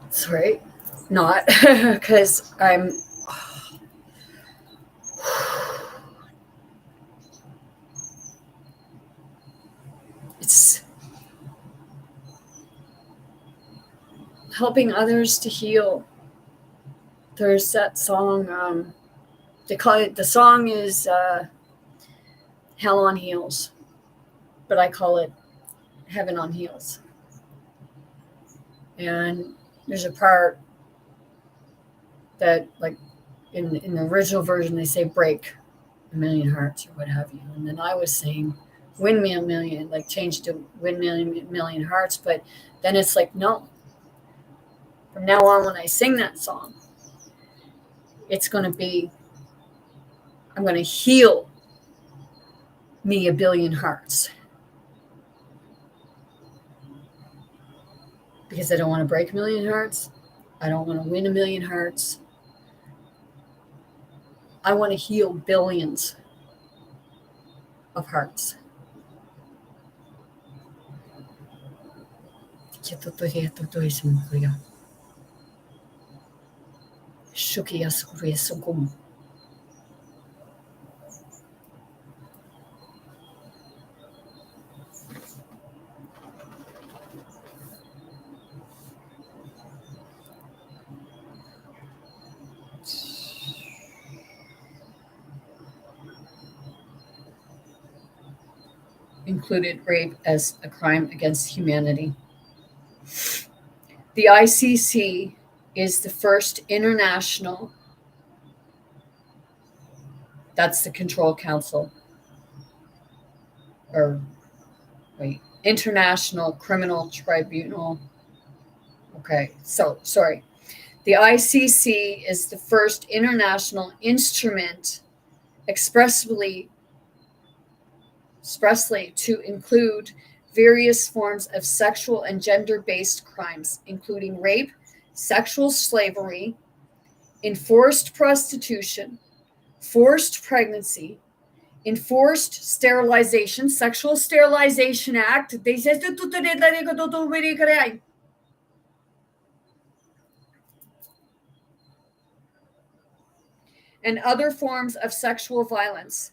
That's right. Not because I'm. It's helping others to heal. There's that song. They call it. The song is "Hell on Heels," but I call it "Heaven on Heels." And there's a part that, like, in the original version, they say "break a million hearts" or what have you, and then I was saying "win me a million," like change to "win million hearts," but then it's like, no. From now on, when I sing that song, it's going to be, I'm going to heal me a billion hearts. Because I don't want to break a million hearts. I don't want to win a million hearts. I want to heal billions of hearts. Shukiya Sukuriya Sugum. included rape as a crime against humanity. The ICC is the first international, that's the Control Council, or wait, International Criminal Tribunal. Okay, so sorry. The ICC is the first international instrument expressly to include various forms of sexual and gender-based crimes, including rape, sexual slavery, enforced prostitution, forced pregnancy, enforced sterilization, Sexual Sterilization Act, and other forms of sexual violence,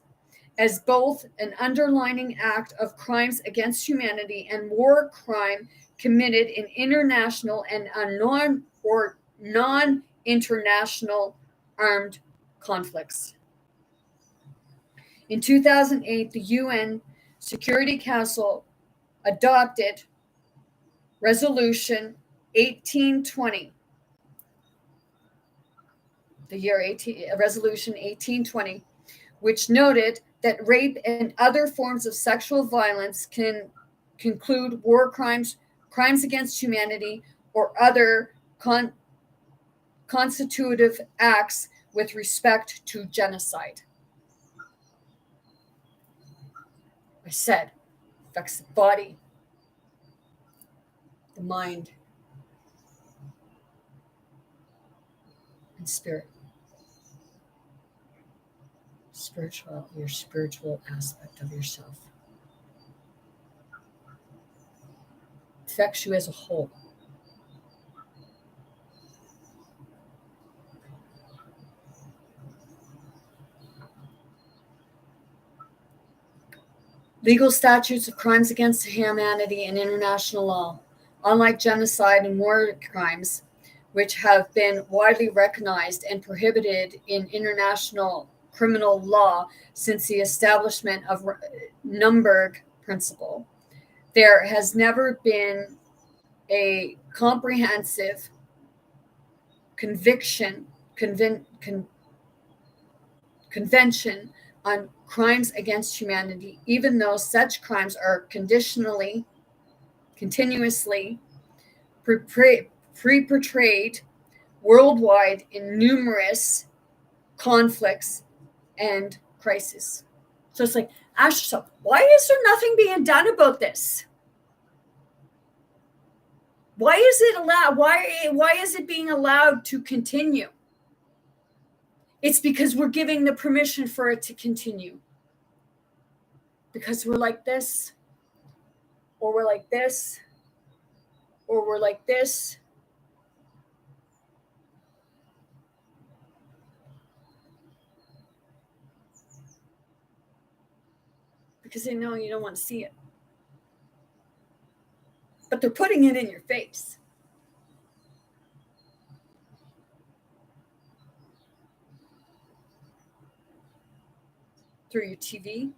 as both an underlying act of crimes against humanity and war crime committed in international and non-international armed conflicts. In 2008, the UN Security Council adopted Resolution 1820, Resolution 1820, which noted that rape and other forms of sexual violence can conclude war crimes, crimes against humanity, or other constitutive acts with respect to genocide. I said, affects the body, the mind, and spirit. Your spiritual aspect of yourself. It affects you as a whole. Legal statutes of crimes against humanity and international law, unlike genocide and war crimes, which have been widely recognized and prohibited in international criminal law since the establishment of Nuremberg principle, there has never been a comprehensive convention on crimes against humanity, even though such crimes are continuously perpetrated worldwide in numerous conflicts and crises. So it's like, ask yourself, why is there nothing being done about this? Why is it allowed? Why is it being allowed to continue? It's because we're giving the permission for it to continue. Because we're like this, or we're like this, or we're like this. Because they know you don't want to see it. But they're putting it in your face. Through your TV.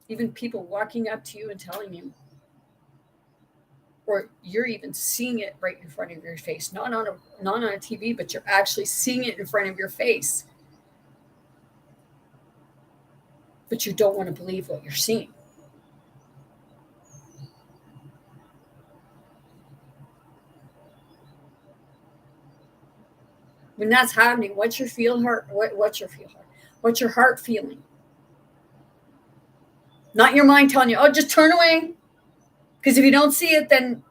Even people walking up to you and telling you. Or you're even seeing it right in front of your face. Not on a TV, but you're actually seeing it in front of your face. But you don't want to believe what you're seeing. When that's happening, what's your heart? What's your heart feeling? Not your mind telling you, oh, just turn away. Because if you don't see it, then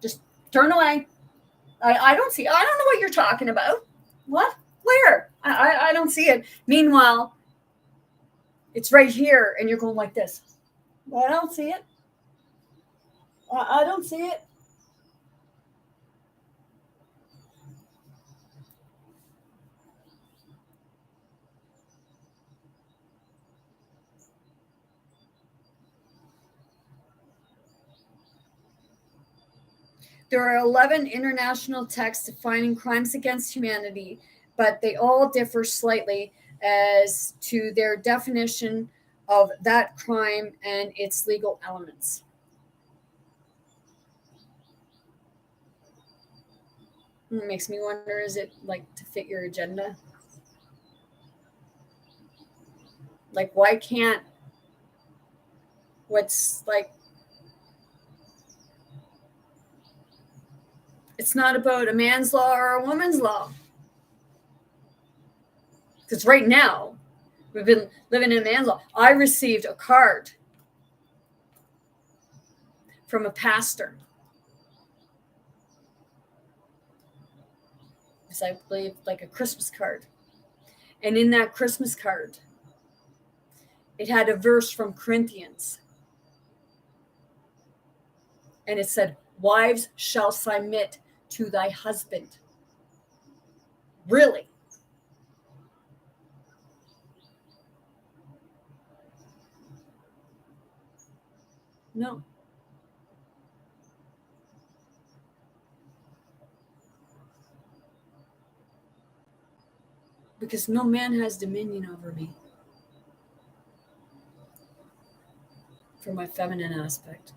just turn away. I don't see. I don't know what you're talking about. What? Where? I don't see it. Meanwhile, it's right here, and you're going like this. Well, I don't see it. I don't see it. There are 11 international texts defining crimes against humanity, but they all differ slightly as to their definition of that crime and its legal elements. It makes me wonder, is it like to fit your agenda? Like, why can't what's like, it's not about a man's law or a woman's law. Because right now, we've been living in a man's law. I received a card from a pastor. It's, I believe, like a Christmas card. And in that Christmas card, it had a verse from Corinthians. And it said, wives shall submit to thy husband. Really? No. Because no man has dominion over me. For my feminine aspect.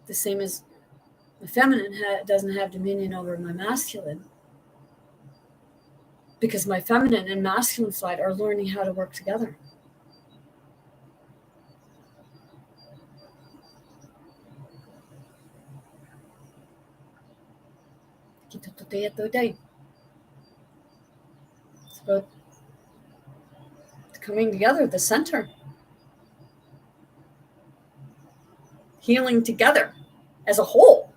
The same as my feminine doesn't have dominion over my masculine. Because my feminine and masculine side are learning how to work together. It's about coming together, the center. Healing together as a whole.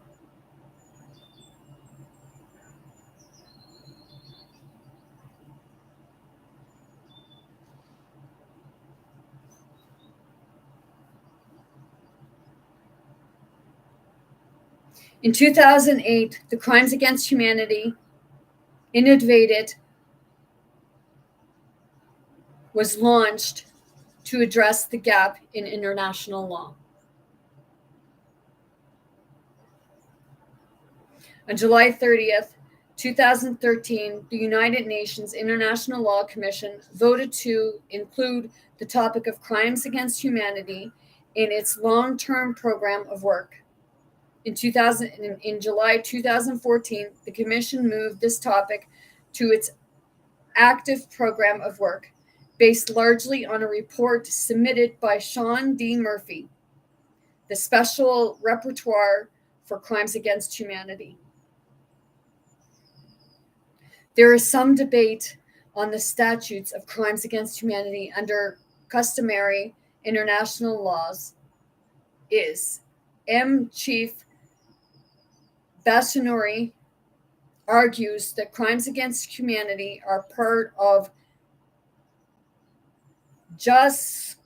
In 2008, the Crimes Against Humanity, Innovated, was launched to address the gap in international law. On July 30th, 2013, the United Nations International Law Commission voted to include the topic of crimes against humanity in its long-term program of work. In July 2014, the Commission moved this topic to its active program of work, based largely on a report submitted by Sean D. Murphy, the Special Rapporteur for Crimes Against Humanity. There is some debate on the statutes of crimes against humanity under customary international laws. M. Chief Bassanori argues that crimes against humanity are part of jus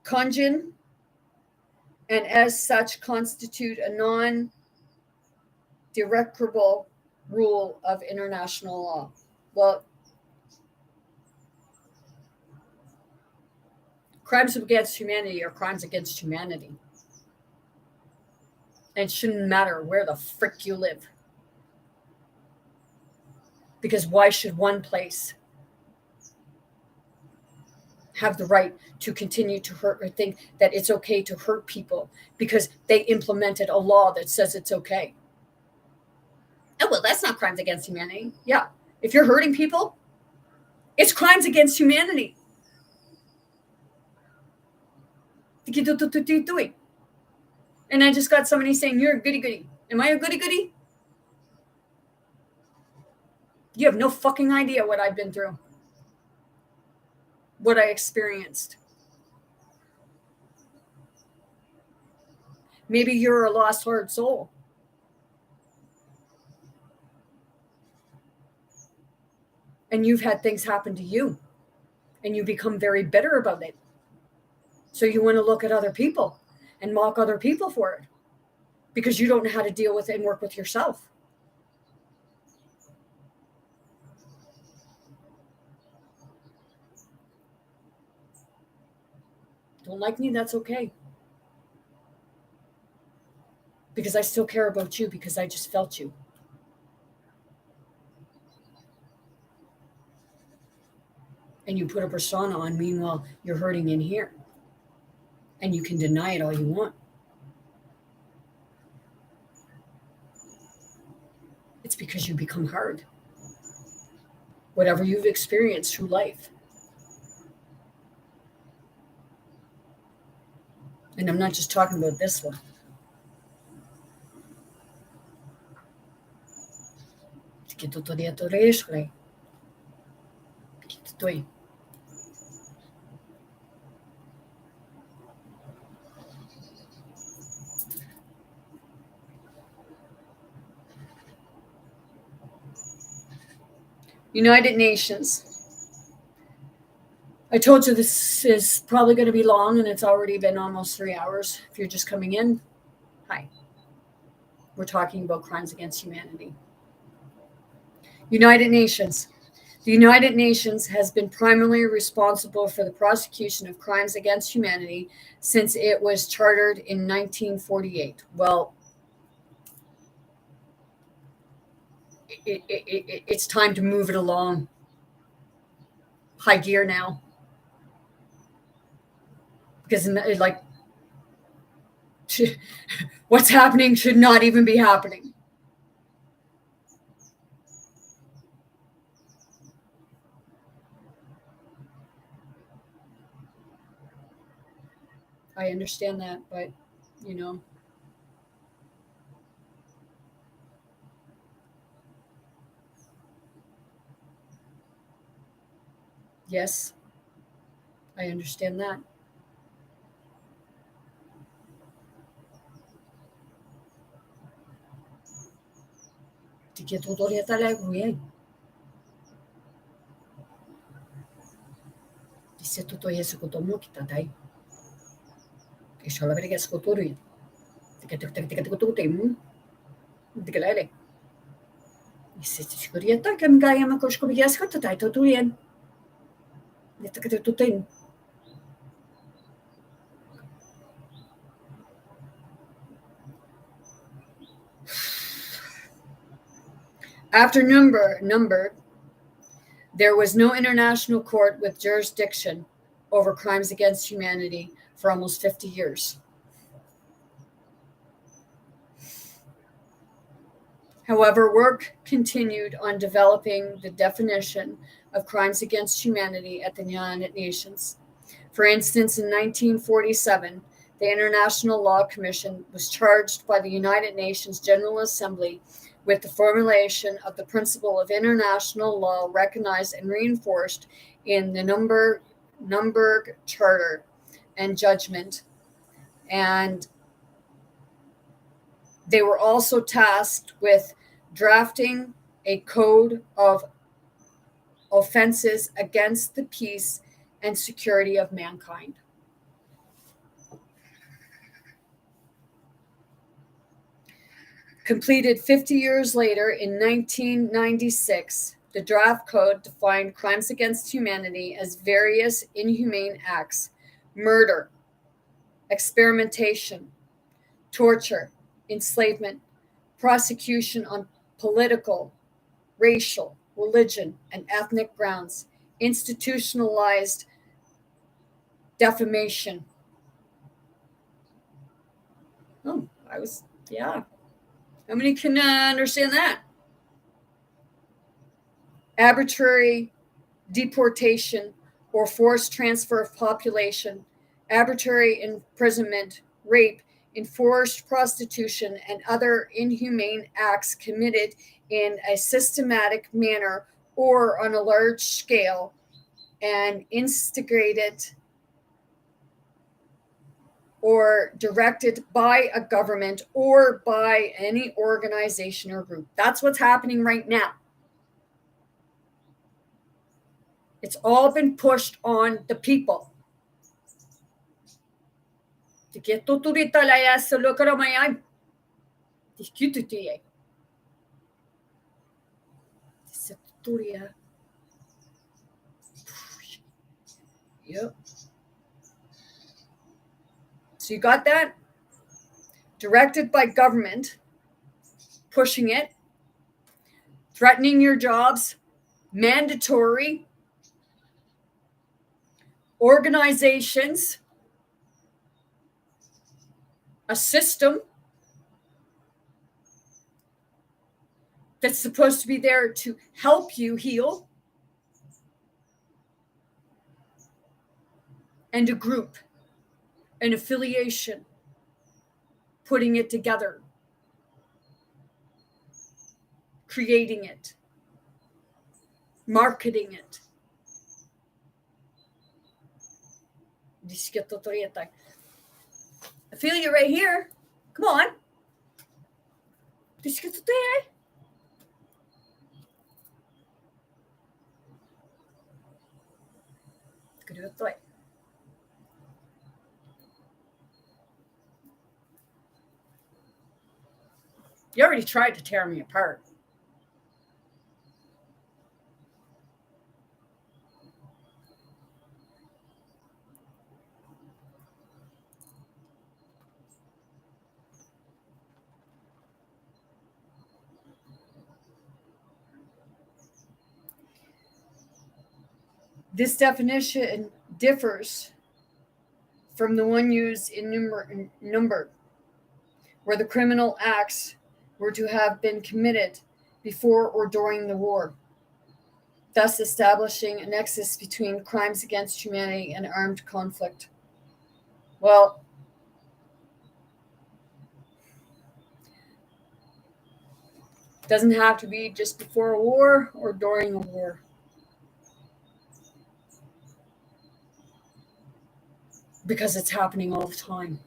cogens and as such constitute a non-derogable rule of international law. Well, crimes against humanity are crimes against humanity. And it shouldn't matter where the frick you live. Because why should one place have the right to continue to hurt or think that it's okay to hurt people because they implemented a law that says it's okay? Oh, well, that's not crimes against humanity. Yeah. If you're hurting people, it's crimes against humanity. And I just got somebody saying, you're a goody-goody. Am I a goody-goody? You have no fucking idea what I've been through. What I experienced. Maybe you're a lost heart soul. And you've had things happen to you. And you become very bitter about it. So you want to look at other people and mock other people for it. Because you don't know how to deal with it and work with yourself. Don't like me, that's okay. Because I still care about you because I just felt you. and you put a persona on. Meanwhile, you're hurting in here. And you can deny it all you want. It's because you become hard. Whatever you've experienced through life. And I'm not just talking about this one. United Nations. I told you this is probably going to be long, and it's already been almost 3 hours. If you're just coming in, hi. We're talking about crimes against humanity. United Nations. The United Nations has been primarily responsible for the prosecution of crimes against humanity since it was chartered in 1948. Well, it's time to move it along. High gear now. Because like what's happening should not even be happening. I understand that, but yes, I understand that. Dice tutto yesu kutomu kita dai. Ishola berega skoturi. Tikatemu. Dikalele. Dice chikurieta kam gaya makoshko bigas kota dai toturien. Ditakatutin. After Nuremberg, there was no international court with jurisdiction over crimes against humanity for almost 50 years. However, work continued on developing the definition of crimes against humanity at the United Nations. For instance, in 1947, the International Law Commission was charged by the United Nations General Assembly with the formulation of the principle of international law recognized and reinforced in the Nuremberg Charter and Judgment. And they were also tasked with drafting a code of offenses against the peace and security of mankind. Completed 50 years later, in 1996, the draft code defined crimes against humanity as various inhumane acts: murder, experimentation, torture, enslavement, prosecution on political, racial, religion, and ethnic grounds, institutionalized defamation. Oh, yeah. How many can understand that? Arbitrary deportation or forced transfer of population, arbitrary imprisonment, rape, enforced prostitution, and other inhumane acts committed in a systematic manner or on a large scale and instigated or directed by a government or by any organization or group. That's what's happening right now. It's all been pushed on the people. Yep. So you got that? Directed by government, pushing it, threatening your jobs, mandatory, organizations, a system that's supposed to be there to help you heal, and a group, an affiliation, putting it together, creating it, marketing it. I feel you right here. Come on. You already tried to tear me apart. This definition differs from the one used in Nuremberg, where the criminal acts were to have been committed before or during the war, thus establishing a nexus between crimes against humanity and armed conflict. Well, it doesn't have to be just before a war or during a war. Because it's happening all the time.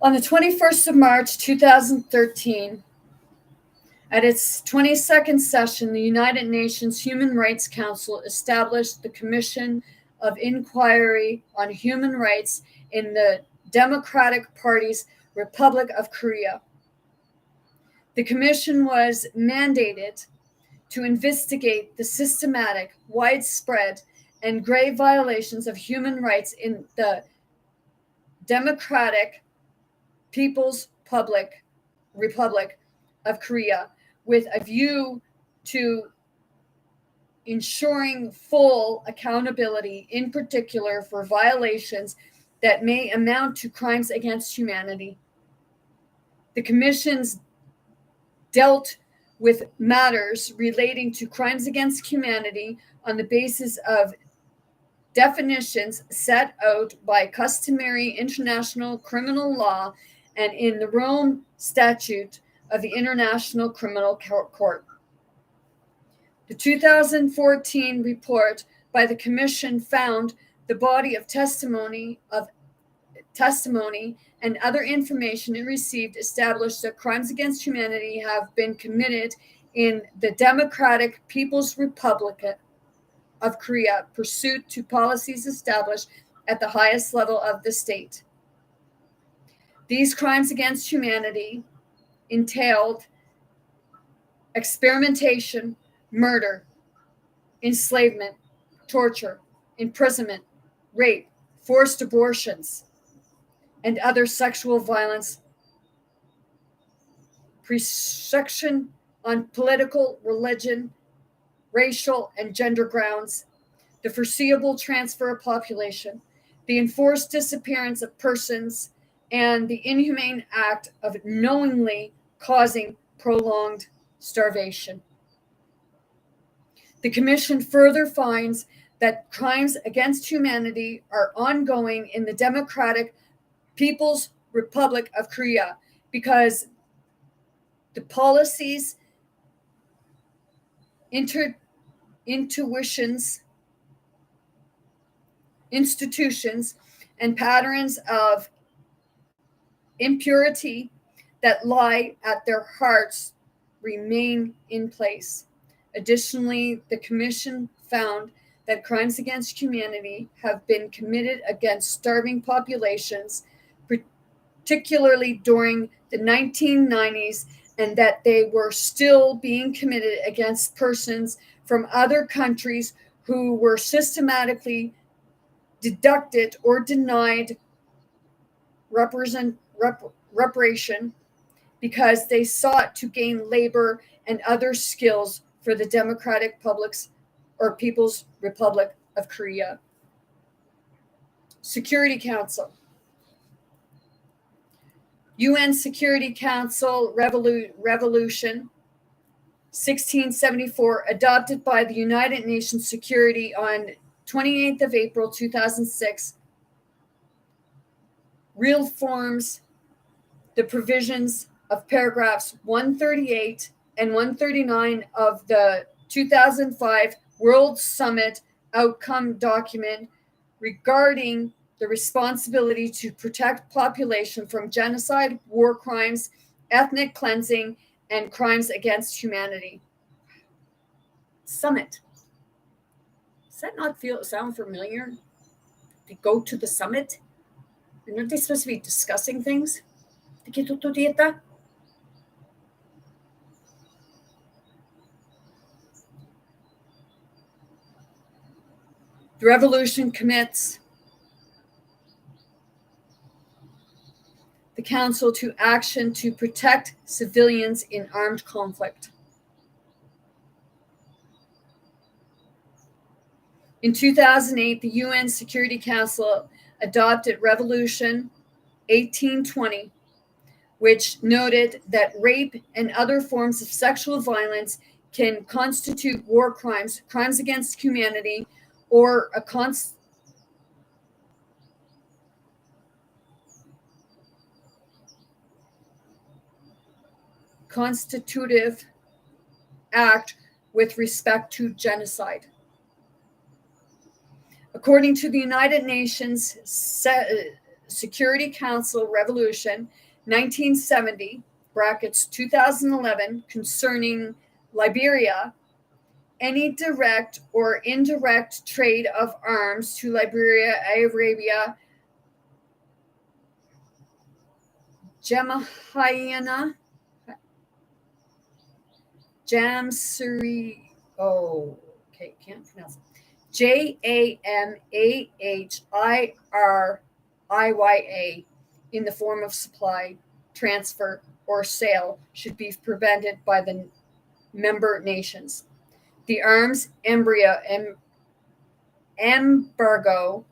On the 21st of March, 2013, at its 22nd session, the United Nations Human Rights Council established the Commission of Inquiry on Human Rights in the Democratic Party's Republic of Korea. The commission was mandated to investigate the systematic, widespread, and grave violations of human rights in the Democratic People's Republic of Korea, with a view to ensuring full accountability, in particular for violations that may amount to crimes against humanity. The commissions dealt with matters relating to crimes against humanity on the basis of definitions set out by customary international criminal law and in the Rome Statute of the International Criminal Court. The 2014 report by the Commission found the body of testimony and other information it received established that crimes against humanity have been committed in the Democratic People's Republic of Korea pursuant to policies established at the highest level of the state. These crimes against humanity entailed experimentation, murder, enslavement, torture, imprisonment, rape, forced abortions, and other sexual violence, persecution on political, religion, racial, and gender grounds, the foreseeable transfer of population, the enforced disappearance of persons, and the inhumane act of knowingly causing prolonged starvation. The Commission further finds that crimes against humanity are ongoing in the Democratic People's Republic of Korea because the policies, institutions, and patterns of impurity that lie at their hearts remain in place. Additionally, the Commission found that crimes against humanity have been committed against starving populations, particularly during the 1990s, and that they were still being committed against persons from other countries who were systematically deducted or denied reparation because they sought to gain labor and other skills for the Democratic People's Republic of Korea. Security Council. UN Security Council Resolution 1674, adopted by the United Nations Security on 28th of April 2006, reforms the provisions of paragraphs 138 and 139 of the 2005 World Summit Outcome Document regarding the responsibility to protect population from genocide, war crimes, ethnic cleansing, and crimes against humanity. Summit. Does that not sound familiar? To go to the summit? Aren't they supposed to be discussing things? The revolution commits the Council to action to protect civilians in armed conflict. In 2008, the UN Security Council adopted Resolution 1820, which noted that rape and other forms of sexual violence can constitute war crimes, crimes against humanity, or a constitutive act with respect to genocide. According to the United Nations Security Council Resolution 1970, brackets 2011, concerning Liberia, any direct or indirect trade of arms to Liberia, Arabia, Jamahayana, Jamsuri, can't pronounce it. JAMAHIRIYA in the form of supply, transfer, or sale should be prevented by the member nations. The arms embargo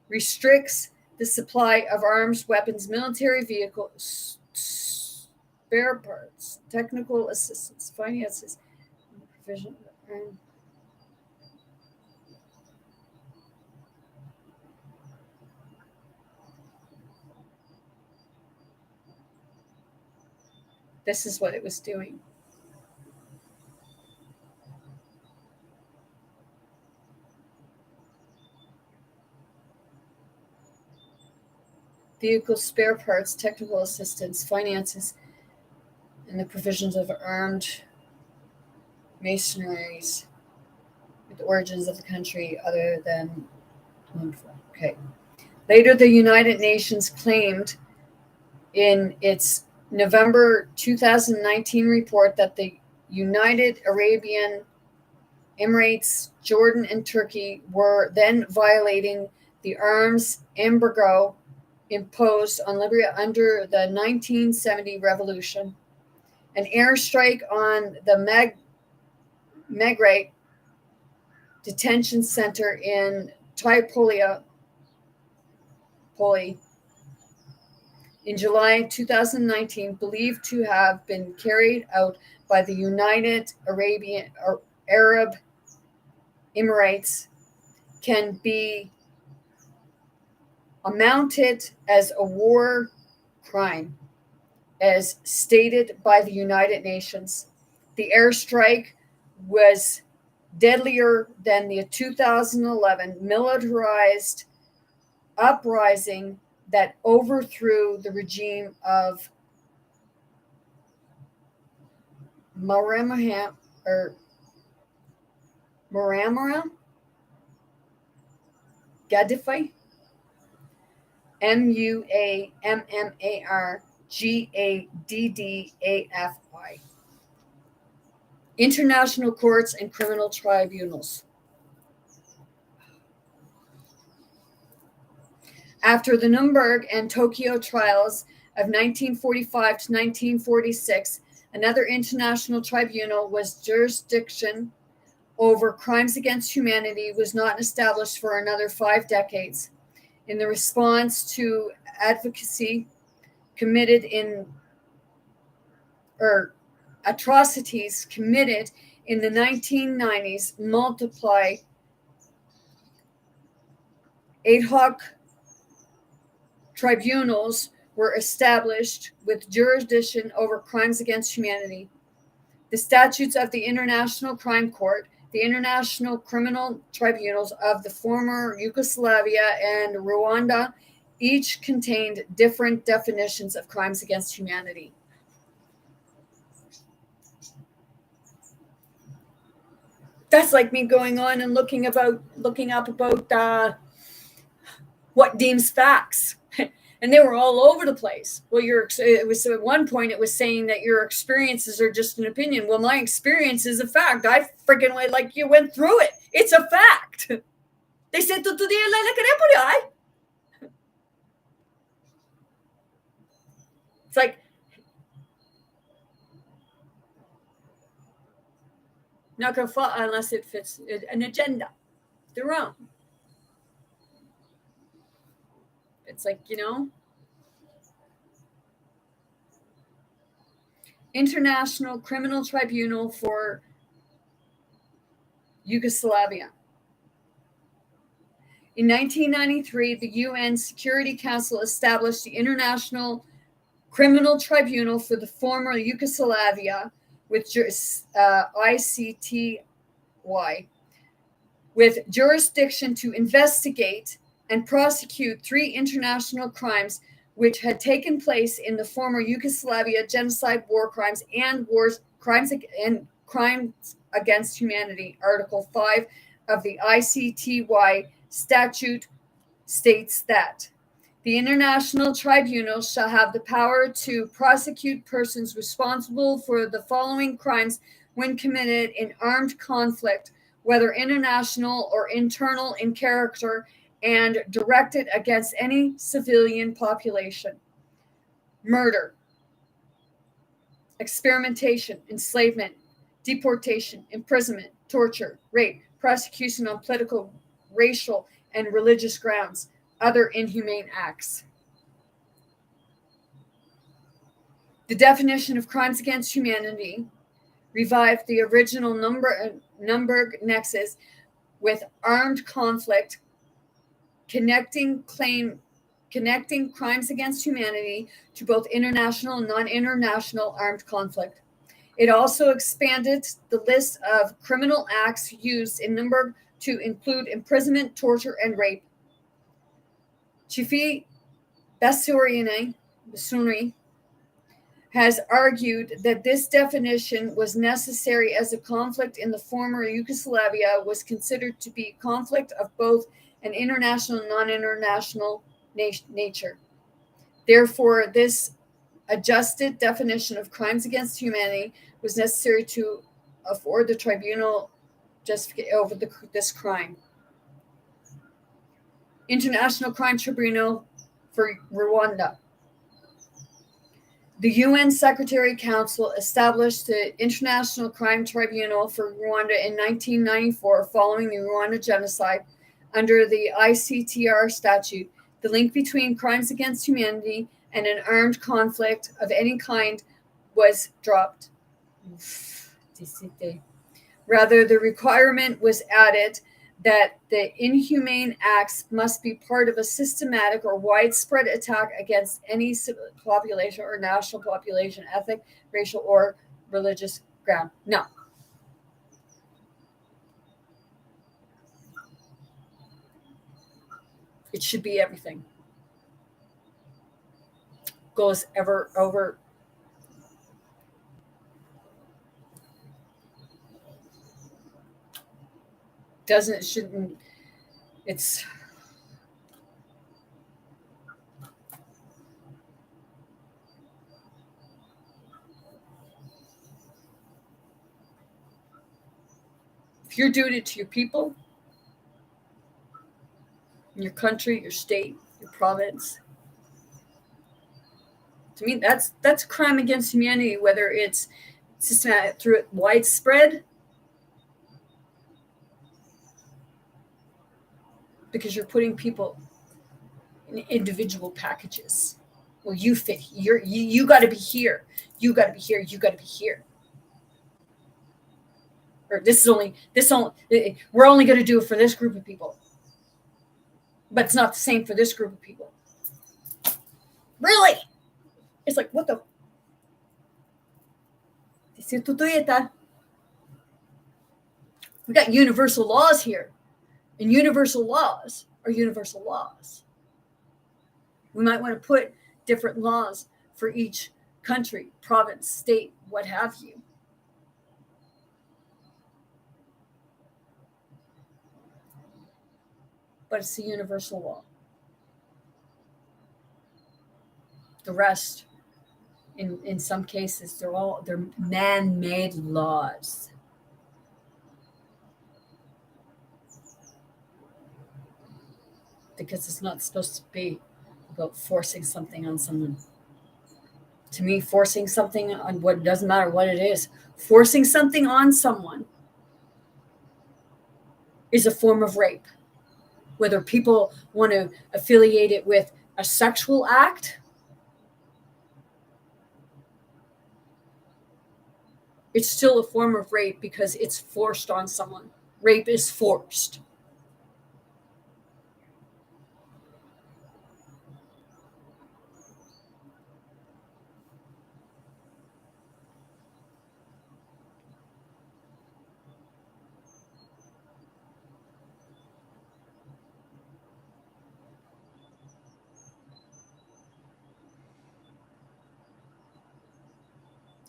restricts the supply of arms, weapons, military vehicles, spare parts, technical assistance, finances, provision. This is what it was doing. Vehicle spare parts, technical assistance, finances, and the provisions of armed mercenaries with origins of the country other than. Okay. Later, the United Nations claimed in its November 2019 report that the United Arabian Emirates, Jordan, and Turkey were then violating the arms embargo imposed on Libya under the 1970 revolution. An airstrike on the Maghreb detention center in Tripoli in July 2019, believed to have been carried out by the United Arab Emirates, can be amounted as a war crime. as stated by the United Nations. The airstrike was deadlier than the 2011 militarized uprising that overthrew the regime of Muammar Gaddafi, Muammar Gaddafi. International courts and criminal tribunals. After the Nuremberg and Tokyo trials of 1945 to 1946, another international tribunal was jurisdiction over crimes against humanity was not established for another 5 decades. In the response to advocacy committed in atrocities committed in the 1990s, multiply ad hoc tribunals were established with jurisdiction over crimes against humanity. The statutes of the International Crime Court, the International Criminal Tribunals of the former Yugoslavia and Rwanda, each contained different definitions of crimes against humanity. That's like me going on and looking up about what deems facts. And they were all over the place. Well, it was at one point it was saying that your experiences are just an opinion. Well, my experience is a fact. I freaking like you went through it. It's a fact. They said to the It's like not gonna fall unless it fits an agenda, their own. It's like, International Criminal Tribunal for Yugoslavia. In 1993, the UN Security Council established the International Criminal Tribunal for the former Yugoslavia with ICTY, with jurisdiction to investigate and prosecute 3 international crimes which had taken place in the former Yugoslavia: genocide, war crimes, and crimes against humanity. Article 5 of the ICTY statute states that the International Tribunal shall have the power to prosecute persons responsible for the following crimes when committed in armed conflict, whether international or internal in character, and directed against any civilian population: murder, experimentation, enslavement, deportation, imprisonment, torture, rape, prosecution on political, racial, and religious grounds, other inhumane acts. The definition of crimes against humanity revived the original Nuremberg nexus with armed conflict, connecting crimes against humanity to both international and non-international armed conflict. It also expanded the list of criminal acts used in Nuremberg to include imprisonment, torture, and rape. Chifi Bassouni has argued that this definition was necessary as a conflict in the former Yugoslavia was considered to be a conflict of both an international and non-international nature. Therefore, this adjusted definition of crimes against humanity was necessary to afford the tribunal justification over this crime. International Crime Tribunal for Rwanda. The UN Secretary Council established the International Crime Tribunal for Rwanda in 1994 following the Rwanda genocide under the ICTR statute. The link between crimes against humanity and an armed conflict of any kind was dropped. Rather, the requirement was added that the inhumane acts must be part of a systematic or widespread attack against any population or national population, ethnic, racial, or religious ground. No. It should be everything. Goes ever over. Shouldn't. It's. If you're doing it to your people, your country, your state, your province, to me, that's a crime against humanity, whether it's systematic through it widespread, because you're putting people in individual packages. Well, you fit. You got to be here. You got to be here. You got to be here. Or this only. We're only going to do it for this group of people, but it's not the same for this group of people. Really? It's like, what the? We got universal laws here, and universal laws are universal laws. We might want to put different laws for each country, province, state, what have you. But it's a universal law. The rest, in some cases, they're man-made laws. Because it's not supposed to be about forcing something on someone. To me, forcing something on what doesn't matter what it is, forcing something on someone is a form of rape. Whether people want to affiliate it with a sexual act, it's still a form of rape because it's forced on someone. Rape is forced.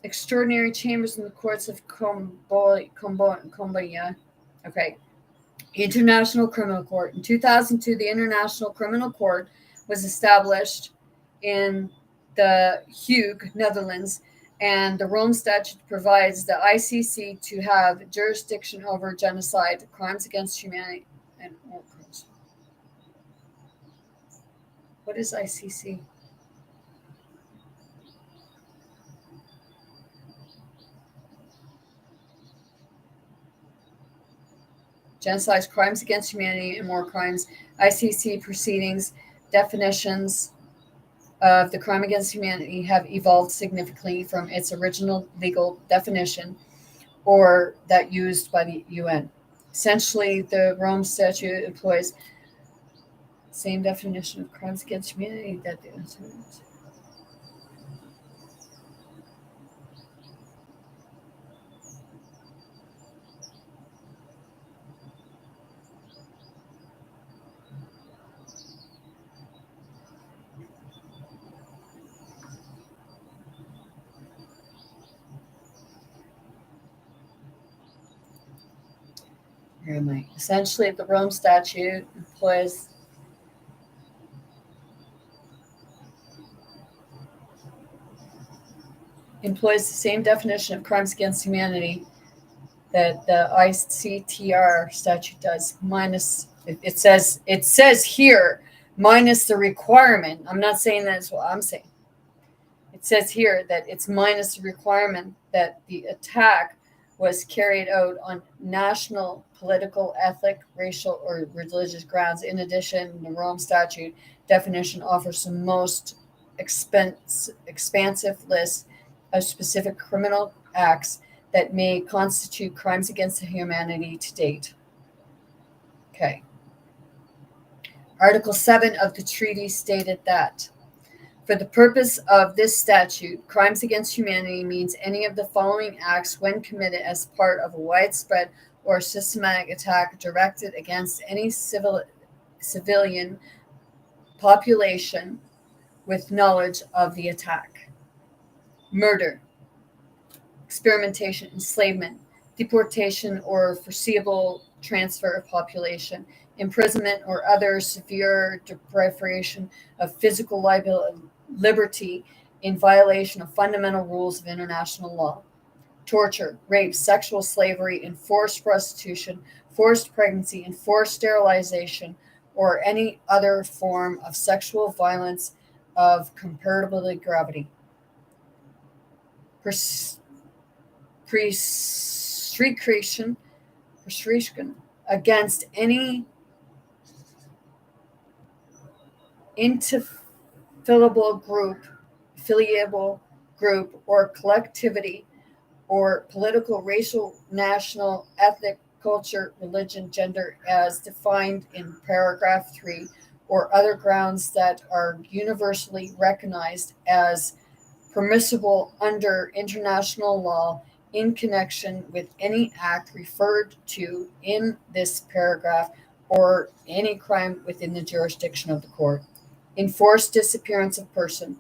Extraordinary chambers in the courts of Cambodia. Okay. International Criminal Court. In 2002, the International Criminal Court was established in the Hague, Netherlands, and the Rome Statute provides the ICC to have jurisdiction over genocide, crimes against humanity, and war crimes. What is ICC? Genocide, crimes against humanity, and war crimes. ICC proceedings, definitions of the crime against humanity have evolved significantly from its original legal definition or that used by the UN. Essentially, the Rome Statute employs the same definition of crimes against humanity that the Essentially, the Rome Statute employs the same definition of crimes against humanity that the ICTR statute does, minus it says here minus the requirement. I'm not saying that's what I'm saying. It says here that it's minus the requirement that the attack was carried out on national, political, ethnic, racial, or religious grounds. In addition, the Rome Statute definition offers the most expansive list of specific criminal acts that may constitute crimes against humanity to date. Okay. Article 7 of the treaty stated that for the purpose of this statute, crimes against humanity means any of the following acts when committed as part of a widespread or systematic attack directed against any civilian population with knowledge of the attack: murder, experimentation, enslavement, deportation or foreseeable transfer of population, imprisonment or other severe deprivation of physical liberty in violation of fundamental rules of international law, torture, rape, sexual slavery, enforced prostitution, forced pregnancy, enforced sterilization, or any other form of sexual violence of comparatively gravity. Persecution against any affiliable group or collectivity or political, racial, national, ethnic, culture, religion, gender as defined in paragraph 3, or other grounds that are universally recognized as permissible under international law in connection with any act referred to in this paragraph or any crime within the jurisdiction of the court. Enforced disappearance of person,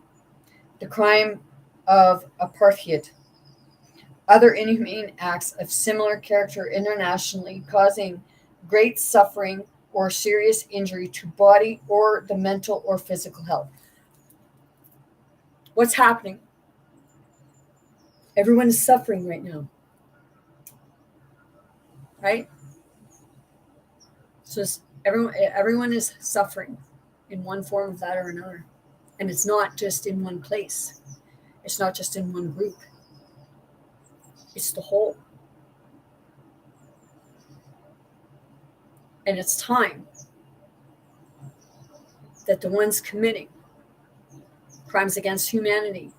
the crime of apartheid, other inhumane acts of similar character internationally causing great suffering or serious injury to body or the mental or physical health. What's happening? Everyone is suffering right now, right? So everyone is suffering in one form of that or another. And it's not just in one place. It's not just in one group. It's the whole. And it's time that the ones committing crimes against humanity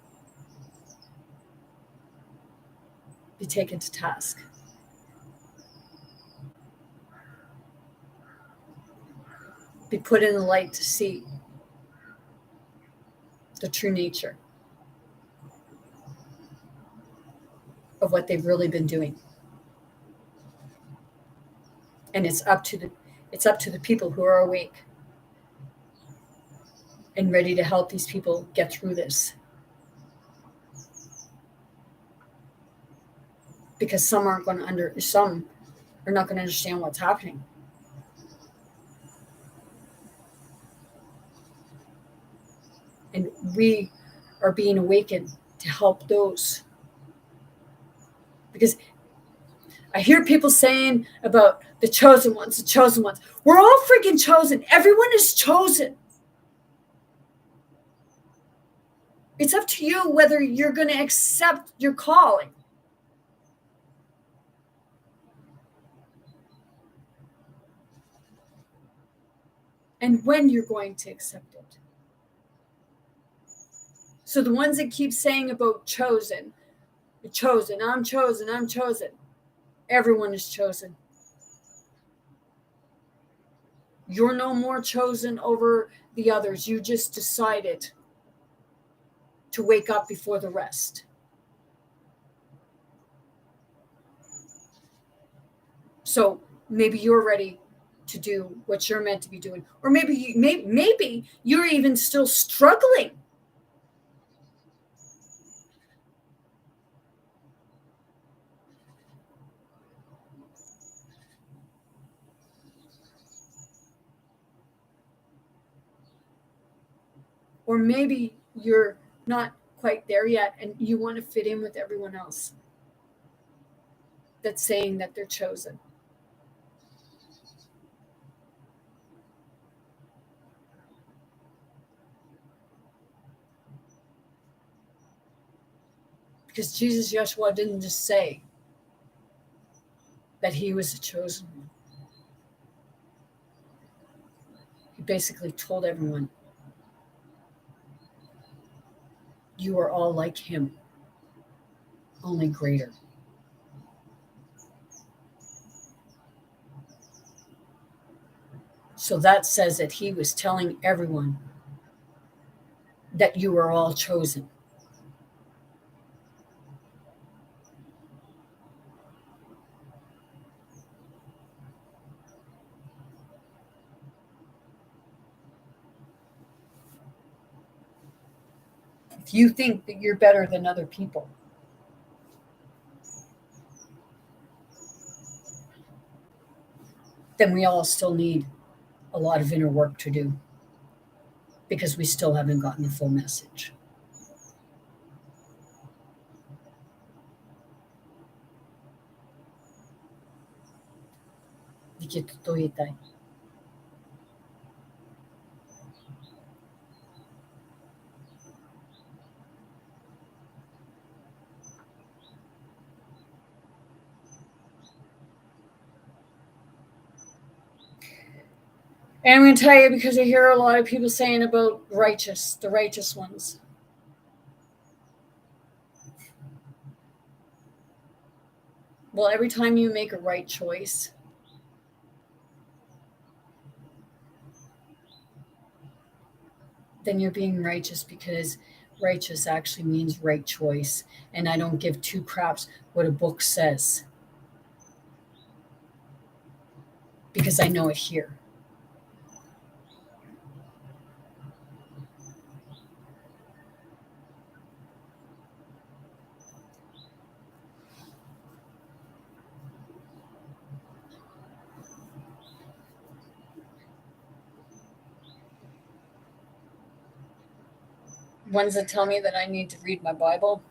be taken to task. Be put in the light to see the true nature of what they've really been doing. And it's up to the people who are awake and ready to help these people get through this. Because some are not going to understand what's happening. And we are being awakened to help those. Because I hear people saying about the chosen ones, the chosen ones. We're all freaking chosen. Everyone is chosen. It's up to you whether you're going to accept your calling. And when you're going to accept it. So the ones that keep saying about chosen, I'm chosen. Everyone is chosen. You're no more chosen over the others. You just decided to wake up before the rest. So maybe you're ready to do what you're meant to be doing. Or maybe you're even still struggling. Or maybe you're not quite there yet and you want to fit in with everyone else that's saying that they're chosen. Because Jesus Yeshua didn't just say that he was a chosen one. He basically told everyone, you are all like him, only greater. So that says that he was telling everyone that you were all chosen. If you think that you're better than other people, then we all still need a lot of inner work to do because we still haven't gotten the full message. And I'm going to tell you because I hear a lot of people saying about the righteous ones. Well, every time you make a right choice, then you're being righteous because righteous actually means right choice. And I don't give two craps what a book says because I know it here. Ones that tell me that I need to read my Bible.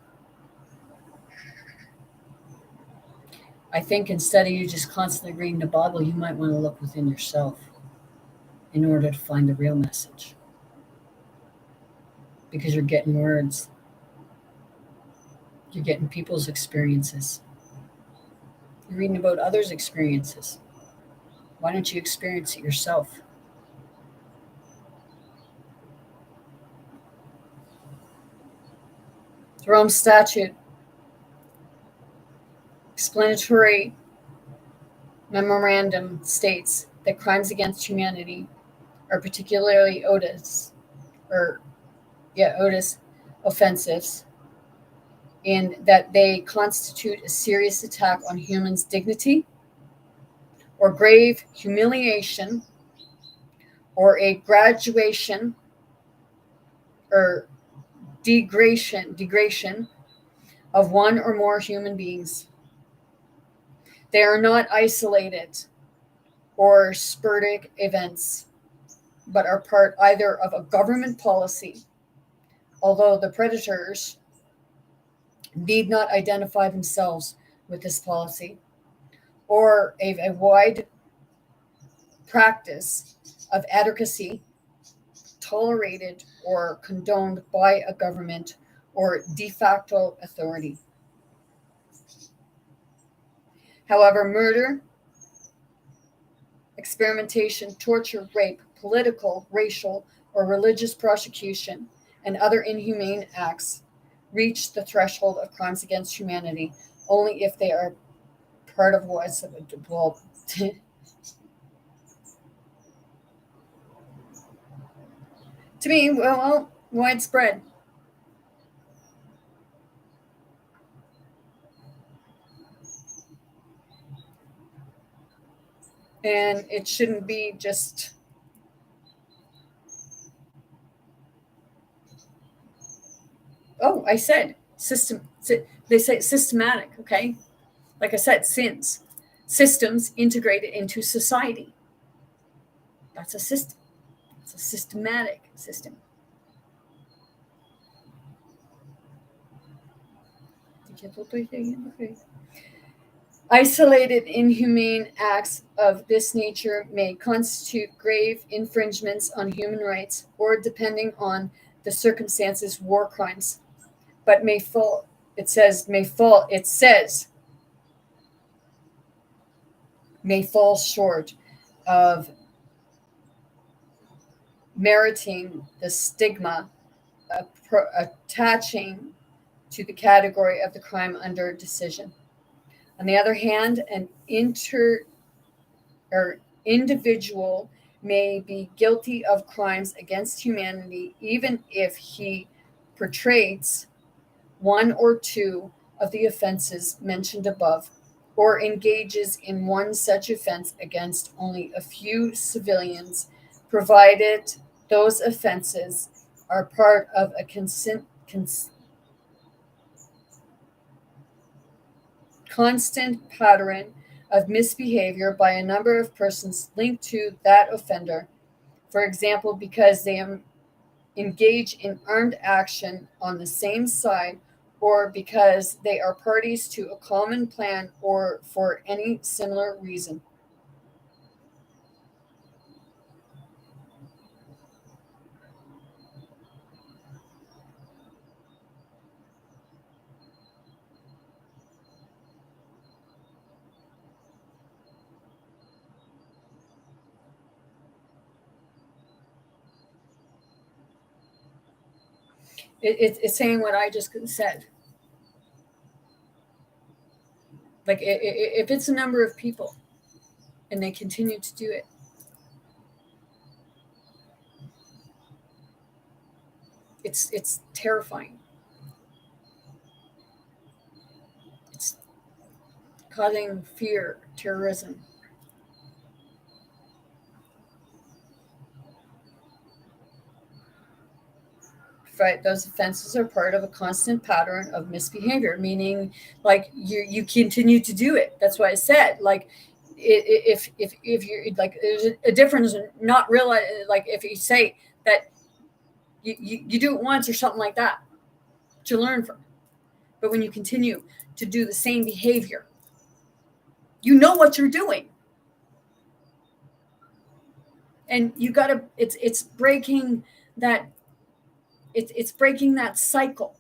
I think instead of you just constantly reading the Bible, you might want to look within yourself in order to find the real message. Because you're getting words, you're getting people's experiences, you're reading about others' experiences. Why don't you experience it yourself? The Rome Statute, explanatory memorandum states that crimes against humanity are particularly odious offensives in that they constitute a serious attack on humans' dignity or grave humiliation or a graduation or degradation of one or more human beings. They are not isolated or sporadic events, but are part either of a government policy, although the predators need not identify themselves with this policy, or a wide practice of advocacy tolerated or condoned by a government or de facto authority. However, murder, experimentation, torture, rape, political, racial, or religious prosecution, and other inhumane acts reach the threshold of crimes against humanity only if they are part of what's well. To me, well, widespread. And it shouldn't be just I said system. They say systematic, okay? Like I said, systems integrated into society. That's a system. It's a systematic system. Isolated inhumane acts of this nature may constitute grave infringements on human rights or, depending on the circumstances, war crimes, but may fall, it says, may fall short of meriting the stigma attaching to the category of the crime under decision. On the other hand, an individual may be guilty of crimes against humanity, even if he perpetrates one or two of the offenses mentioned above, or engages in one such offense against only a few civilians, provided those offenses are part of a constant pattern of misbehavior by a number of persons linked to that offender. For example, because they engage in armed action on the same side, or because they are parties to a common plan, or for any similar reason. It's saying what I just said. Like, if it's a number of people and they continue to do it, it's terrifying. It's causing fear, terrorism. Right, those offenses are part of a constant pattern of misbehavior, meaning like you continue to do it. That's why I said, like, if you're like, there's a difference in not realize, like, if you say that you do it once or something like that to learn from, but when you continue to do the same behavior, you know what you're doing, and you gotta, it's breaking that, it's breaking that cycle.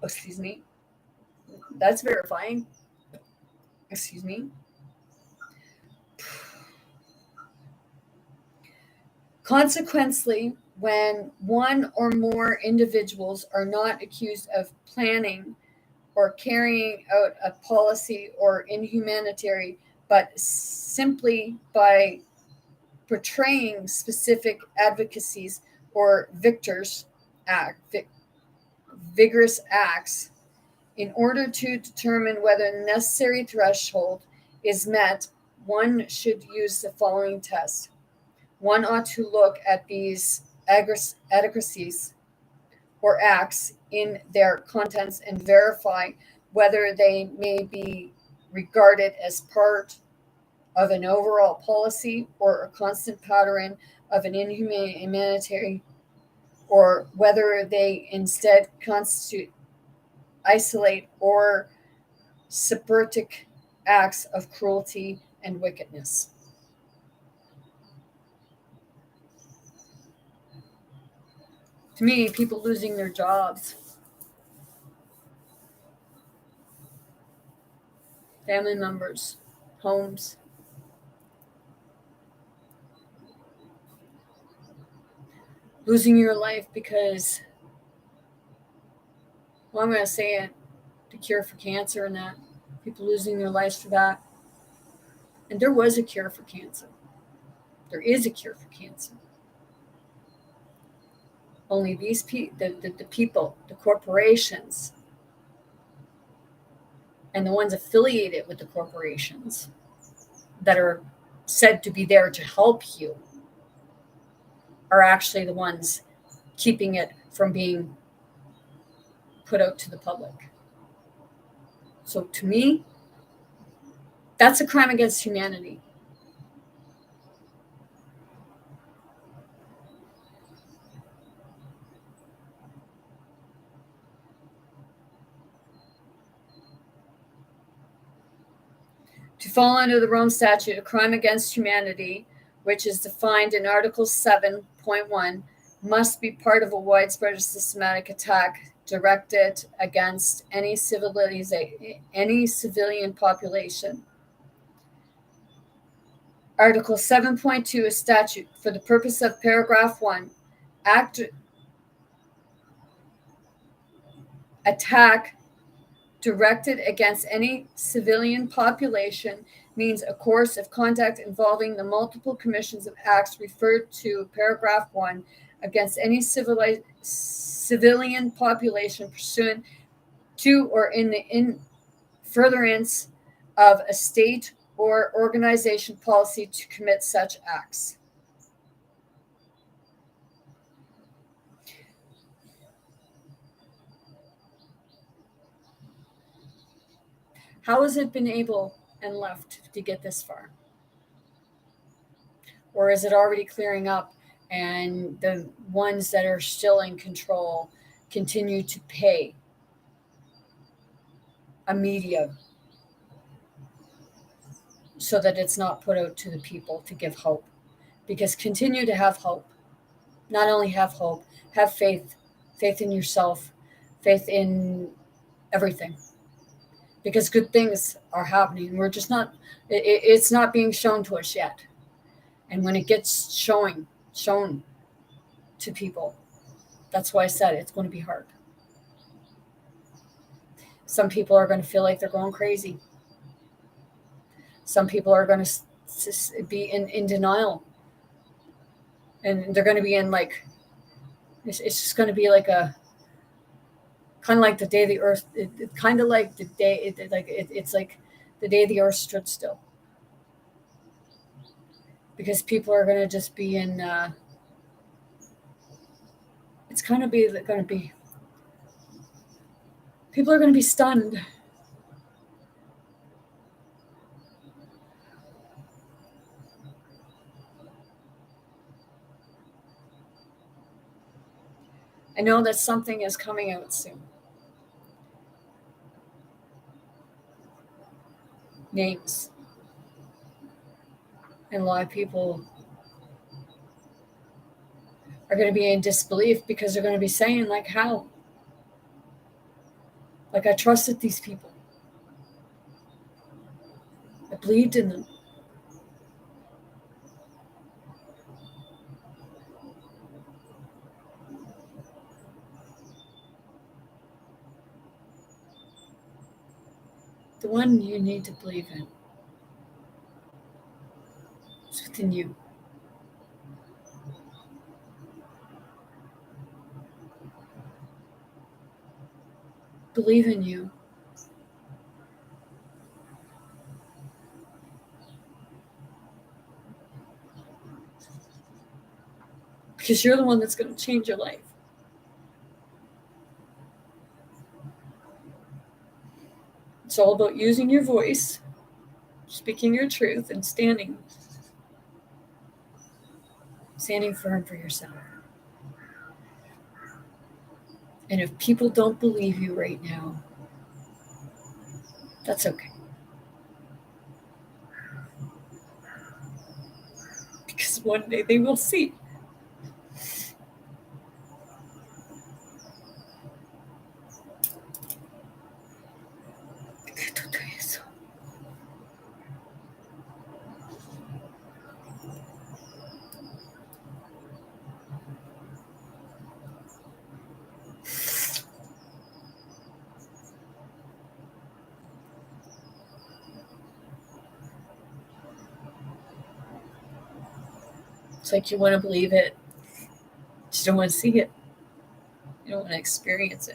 Excuse me. That's verifying. Excuse me. Consequently, when one or more individuals are not accused of planning or carrying out a policy or inhumanitarian, but simply by portraying specific advocacies or vigorous acts, in order to determine whether the necessary threshold is met, one should use the following test. One ought to look at these adequacies or acts in their contents and verify whether they may be regarded as part of an overall policy or a constant pattern of an inhumanitarian, or whether they instead constitute isolate or sporadic acts of cruelty and wickedness. To me, people losing their jobs, family members, homes, losing your life because, well, I'm going to say it, the cure for cancer and that, people losing their lives for that. And there was a cure for cancer. There is a cure for cancer. Only these the people, the corporations, and the ones affiliated with the corporations that are said to be there to help you, are actually the ones keeping it from being put out to the public. So to me, that's a crime against humanity. To fall under the Rome Statute, a crime against humanity, which is defined in Article 7.1, must be part of a widespread or systematic attack directed against any civilian population. Article 7.2, a statute for the purpose of paragraph 1, attack directed against any civilian population means a course of conduct involving the multiple commissions of acts referred to paragraph 1 against any civilian population pursuant to or in furtherance of a state or organization policy to commit such acts. How has it been able and left to get this far? Or is it already clearing up and the ones that are still in control continue to pay a media so that it's not put out to the people to give hope? Because continue to have hope. Not only have hope, have faith in yourself, faith in everything. Because good things are happening. We're just not, it's not being shown to us yet. And when it gets shown to people, that's why I said it's going to be hard. Some people are going to feel like they're going crazy. Some people are going to be in denial. And they're going to be in like, it's just going to be like a, kind of like the day the earth, kind of like the day, it's like the day the earth stood still. Because people are going to just be in, it's kind of going to be, people are going to be stunned. I know that something is coming out soon. Names. And a lot of people are going to be in disbelief because they're going to be saying, like, how? Like, I trusted these people. I believed in them. The one you need to believe in is within you. Believe in you. Because you're the one that's going to change your life. It's all about using your voice, speaking your truth, and standing firm for yourself. And if people don't believe you right now, that's okay. Because one day they will see. It's like you want to believe it. You just don't want to see it. You don't want to experience it.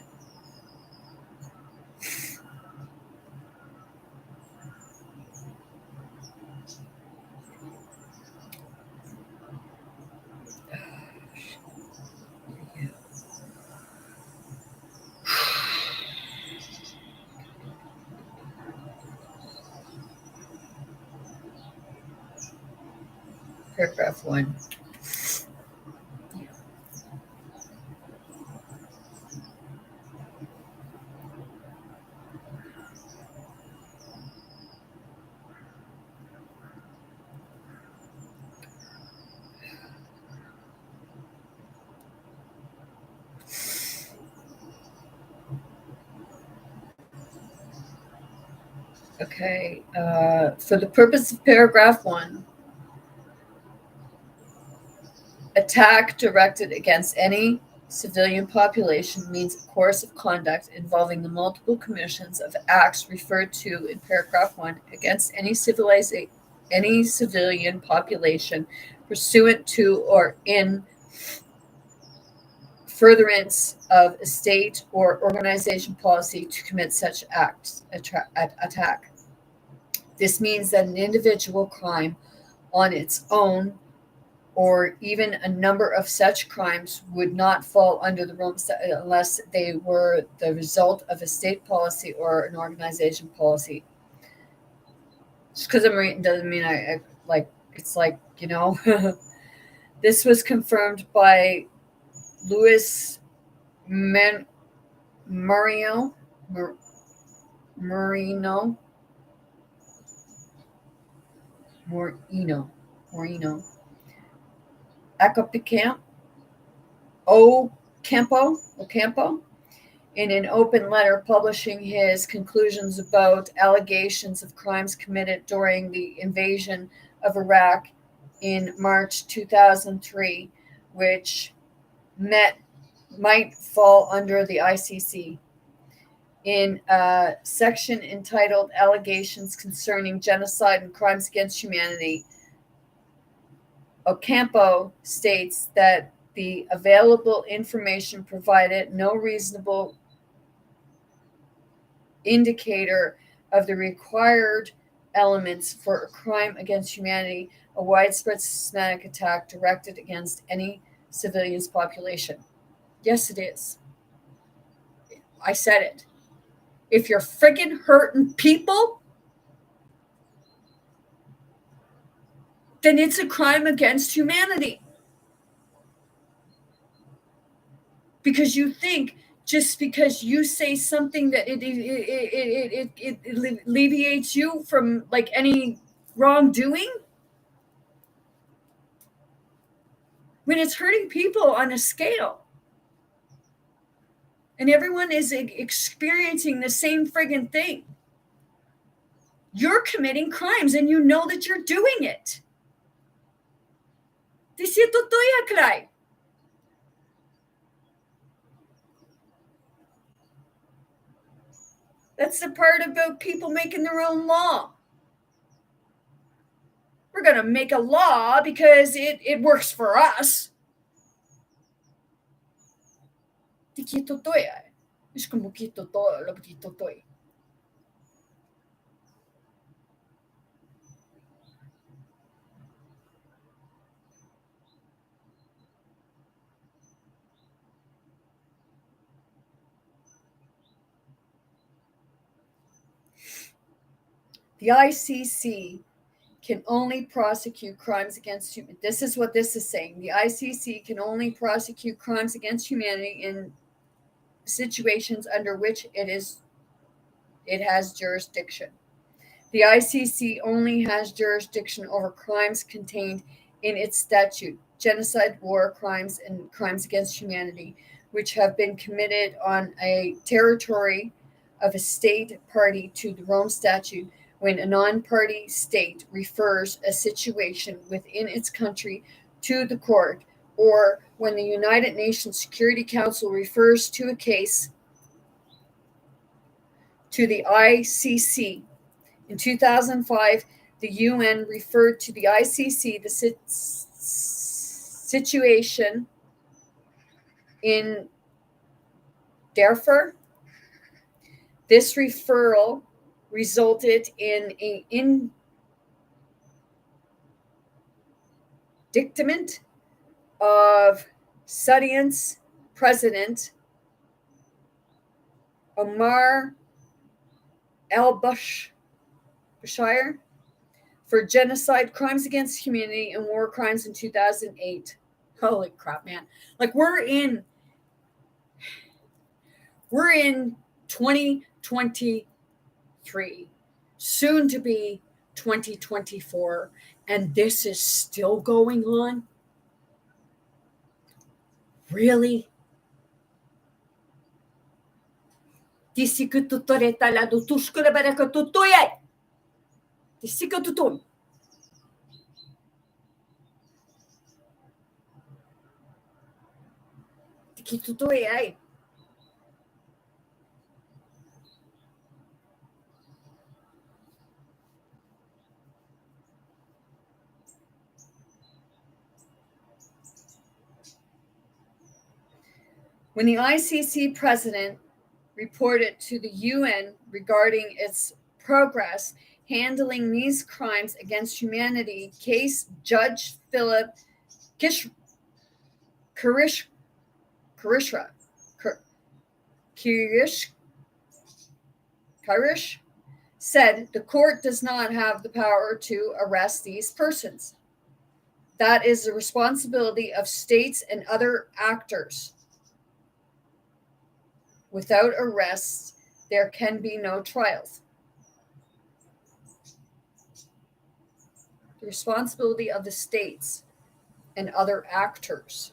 Paragraph 1. Okay, for the purpose of paragraph 1, attack directed against any civilian population means a course of conduct involving the multiple commissions of acts referred to in paragraph 1 against any civilian population pursuant to or in furtherance of a state or organization policy to commit such attack. This means that an individual crime on its own or even a number of such crimes would not fall under the Rome Statute unless they were the result of a state policy or an organization policy. Just because I'm reading doesn't mean I like, it's like, this was confirmed by Luis Moreno Ocampo in an open letter publishing his conclusions about allegations of crimes committed during the invasion of Iraq in March 2003, which might fall under the ICC. In a section entitled Allegations Concerning Genocide and Crimes Against Humanity, Ocampo states that the available information provided no reasonable indicator of the required elements for a crime against humanity, a widespread systematic attack directed against any civilians population. Yes, it is. I said it. If you're friggin' hurting people, then it's a crime against humanity. Because you think just because you say something that it alleviates you from like any wrongdoing, when it's hurting people on a scale and everyone is experiencing the same friggin' thing, you're committing crimes and you know that you're doing it. That's the part about people making their own law. We're going to make a law because it works for us. The ICC can only prosecute crimes against humanity. This is what this is saying. The ICC can only prosecute crimes against humanity in situations under which it has jurisdiction. The ICC only has jurisdiction over crimes contained in its statute, genocide, war crimes, and crimes against humanity, which have been committed on a territory of a state party to the Rome Statute, when a non-party state refers a situation within its country to the court, or when the United Nations Security Council refers to a case to the ICC. In 2005, the UN referred to the ICC the situation in Darfur. This referral resulted in an indictment of Sudan's president Omar al-Bashir for genocide, crimes against humanity, and war crimes in 2008. Holy crap, man. Like we're in 2023, soon to be 2024, and this is still going on? Really? Disi que tutore talado tuskure baraka tutoye. Disi que tuton. Kitutoy ay. When the ICC president reported to the UN regarding its progress handling these crimes against humanity, case Judge Philip Kirishra Kirish said the court does not have the power to arrest these persons. That is the responsibility of states and other actors. Without arrests, there can be no trials. The responsibility of the states and other actors.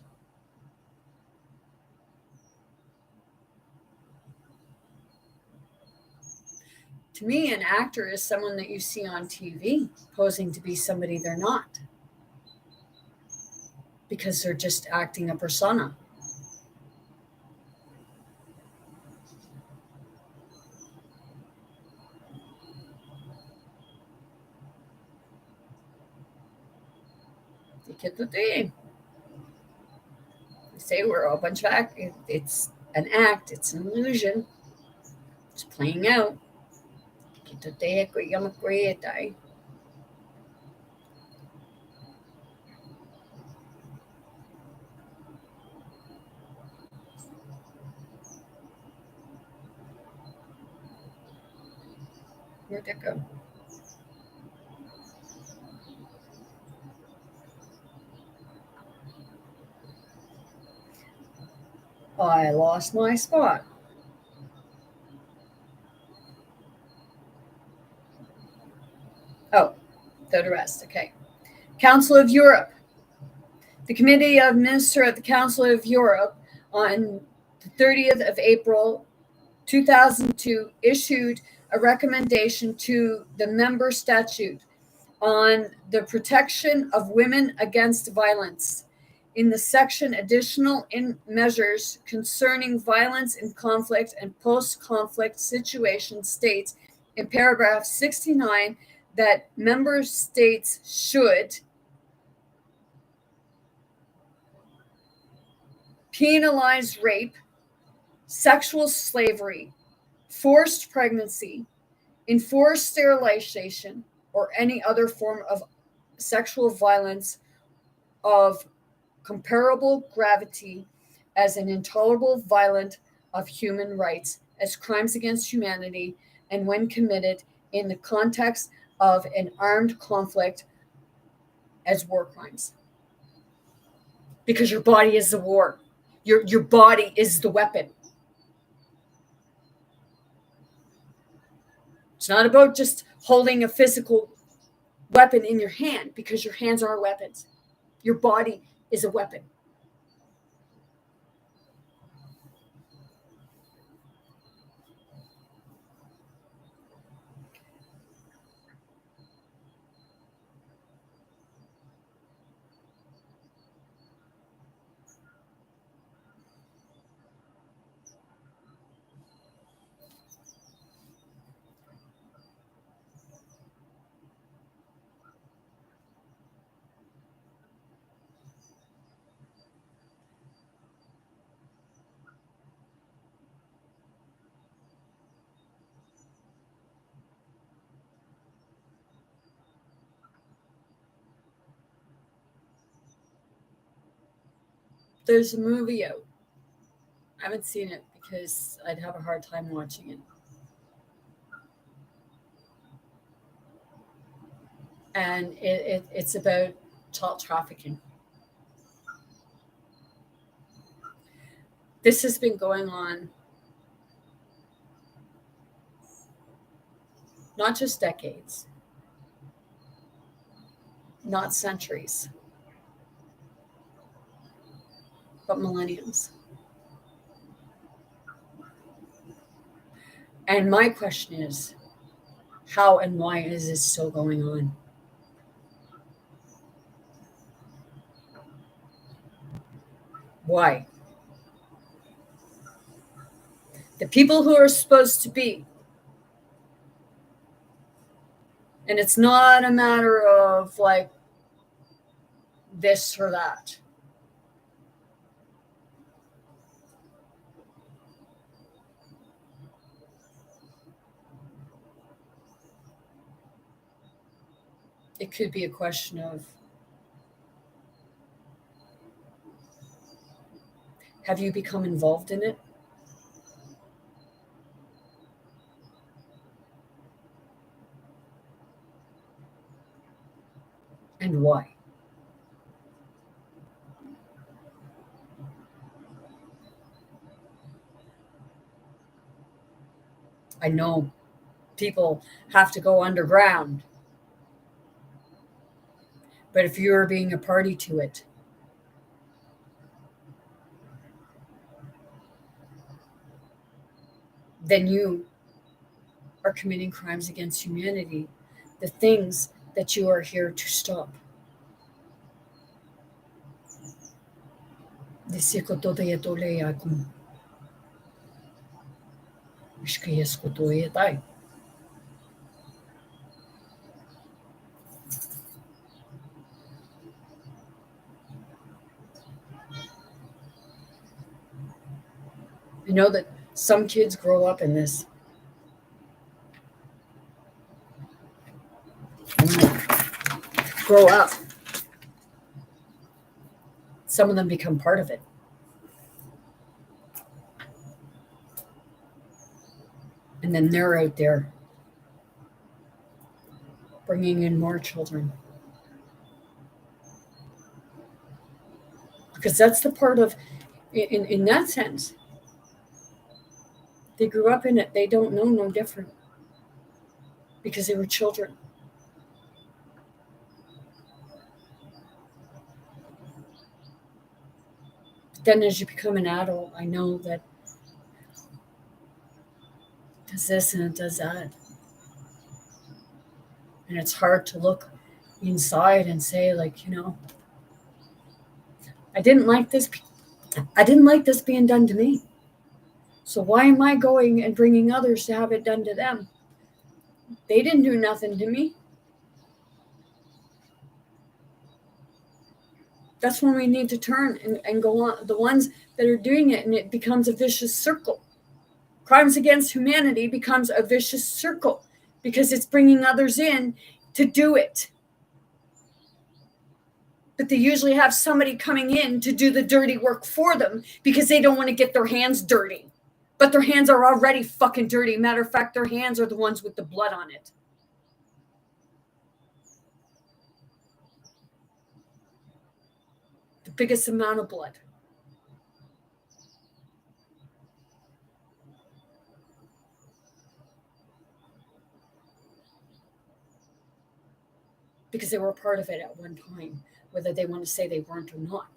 To me, an actor is someone that you see on TV posing to be somebody they're not, because they're just acting a persona. They say we're a bunch of act. It's an act. It's an illusion. It's playing out. Where'd that go? I lost my spot. Oh, the rest. Okay. Council of Europe. The Committee of Ministers of the Council of Europe on the 30th of April 2002 issued a recommendation to the member statute on the protection of women against violence. In the section additional measures concerning violence in conflict and post-conflict situations states in paragraph 69 that member states should penalize rape, sexual slavery, forced pregnancy, enforced sterilization, or any other form of sexual violence of comparable gravity as an intolerable violation of human rights, as crimes against humanity, and when committed in the context of an armed conflict as war crimes. Because your body is the war. Your body is the weapon. It's not about just holding a physical weapon in your hand, because your hands are weapons. Your body is a weapon. There's a movie out. I haven't seen it because I'd have a hard time watching it. And it's about child trafficking. This has been going on not just decades, not centuries, but millenniums. And my question is, how and why is this still going on? Why? The people who are supposed to be. And it's not a matter of like this or that. It could be a question of, have you become involved in it? And why? I know people have to go underground. But if you're being a party to it, then you are committing crimes against humanity, the things that you are here to stop. I know that some kids grow up in this. Grow up. Some of them become part of it. And then they're out there bringing in more children. Because that's the part of, in that sense, they grew up in it. They don't know no different because they were children. But then as you become an adult, I know that it does this and it does that. And it's hard to look inside and say, like, you know, I didn't like this. I didn't like this being done to me. So why am I going and bringing others to have it done to them? They didn't do nothing to me. That's when we need to turn and go on. The ones that are doing it, and it becomes a vicious circle. Crimes against humanity becomes a vicious circle because it's bringing others in to do it. But they usually have somebody coming in to do the dirty work for them because they don't want to get their hands dirty. But their hands are already fucking dirty. Matter of fact, their hands are the ones with the blood on it. The biggest amount of blood. Because they were a part of it at one time, whether they want to say they weren't or not.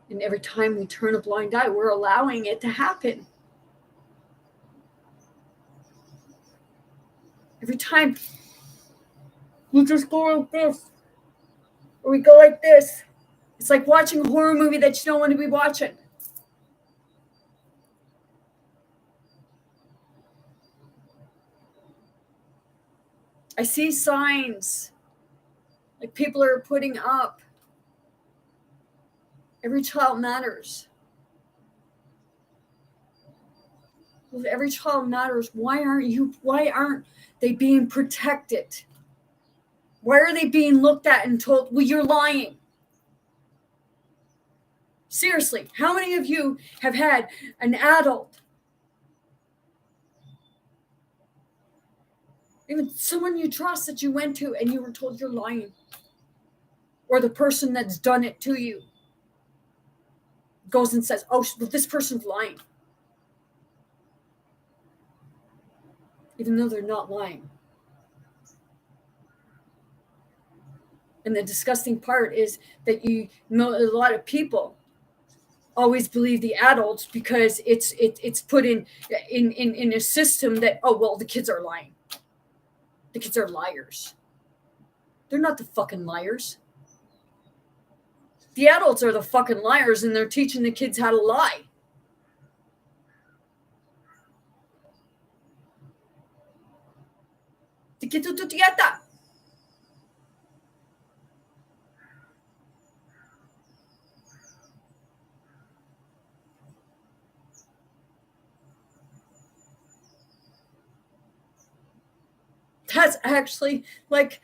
And every time we turn a blind eye, we're allowing it to happen. Every time we just go like this, or we go like this, it's like watching a horror movie that you don't want to be watching. I see signs like people are putting up. Every child matters. Well, if every child matters, why aren't they being protected? Why are they being looked at and told, well, you're lying? Seriously, how many of you have had an adult, even someone you trust that you went to and you were told you're lying? Or the person that's done it to you goes and says, oh, this person's lying. Even though they're not lying. And the disgusting part is that you know a lot of people always believe the adults because it's put in a system that, oh well, the kids are lying. The kids are liars. They're not the fucking liars. The adults are the fucking liars, and they're teaching the kids how to lie. That's actually like,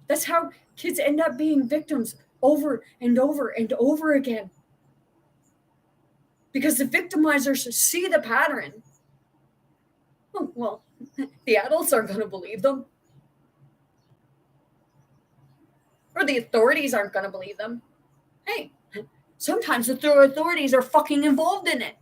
that's how kids end up being victims over and over and over again. Because the victimizers see the pattern. Oh, well, the adults aren't going to believe them. Or the authorities aren't going to believe them. Hey, sometimes the authorities are fucking involved in it.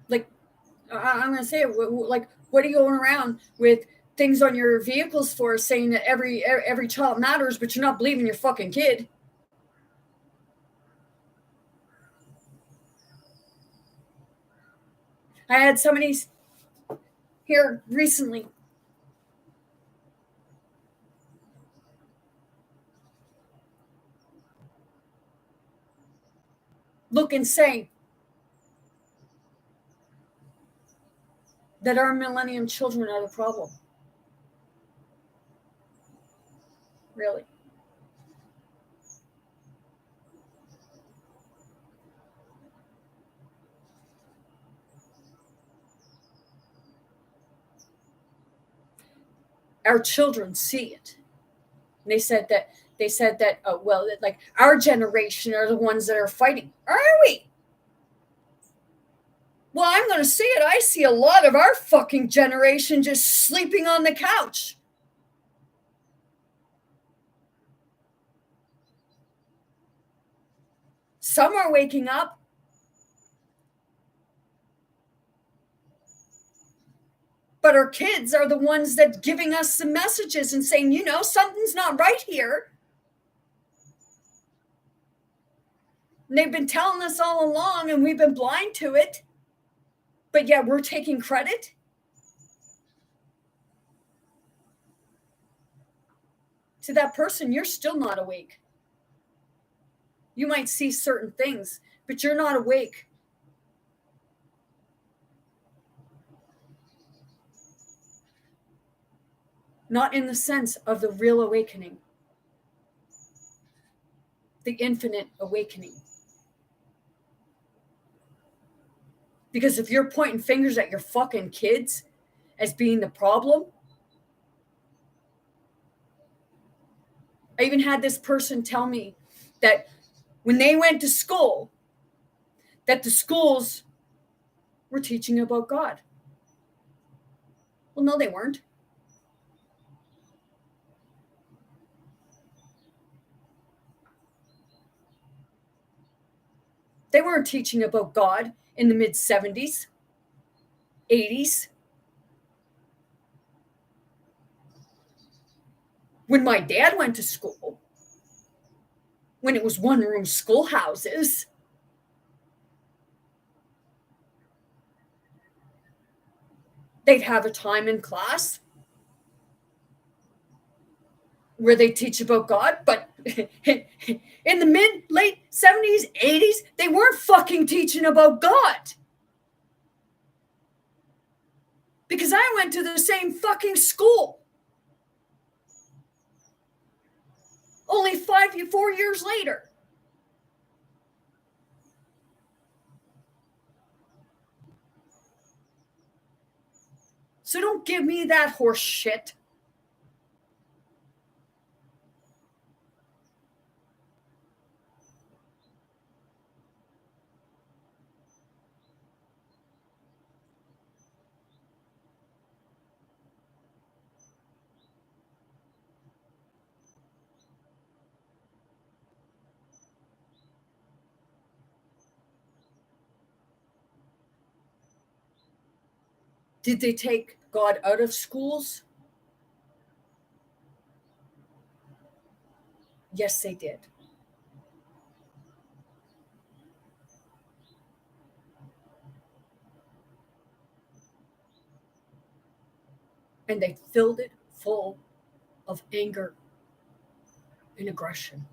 Like, I'm going to say it, like, what are you going around with things on your vehicles for, saying that every child matters, but you're not believing your fucking kid? I had somebody here recently look and say that our millennium children are the problem. Really? Our children see it. And they said that well, like, our generation are the ones that are fighting. Are we? Well, I'm going to say it. I see a lot of our fucking generation just sleeping on the couch. Some are waking up. But our kids are the ones that giving us the messages and saying, you know, something's not right here. And they've been telling us all along, and we've been blind to it. But yeah, we're taking credit. To that person, you're still not awake. You might see certain things, but you're not awake. Not in the sense of the real awakening, the infinite awakening. Because if you're pointing fingers at your fucking kids as being the problem, I even had this person tell me that when they went to school, that the schools were teaching about God. Well, no, they weren't. They weren't teaching about God in the mid-70s, 80s. When my dad went to school, when it was one-room schoolhouses, they'd have a time in class where they teach about God, but in the late 70s, 80s, they weren't fucking teaching about God. Because I went to the same fucking school. Only 4 years later. So don't give me that horse shit. Did they take God out of schools? Yes, they did. And they filled it full of anger and aggression.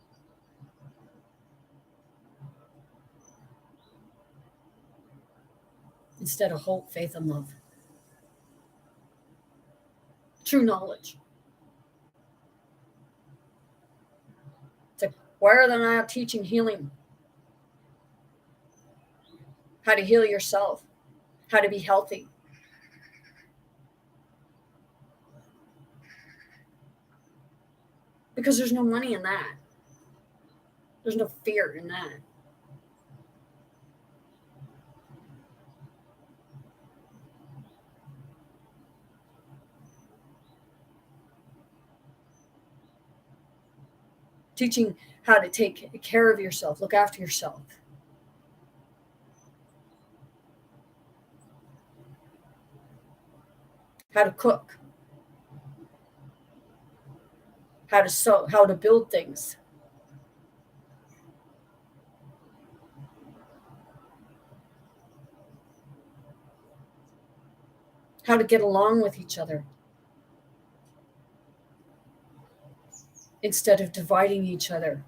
Instead of hope, faith, and love. True knowledge. It's like, why are they not teaching healing? How to heal yourself, how to be healthy. Because there's no money in that. There's no fear in that. Teaching how to take care of yourself, look after yourself. How to cook. How to sew, how to build things. How to get along with each other. Instead of dividing each other.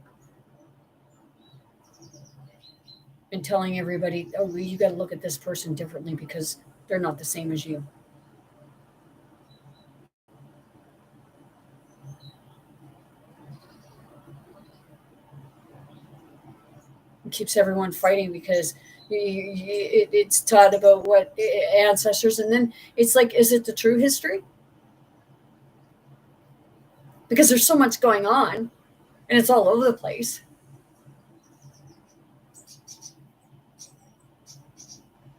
And telling everybody, oh, well, you got to look at this person differently because they're not the same as you. It keeps everyone fighting because it's taught about what ancestors, and then it's like, is it the true history? Because there's so much going on and it's all over the place.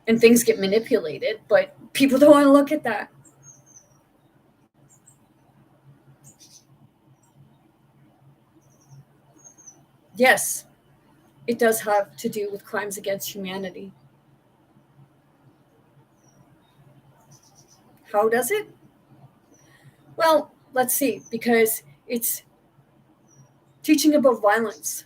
And things get manipulated, but people don't want to look at that. Yes, it does have to do with crimes against humanity. How does it? Well, let's see, because it's teaching about violence,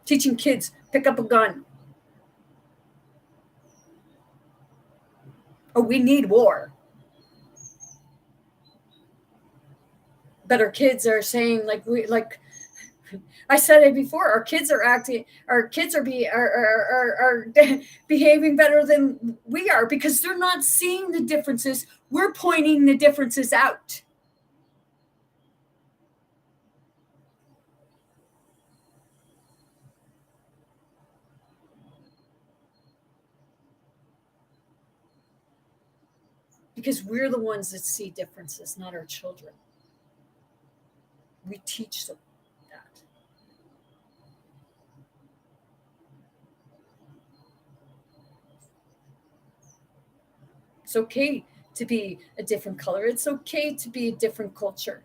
teaching kids, pick up a gun. Oh, we need war. But our kids are saying, like, I said it before, our kids are behaving better than we are because they're not seeing the differences. We're pointing the differences out. Because we're the ones that see differences, not our children. We teach them that. It's okay to be a different color. It's okay to be a different culture.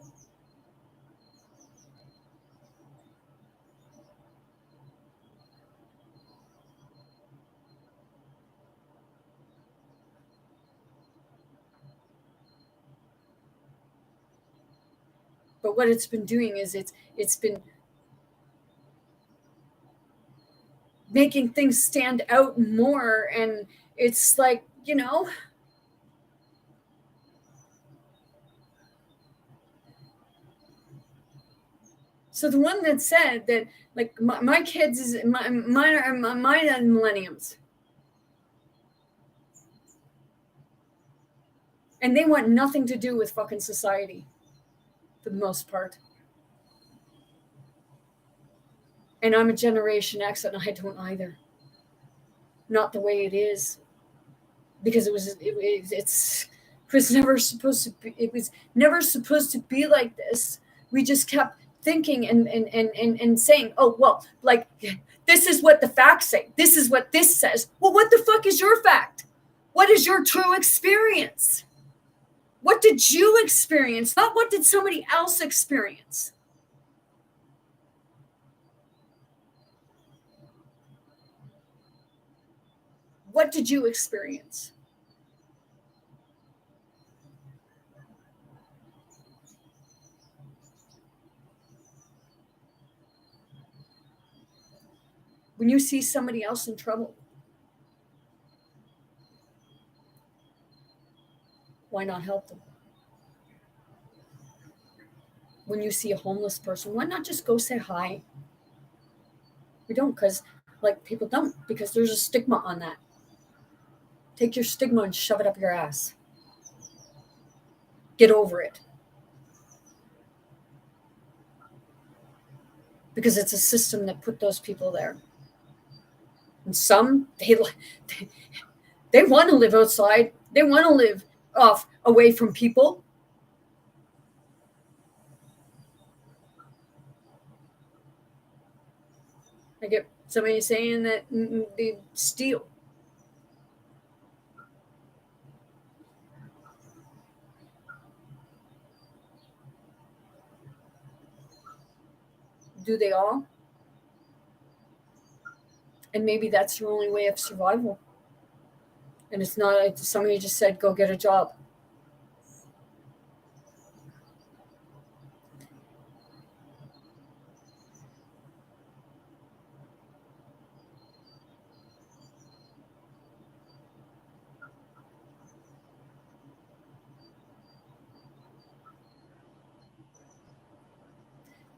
But what it's been doing is it's been making things stand out more, and it's like, so the one that said that, like, my kids is mine are millenniums, and they want nothing to do with fucking society for the most part. And I'm a Generation X, and I don't either. Not the way it is, because it was never supposed to be. It was never supposed to be like this. We just kept thinking and saying, oh, well, like, this is what the facts say. This is what this says. Well, what the fuck is your fact? What is your true experience? What did you experience? Not what did somebody else experience? What did you experience? When you see somebody else in trouble, why not help them? When you see a homeless person, why not just go say hi? We don't, because like people don't, because there's a stigma on that. Take your stigma and shove it up your ass. Get over it. Because it's a system that put those people there. And some, they want to live outside. They want to live off away from people. I get somebody saying that they steal. Do they all? And maybe that's your only way of survival. And it's not like somebody just said, go get a job.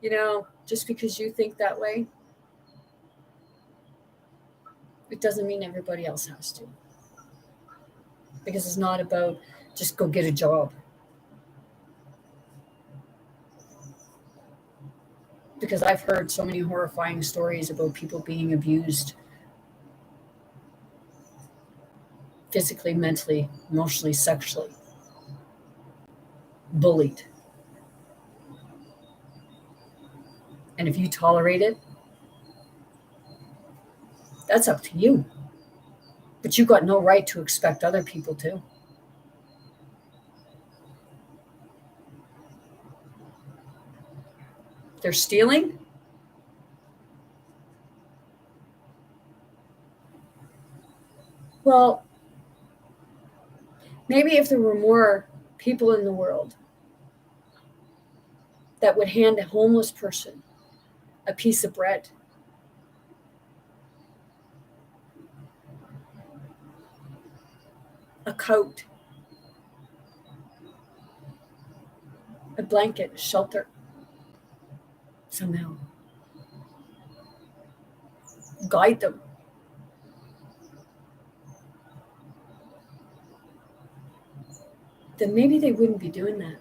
You know, just because you think that way, it doesn't mean everybody else has to. Because it's not about just go get a job. Because I've heard so many horrifying stories about people being abused physically, mentally, emotionally, sexually, bullied. And if you tolerate it, that's up to you. But you've got no right to expect other people to. They're stealing. Well, maybe if there were more people in the world that would hand a homeless person a piece of bread, a coat, a blanket, a shelter, somehow guide them. Then maybe they wouldn't be doing that.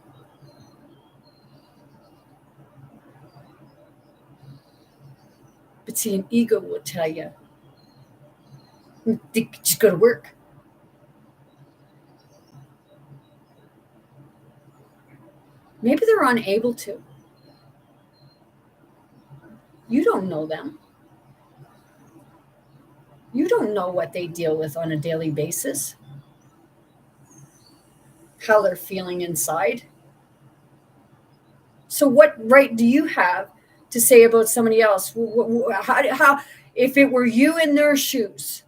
But see, an ego will tell you, just go to work. Maybe they're unable to. You don't know them. You don't know what they deal with on a daily basis, how they're feeling inside. So, what right do you have to say about somebody else? How if it were you in their shoes?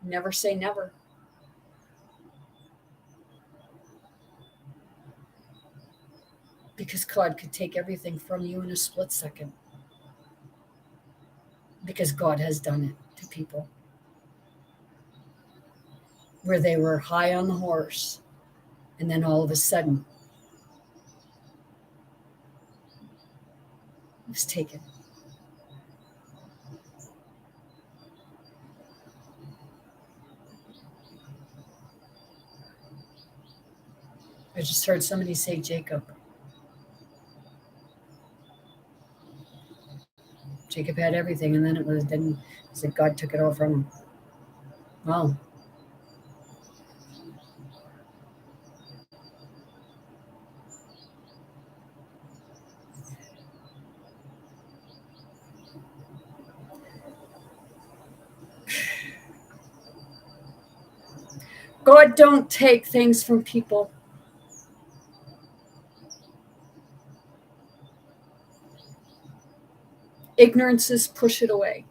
Never say never. Because God could take everything from you in a split second. Because God has done it to people. Where they were high on the horse, and then all of a sudden, it was taken. I just heard somebody say Jacob. Jacob had everything, and then it said God took it all from him. Wow. God don't take things from people. Ignorances push it away.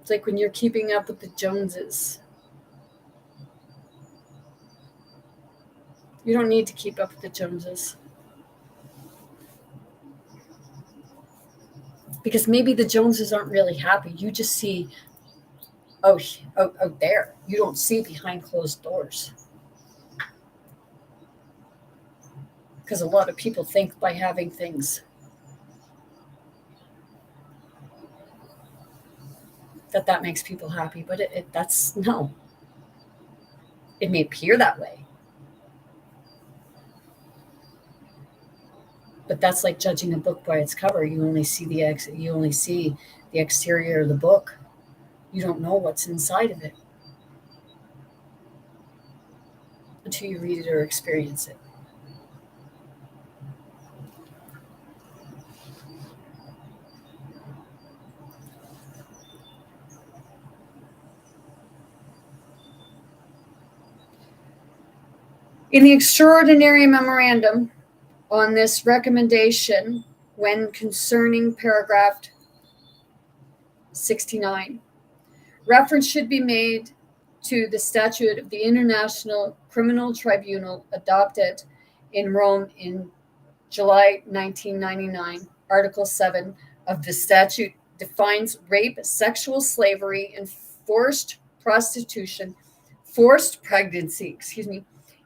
It's like when you're keeping up with the Joneses. You don't need to keep up with the Joneses. Because maybe the Joneses aren't really happy. You just see, out there. You don't see behind closed doors. Because a lot of people think by having things that makes people happy, but that's no. It may appear that way. But that's like judging a book by its cover. You only see the exterior of the book. You don't know what's inside of it until you read it or experience it. In the extraordinary memorandum on this recommendation, when concerning paragraph 69, reference should be made to the statute of the International Criminal Tribunal adopted in Rome in July 1999. Article 7 of the statute defines rape, sexual slavery, and forced prostitution, forced pregnancy,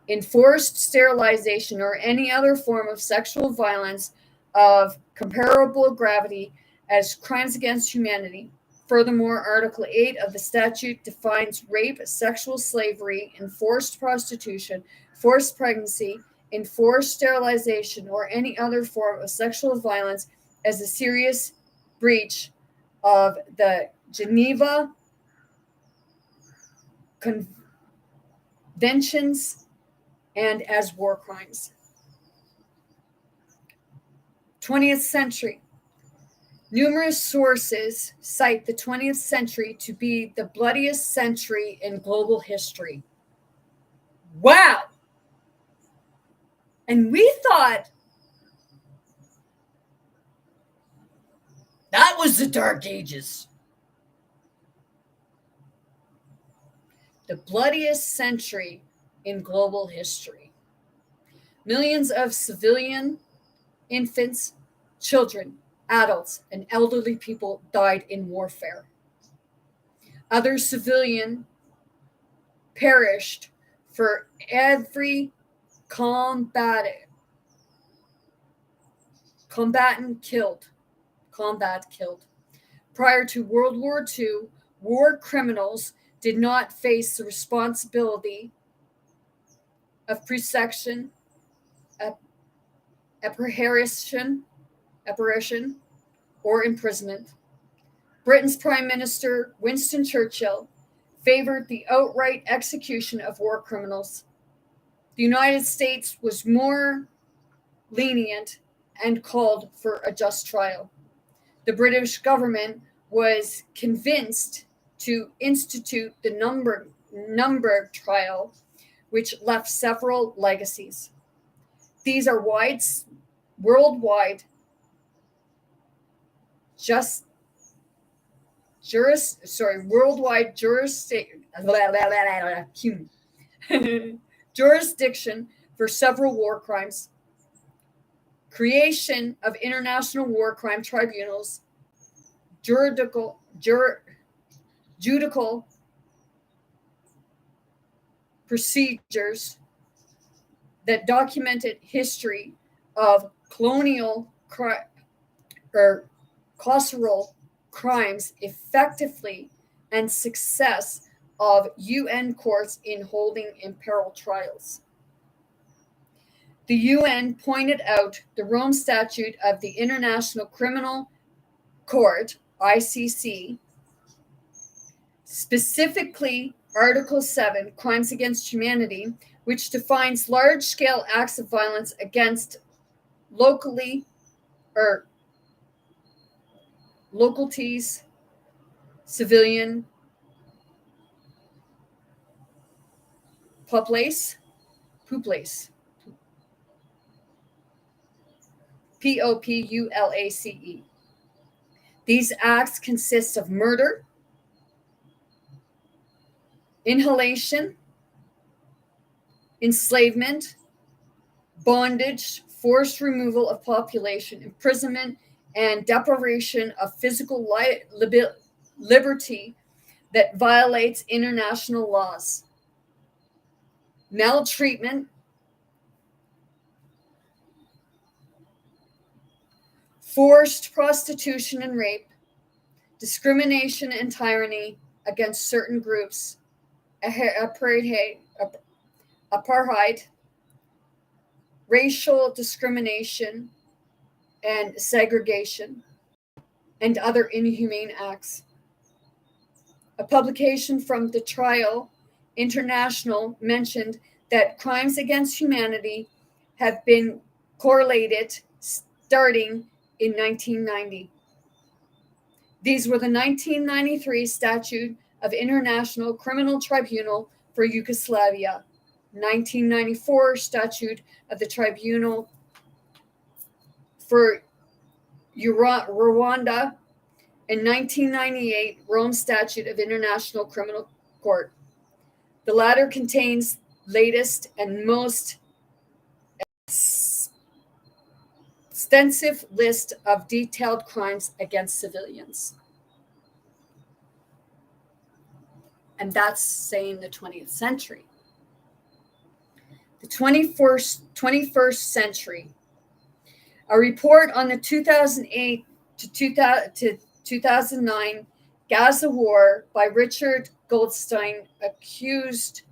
enforced sterilization, or any other form of sexual violence of comparable gravity as crimes against humanity. Furthermore, Article 8 of the statute defines rape, sexual slavery, enforced prostitution, forced pregnancy, enforced sterilization, or any other form of sexual violence as a serious breach of the Geneva Conventions and as war crimes. 20th century. Numerous sources cite the 20th century to be the bloodiest century in global history. Wow! And we thought that was the Dark Ages. The bloodiest century in global history. Millions of civilian, infants, children, adults, and elderly people died in warfare. Other civilian perished for every combatant killed. Prior to World War II, war criminals did not face the responsibility of persecution, apparition, or imprisonment. Britain's Prime Minister Winston Churchill favored the outright execution of war criminals. The United States was more lenient and called for a just trial. The British government was convinced to institute the Nuremberg trial, which left several legacies. These are worldwide jurisdiction for several war crimes, creation of international war crime tribunals, judicial procedures that documented history of colonial carceral crimes effectively, and success of UN courts in holding imperial trials. The UN pointed out the Rome Statute of the International Criminal Court, ICC, specifically Article 7, Crimes Against Humanity, which defines large-scale acts of violence against localities, civilian Populace, Populace. These acts consist of murder, inhalation, enslavement, bondage, forced removal of population, imprisonment, and deprivation of physical liberty that violates international laws, maltreatment, forced prostitution and rape, discrimination and tyranny against certain groups, apartheid, racial discrimination and segregation, and other inhumane acts. A publication from the Trial International mentioned that crimes against humanity have been correlated starting in 1990. These were the 1993 Statute of International Criminal Tribunal for Yugoslavia, 1994 Statute of the Tribunal for Rwanda, and 1998 Rome Statute of International Criminal Court. The latter contains latest and most extensive list of detailed crimes against civilians. And that's saying the 20th century. The 21st century. A report on the 2008 to 2009 Gaza war by Richard Goldstein accused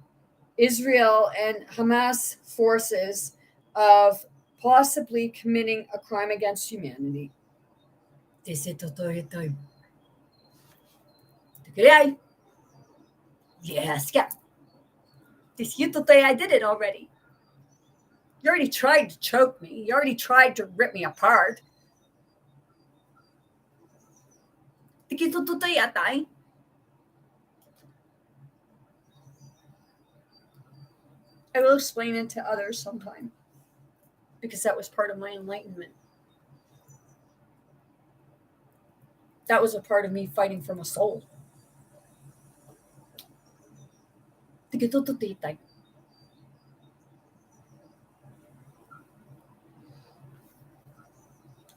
Israel and Hamas forces of possibly committing a crime against humanity. Yes, yeah. I did it already. You already tried to choke me. You already tried to rip me apart. I will explain it to others sometime, because that was part of my enlightenment. That was a part of me fighting for my soul.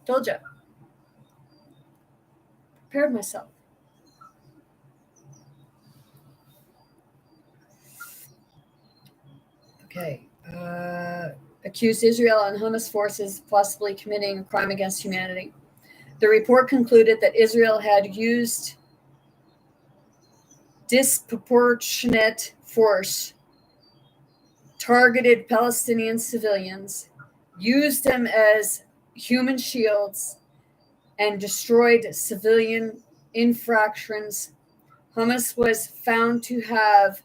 Told you. Prepared myself. Okay. Accused Israel and Hamas forces possibly committing a crime against humanity. The report concluded that Israel had used disproportionate force, targeted Palestinian civilians, used them as human shields, and destroyed civilian infractions. Hamas was found to have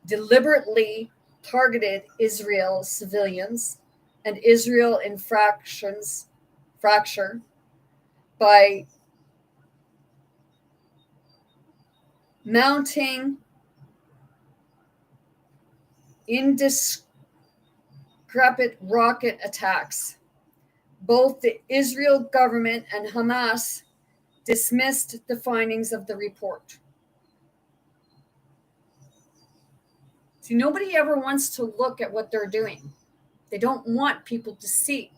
deliberately targeted Israel civilians and Israel fracture by mounting indiscriminate rocket attacks. Both the Israel government and Hamas dismissed the findings of the report. See, nobody ever wants to look at what they're doing. They don't want people to see.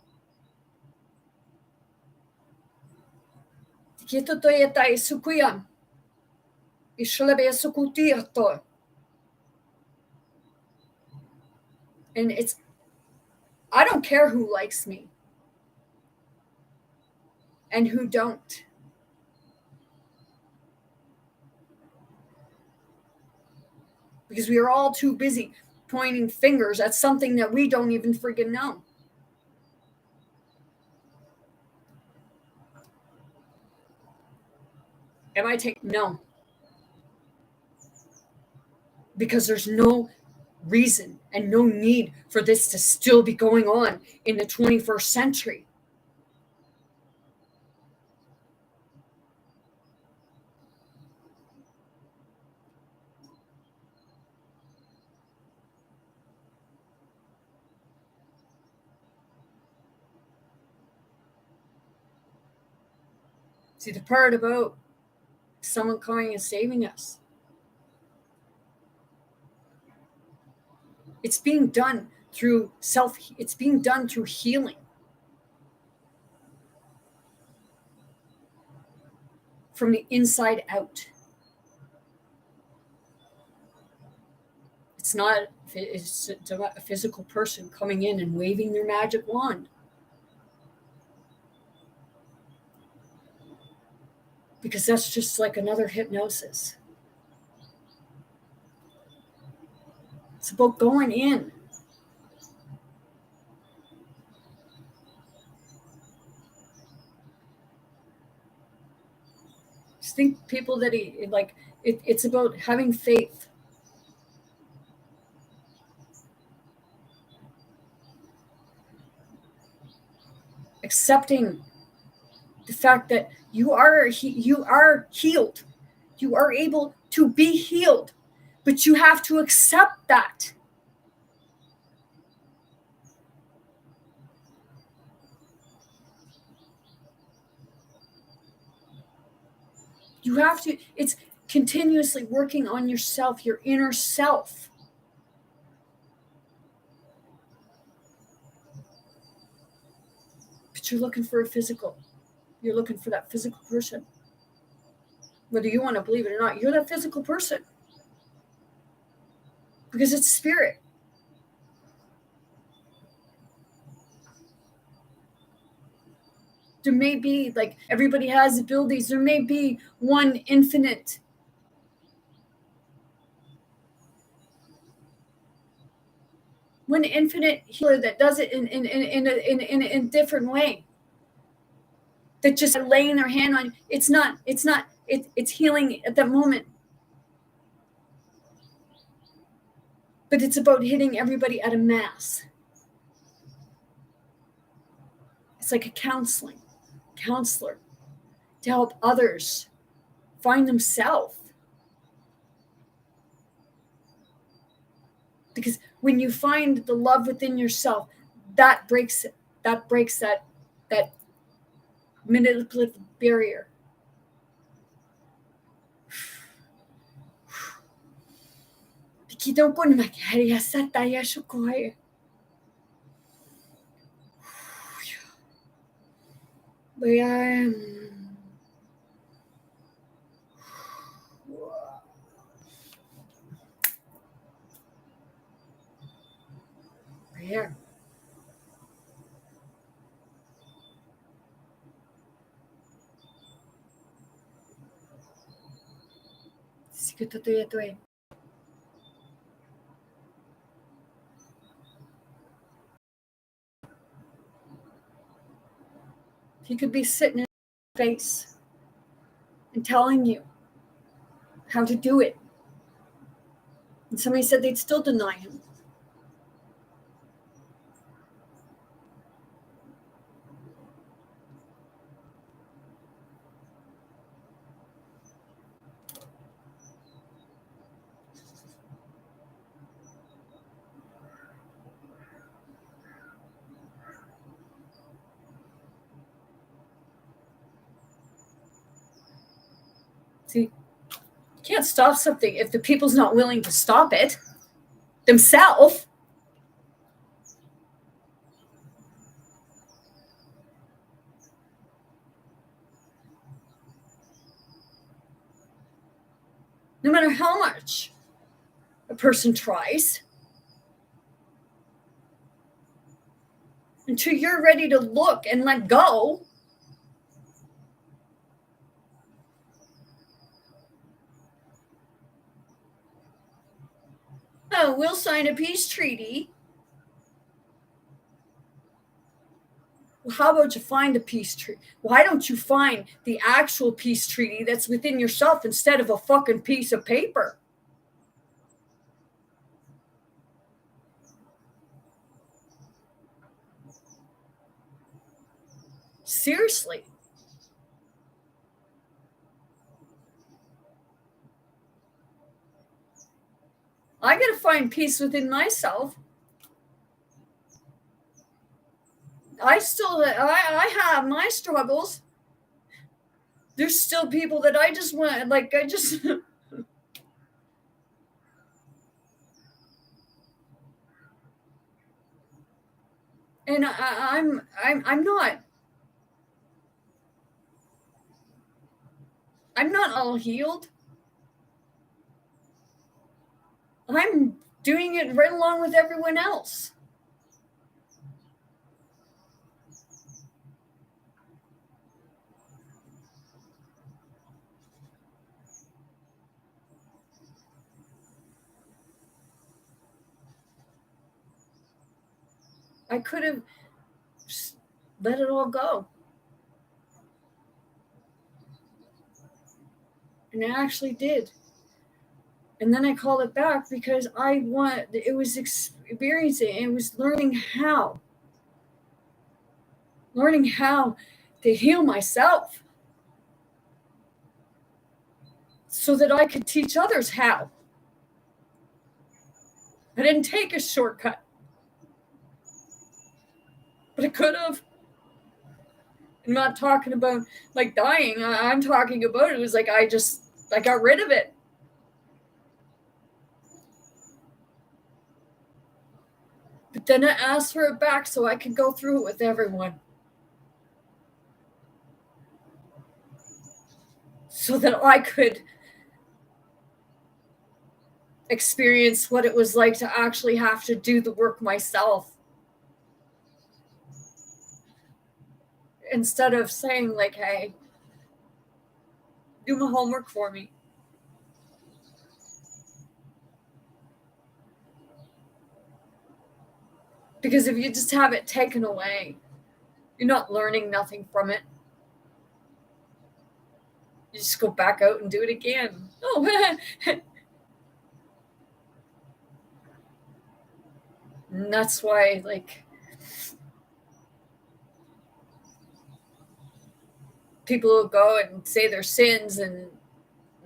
And I don't care who likes me and who don't. Because we are all too busy pointing fingers at something that we don't even freaking know. Am I taking? No. Because there's no reason and no need for this to still be going on in the 21st century. See, the part about someone coming and saving us, it's being done through it's being done through healing. From the inside out. It's not a physical person coming in and waving their magic wand. Because that's just like another hypnosis. It's about going in. Just think people that it's about having faith. Accepting the fact that you are healed. You are able to be healed, but you have to accept that. You have to, it's continuously working on yourself, your inner self. But you're looking for a physical. You're looking for that physical person. Whether you want to believe it or not, you're that physical person. Because it's spirit. There may be, like everybody has abilities, there may be one infinite healer that does it in a different way. That just laying their hand on, it's healing at that moment. But it's about hitting everybody at a mass. It's like a counselor to help others find themselves. Because when you find the love within yourself, that breaks that manipulative barrier. Kita pun makihari asa taya shukoy. Bayan. Bayan. Sige to eh. He could be sitting in your face and telling you how to do it. And somebody said they'd still deny him. See, you can't stop something if the people's not willing to stop it themselves. No matter how much a person tries, until you're ready to look and let go, oh, we'll sign a peace treaty. Well, how about you find a peace treaty? Why don't you find the actual peace treaty that's within yourself instead of a fucking piece of paper? Seriously. I got to find peace within myself. I have my struggles. there's still people that I just want, like, I just. And I'm not all healed. I'm doing it right along with everyone else. I could have just let it all go. And I actually did. And then I called it back because it was experiencing, it was learning how to heal myself so that I could teach others how. I didn't take a shortcut, but I could have. I'm not talking about like dying. I'm talking about it was like I got rid of it. But then I asked for it back so I could go through it with everyone. So that I could experience what it was like to actually have to do the work myself. Instead of saying, like, hey, do my homework for me. Because if you just have it taken away, you're not learning nothing from it. You just go back out and do it again. Oh, and that's why, like, people will go and say their sins and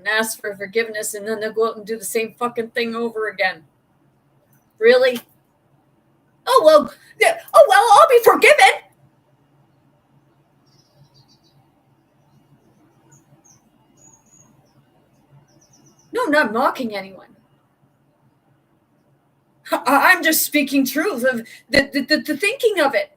ask for forgiveness, and then they'll go out and do the same fucking thing over again. Really? Oh, well, yeah. Oh, well, I'll be forgiven. No, I'm not mocking anyone. I'm just speaking truth of the thinking of it.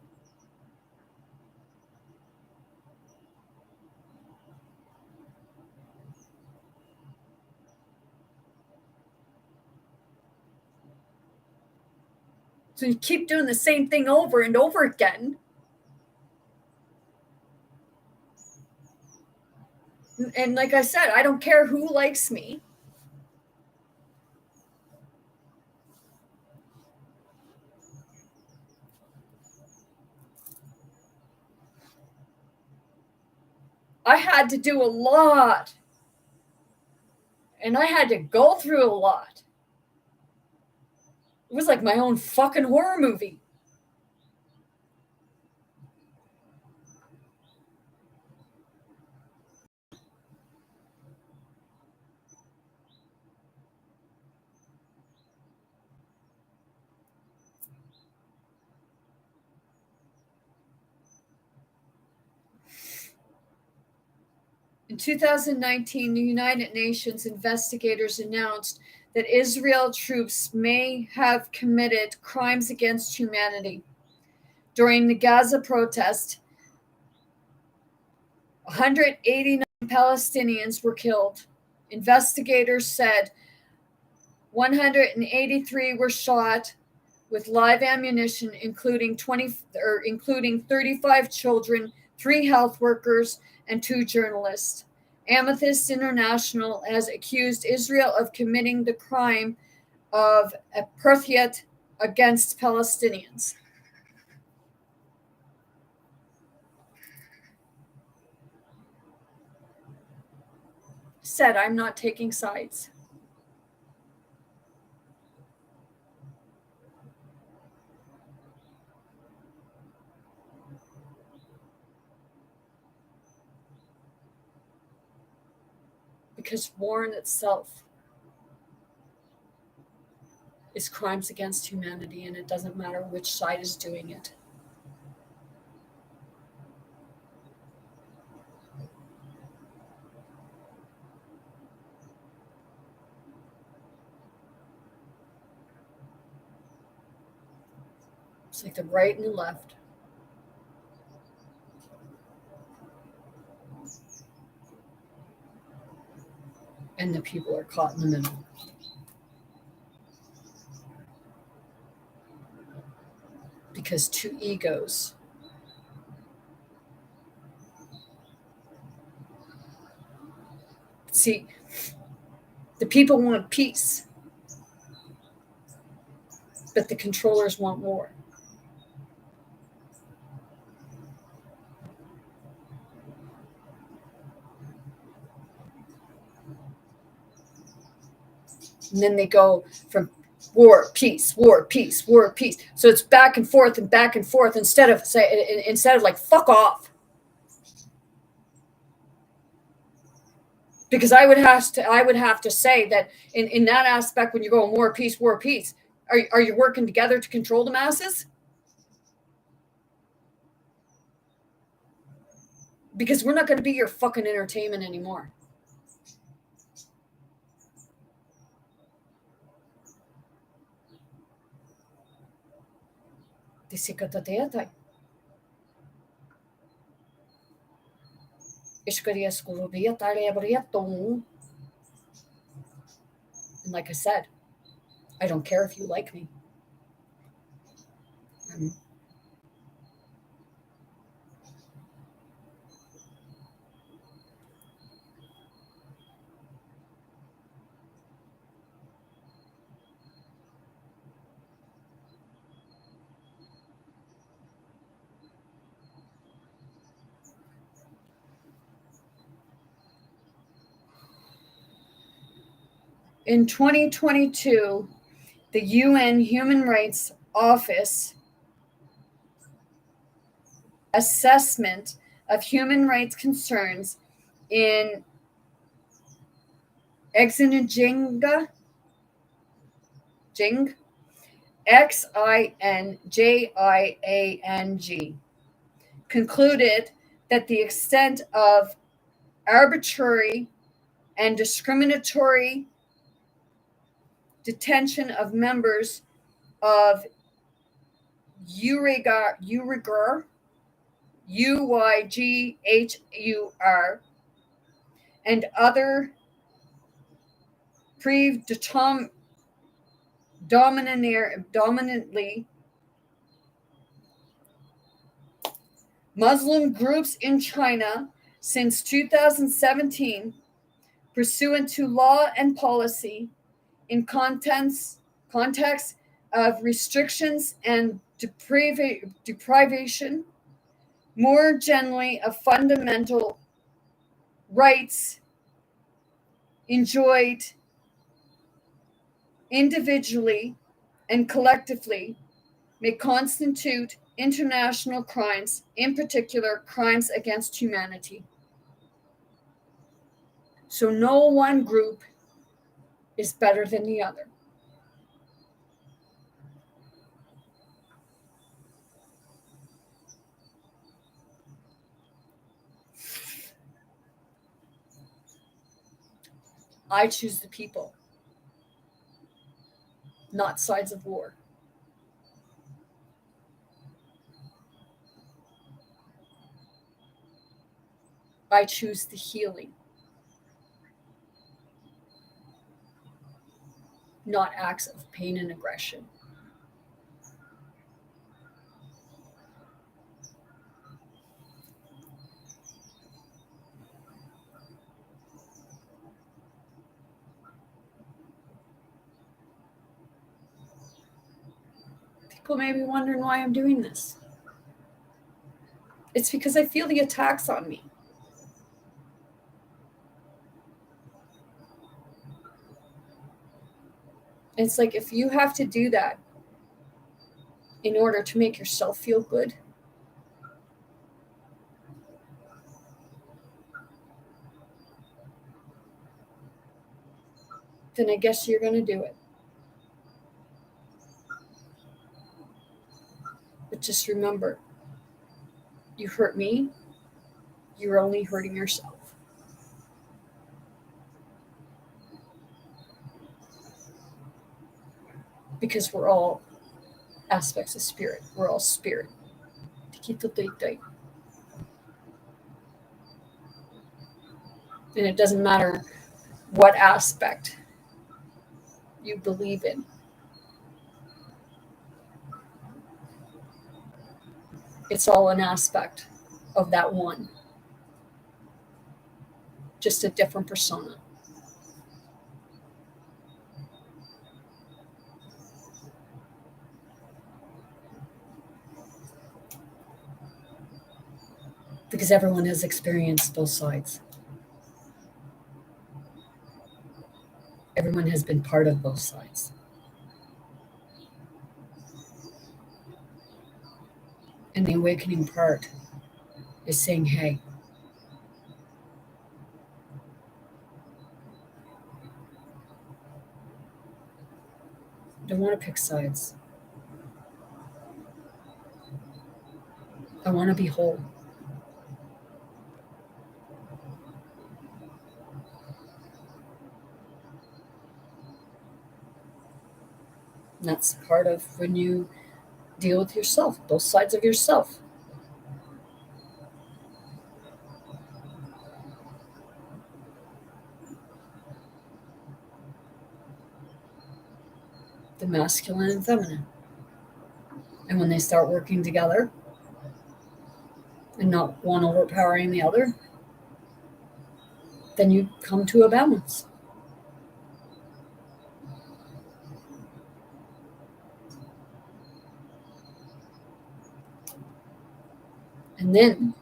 So you keep doing the same thing over and over again. And like I said, I don't care who likes me. I had to do a lot. And I had to go through a lot. It was like my own fucking horror movie. In 2019, the United Nations investigators announced that Israel troops may have committed crimes against humanity. During the Gaza protest, 189 Palestinians were killed. Investigators said 183 were shot with live ammunition, including 35 children, 3 health workers, and 2 journalists. Amnesty International has accused Israel of committing the crime of apartheid against Palestinians. Said, I'm not taking sides. Because war in itself is crimes against humanity, and it doesn't matter which side is doing it. It's like the right and the left. And the people are caught in the middle. Because two egos see, the people want peace, but the controllers want war. And then they go from war, peace, war, peace, war, peace. So it's back and forth instead of like fuck off. Because I would have to say that in that aspect, when you go war, peace, are you working together to control the masses? Because we're not going to be your fucking entertainment anymore. And like I said, I don't care if you like me. In 2022, the UN Human Rights Office assessment of human rights concerns in Xinjiang, Xinjiang, concluded that the extent of arbitrary and discriminatory detention of members of Uyghur, Uyghur, and other predominantly Muslim groups in China since 2017, pursuant to law and policy, in context of restrictions and deprivation, more generally of fundamental rights enjoyed individually and collectively, may constitute international crimes, in particular crimes against humanity. So no one group is better than the other. I choose the people, not sides of war. I choose the healing, not acts of pain and aggression. People may be wondering why I'm doing this. It's because I feel the attacks on me. It's like if you have to do that in order to make yourself feel good, then I guess you're going to do it. But just remember, you hurt me, you're only hurting yourself. Because we're all aspects of spirit. We're all spirit. And it doesn't matter what aspect you believe in. It's all an aspect of that one. Just a different persona. Because everyone has experienced both sides. Everyone has been part of both sides. And the awakening part is saying, hey, I don't want to pick sides. I want to be whole. And that's part of when you deal with yourself, both sides of yourself. The masculine and feminine. And when they start working together and not one overpowering the other, then you come to a balance. And then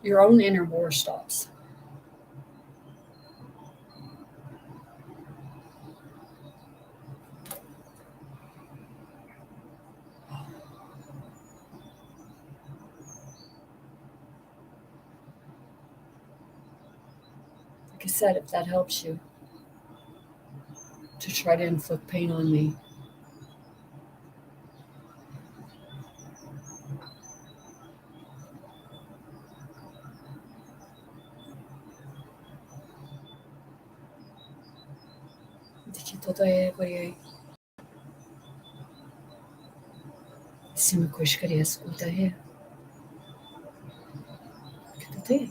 your own inner war stops. Like I said, if that helps you to try to inflict pain on me, se me coiscaria escuta aí. Que tu tem?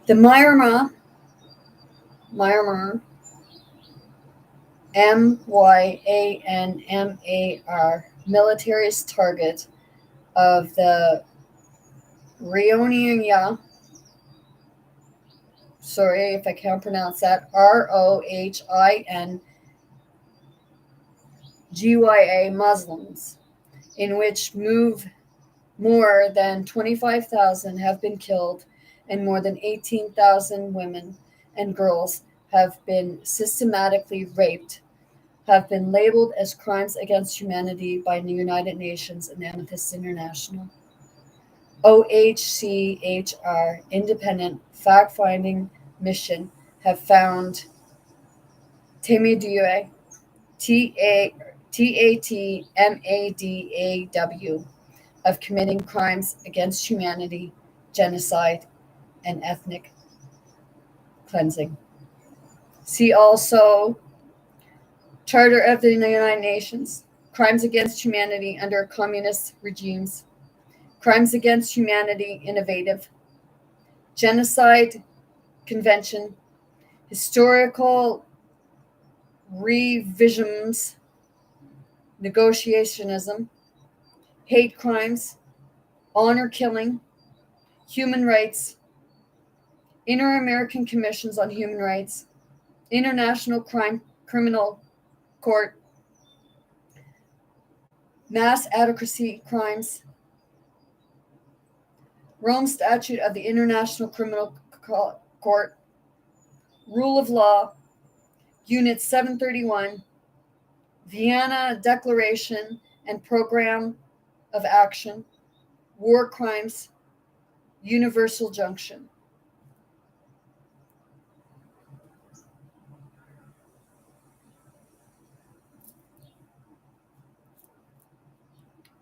The Myanmar, Myanmar, military's target of the Rohingya, sorry if I can't pronounce that, Rohingya Muslims, in which more than 25,000 have been killed and more than 18,000 women and girls have been systematically raped, have been labeled as crimes against humanity by the United Nations and Amnesty International. OHCHR, independent fact-finding mission, have found Tamatdaw, Tatmadaw, of committing crimes against humanity, genocide, and ethnic cleansing. See also Charter of the United Nations, crimes against humanity under communist regimes, crimes against humanity innovative, genocide convention, historical revisionism, negotiationism, hate crimes, honor killing, human rights, Inter-American Commissions on Human Rights, International Criminal Court, mass adequacy crimes, Rome Statute of the International Criminal Court, rule of law, Unit 731, Vienna Declaration and Program of Action, War Crimes, Universal Junction.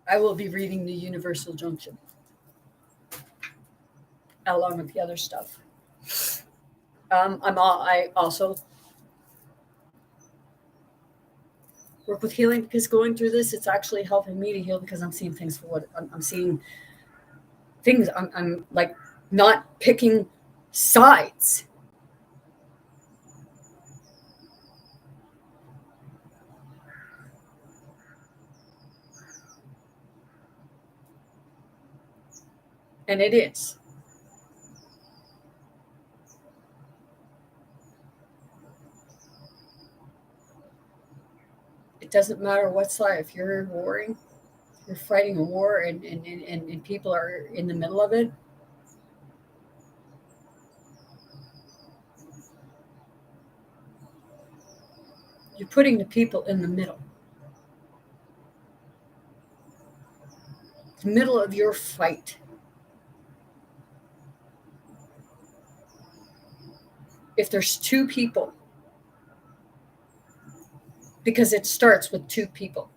I will be reading the Universal Junction along with the other stuff. I also work with healing because going through this, it's actually helping me to heal because I'm seeing things for what I'm seeing. Things I'm like not picking sides. And it is. It doesn't matter what side. If you're warring, you're fighting a war and people are in the middle of it. You're putting the people in the middle. The middle of your fight. If there's two people, because it starts with two people.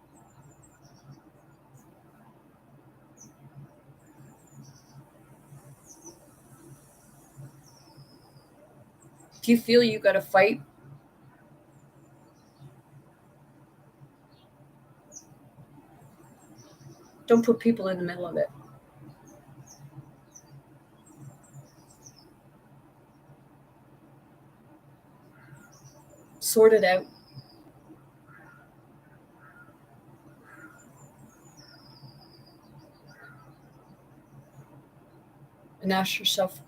If you feel you got to fight, don't put people in the middle of it. Sort it out. And ask yourself,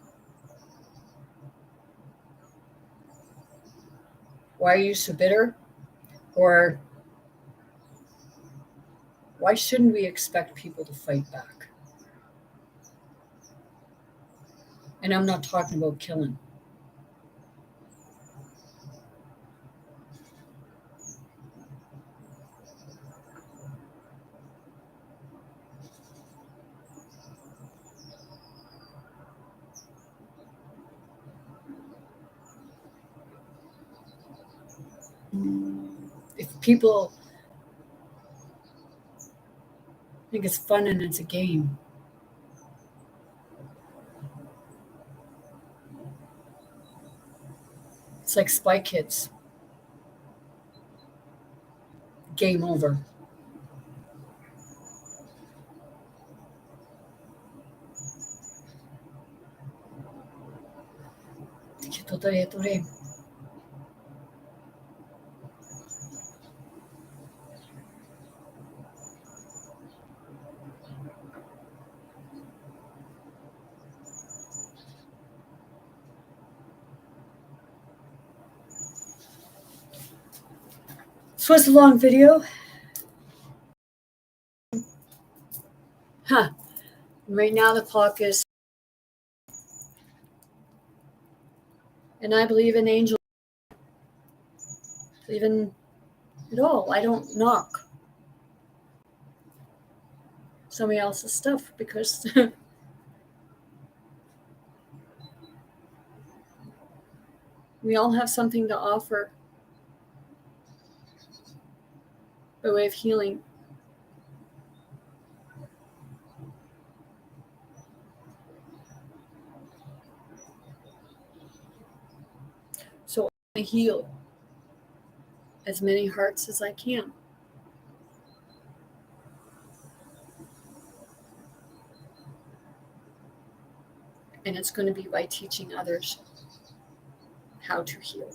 why are you so bitter? Or why shouldn't we expect people to fight back? And I'm not talking about killing. If people think it's fun and it's a game, it's like Spy Kids. Game over. This was a long video. Right now the clock is, and I believe in angels. Believe in it all. I don't knock somebody else's stuff because we all have something to offer by way of healing. So I heal as many hearts as I can. And it's going to be by teaching others how to heal.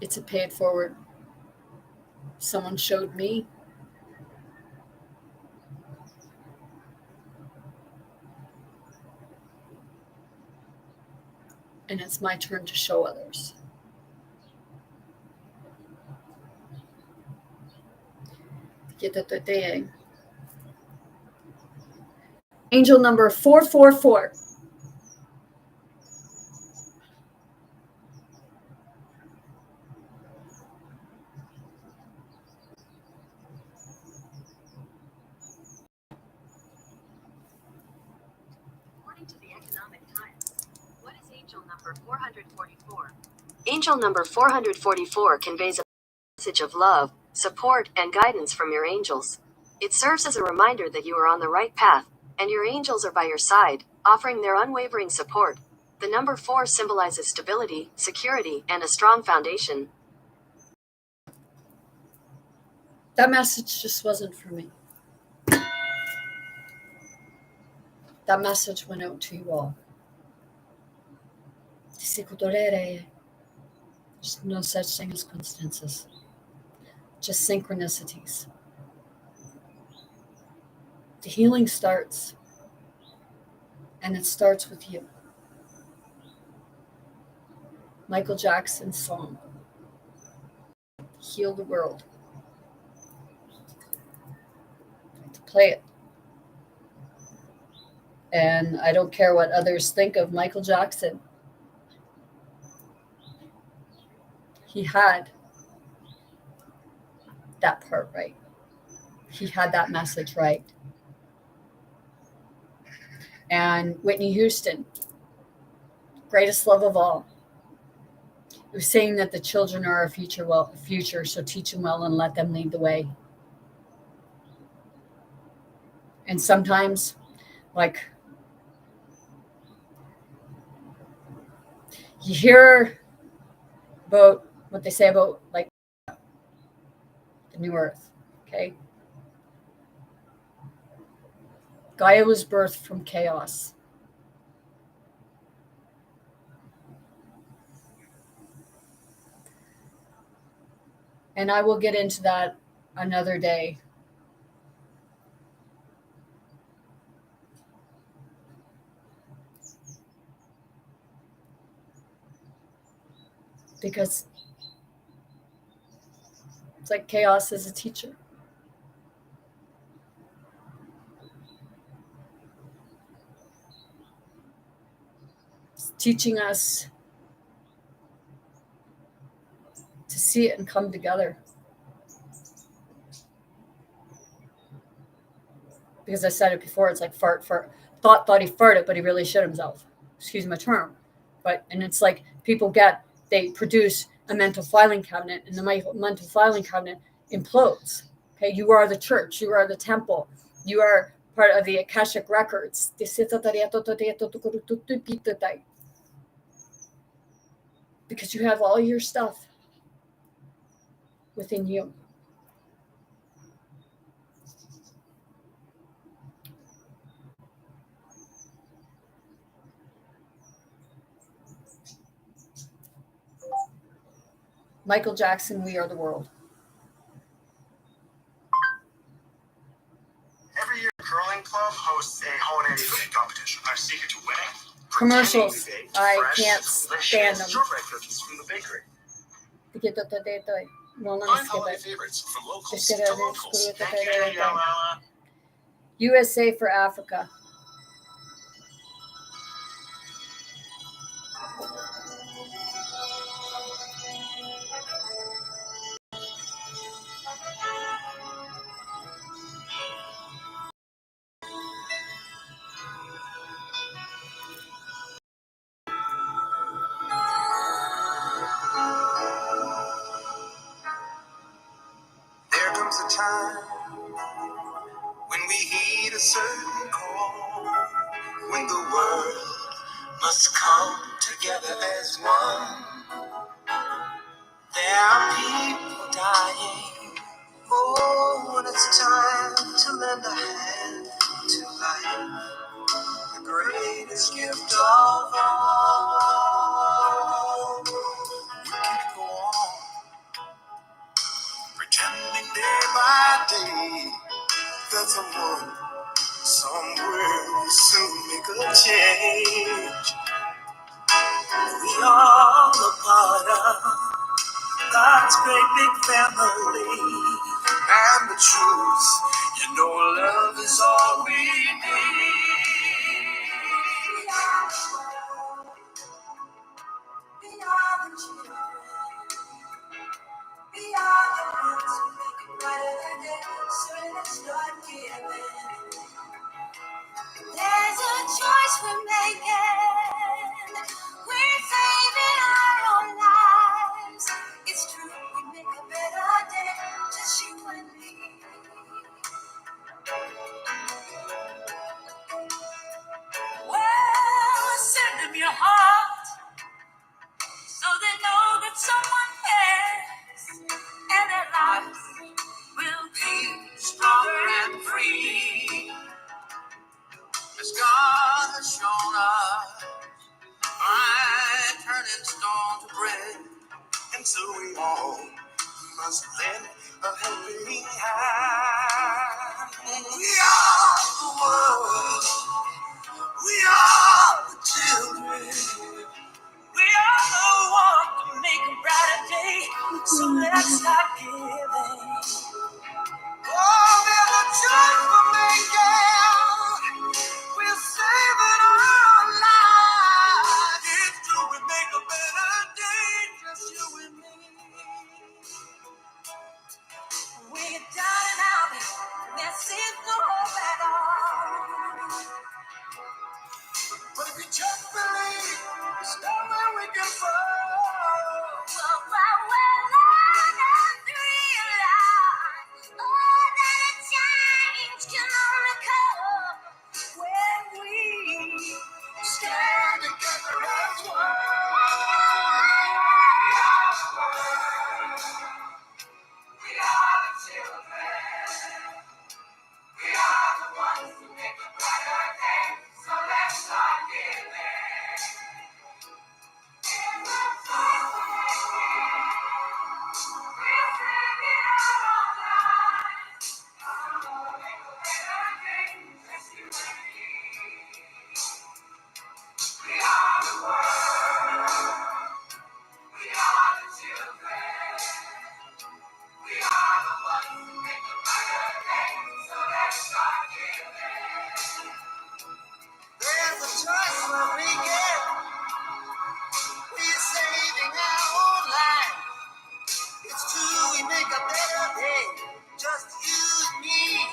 It's a pay it forward. Someone showed me. And it's my turn to show others. Angel number 444. Angel number 444. Angel number 444 conveys a message of love, support, and guidance from your angels. It serves as a reminder that you are on the right path, and your angels are by your side, offering their unwavering support. The number 4 symbolizes stability, security, and a strong foundation. That message just wasn't for me. That message went out to you all. There's no such thing as coincidences, just synchronicities. The healing starts, and it starts with you. Michael Jackson's song, Heal the World. I have to play it. And I don't care what others think of Michael Jackson. He had that part right. He had that message right. And Whitney Houston, greatest love of all, was saying that the children are our future, so teach them well and let them lead the way. And sometimes, like, you hear about what they say about, like, the new earth, okay? Gaia was birthed from chaos. And I will get into that another day. Because it's like chaos is a teacher. It's teaching us to see it and come together. Because I said it before, it's like fart. Thought he farted, but he really shit himself. Excuse my term. And it's like they produce a mental filing cabinet, and the mental filing cabinet implodes. Okay, you are the church, you are the temple, you are part of the Akashic records. Because you have all your stuff within you. Michael Jackson, We Are the World. Every year, Curling Club hosts a holiday cooking competition. Our secret to winning? Commercials. I can't stand them. Shortbread cookies from the bakery. Find holiday favorites from locals to locals. Thank you, Yamala. USA for Africa. There comes a time when we heed a certain call, when the world must come together as one. There are people dying. Oh, when it's time to lend a hand to life, the greatest gift of all. We can go on pretending day by day that someone somewhere will soon make a change. We are a part of God's great big family. And the truth, love is all we need. We are the children. We are the ones who make it brighter than ever. So let's start giving. There's a choice we're making. We're a helping hand. We are the world. We are the children. We are the one to make a brighter day. So let's start giving. Oh, there's a choice we're making. We're saving our lives. It's true, we make a better day. Just you and me. We get down and out, there seems no hope at all. But if you just believe, there's nowhere we can fall. So I will learn and realize, oh, that a change can only come when we stand together as one. We are the children. We are the ones who make a brighter day. So let's start giving. There's a choice we're making. We're saving our own life. It's true, we make a better day. Just you and me.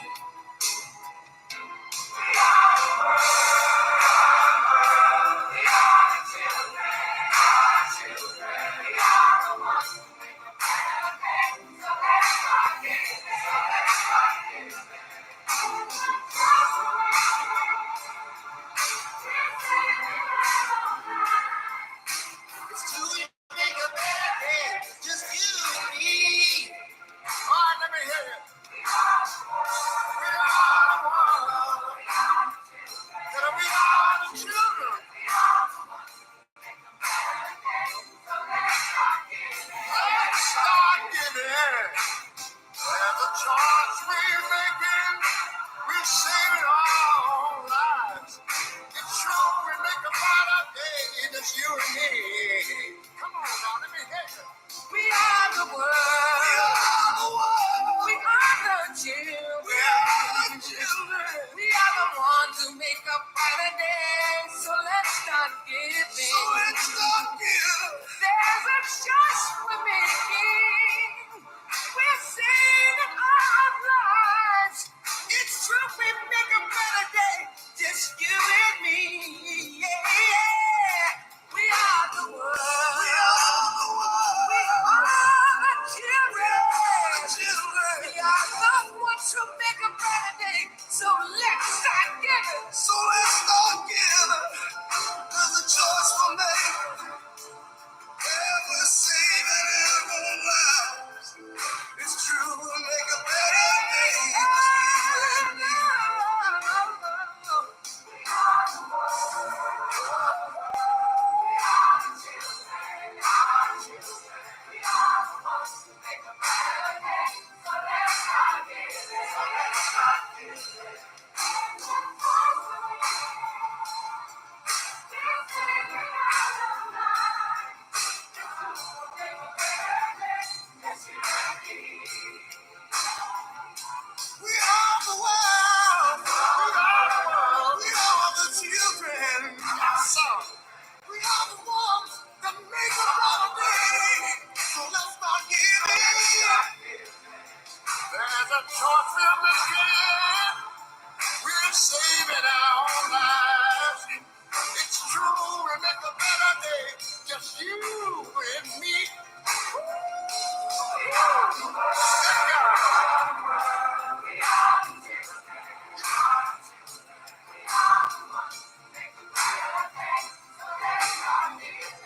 It's true, we make a better day. Just you and me. All right, let me hear you. We are the one. That we are the children. Let's start giving. There's a choice we're making. We're saving our own lives. It's true, we make a brighter day. It's you and me. Come on now, let me hear you. We are the world. We are the world. We are the children. We are the children. We are the ones who make a brighter day. So let's start giving. So let's start giving. There's a choice we're making. We're saving our lives. It's true, we make a better day. Just you and me. Yeah, yeah. We are the world. We are the world. We are the children. We are the ones who make a better day. So let's start giving. So let's start giving. There's a choice for me. Ever saving our lives. It's true, we'll make a better day. We are the world. We are the world. We are the children. Awesome. We are the ones that make a better day. So let's start giving. There's a choice we're making. We're saving our own lives. It's true, we make a better day. Just you and me.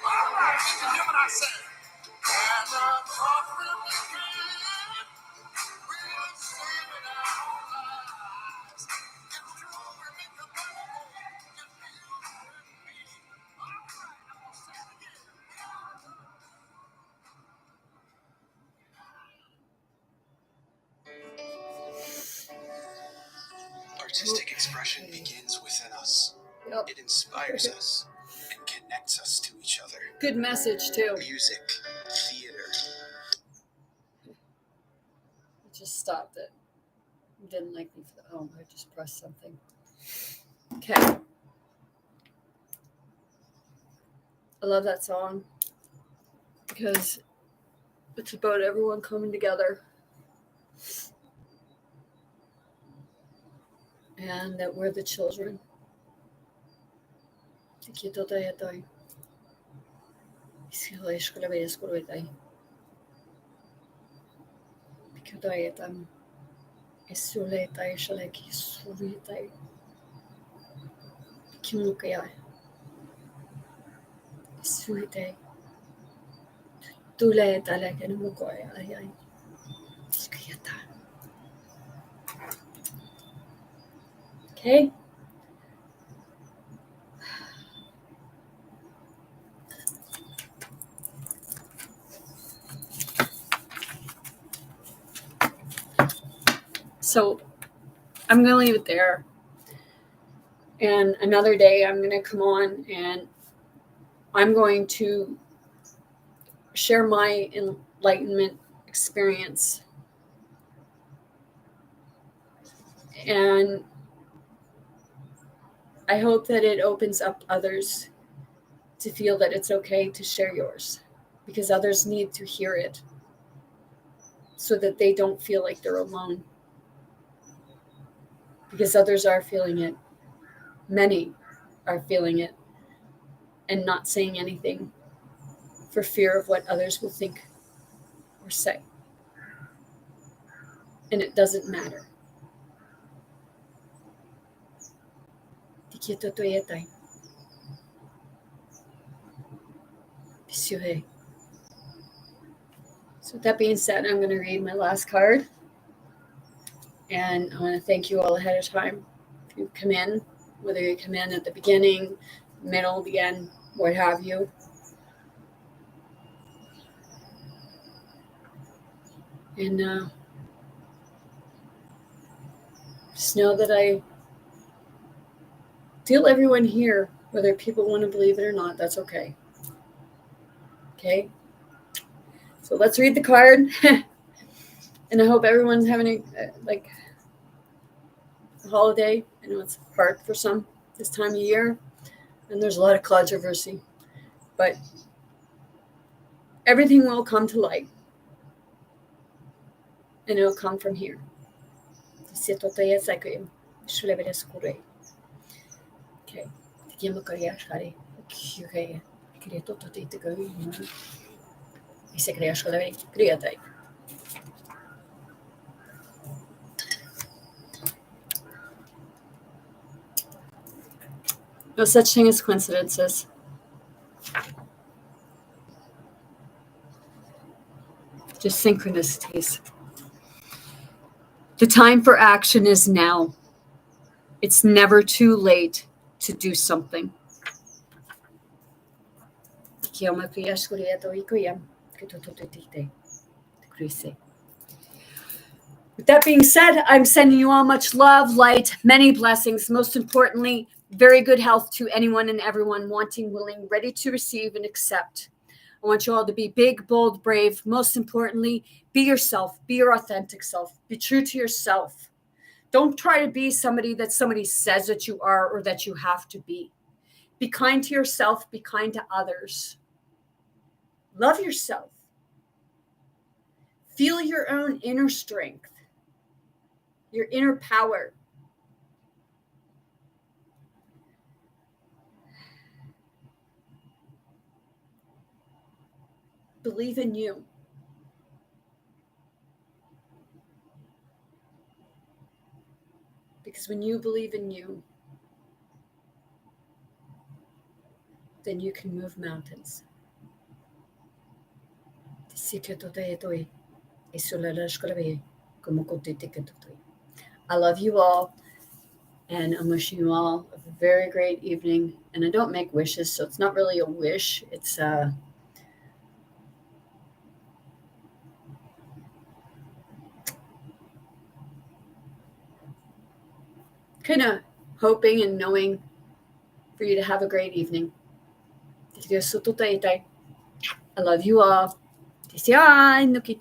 All right, did you hear what I said? There's a choice we're making. We're saving our own lives. It's true, we make a better day. Just you and me. All right, I'm gonna say it again. Artistic expression begins within us. Yep. It inspires us and connects us to each other. Good message too. Music, theater. I just stopped it. You didn't like me for the. Oh, I just pressed something. Okay. I love that song because it's about everyone coming together. And that we're the children. Okay. So I'm going to leave it there. And another day I'm going to come on and I'm going to share my enlightenment experience. And I hope that it opens up others to feel that it's okay to share yours because others need to hear it so that they don't feel like they're alone. Because others are feeling it. Many are feeling it and not saying anything for fear of what others will think or say. And it doesn't matter. So with that being said, I'm going to read my last card. And I want to thank you all ahead of time. If you come in, whether you come in at the beginning, middle, the end, what have you. And just know that I feel everyone here, whether people want to believe it or not, that's okay. Okay? So let's read the card. And I hope everyone's having a holiday. I know it's hard for some this time of year, and there's a lot of controversy, but everything will come to light, and it'll come from here. Okay. No such thing as coincidences. Just synchronicities. The time for action is now. It's never too late to do something. With that being said, I'm sending you all much love, light, many blessings. Most importantly, very good health to anyone and everyone wanting, willing, ready to receive and accept. I want you all to be big, bold, brave. Most importantly, be yourself. Be your authentic self. Be true to yourself. Don't try to be somebody that somebody says that you are or that you have to be. Be kind to yourself. Be kind to others. Love yourself. Feel your own inner strength, your inner power. Believe in you. Because when you believe in you, then you can move mountains. I love you all, and I'm wishing you all a very great evening. And I don't make wishes, so it's not really a wish. It's kind of hoping and knowing for you to have a great evening. I love you all. Nuki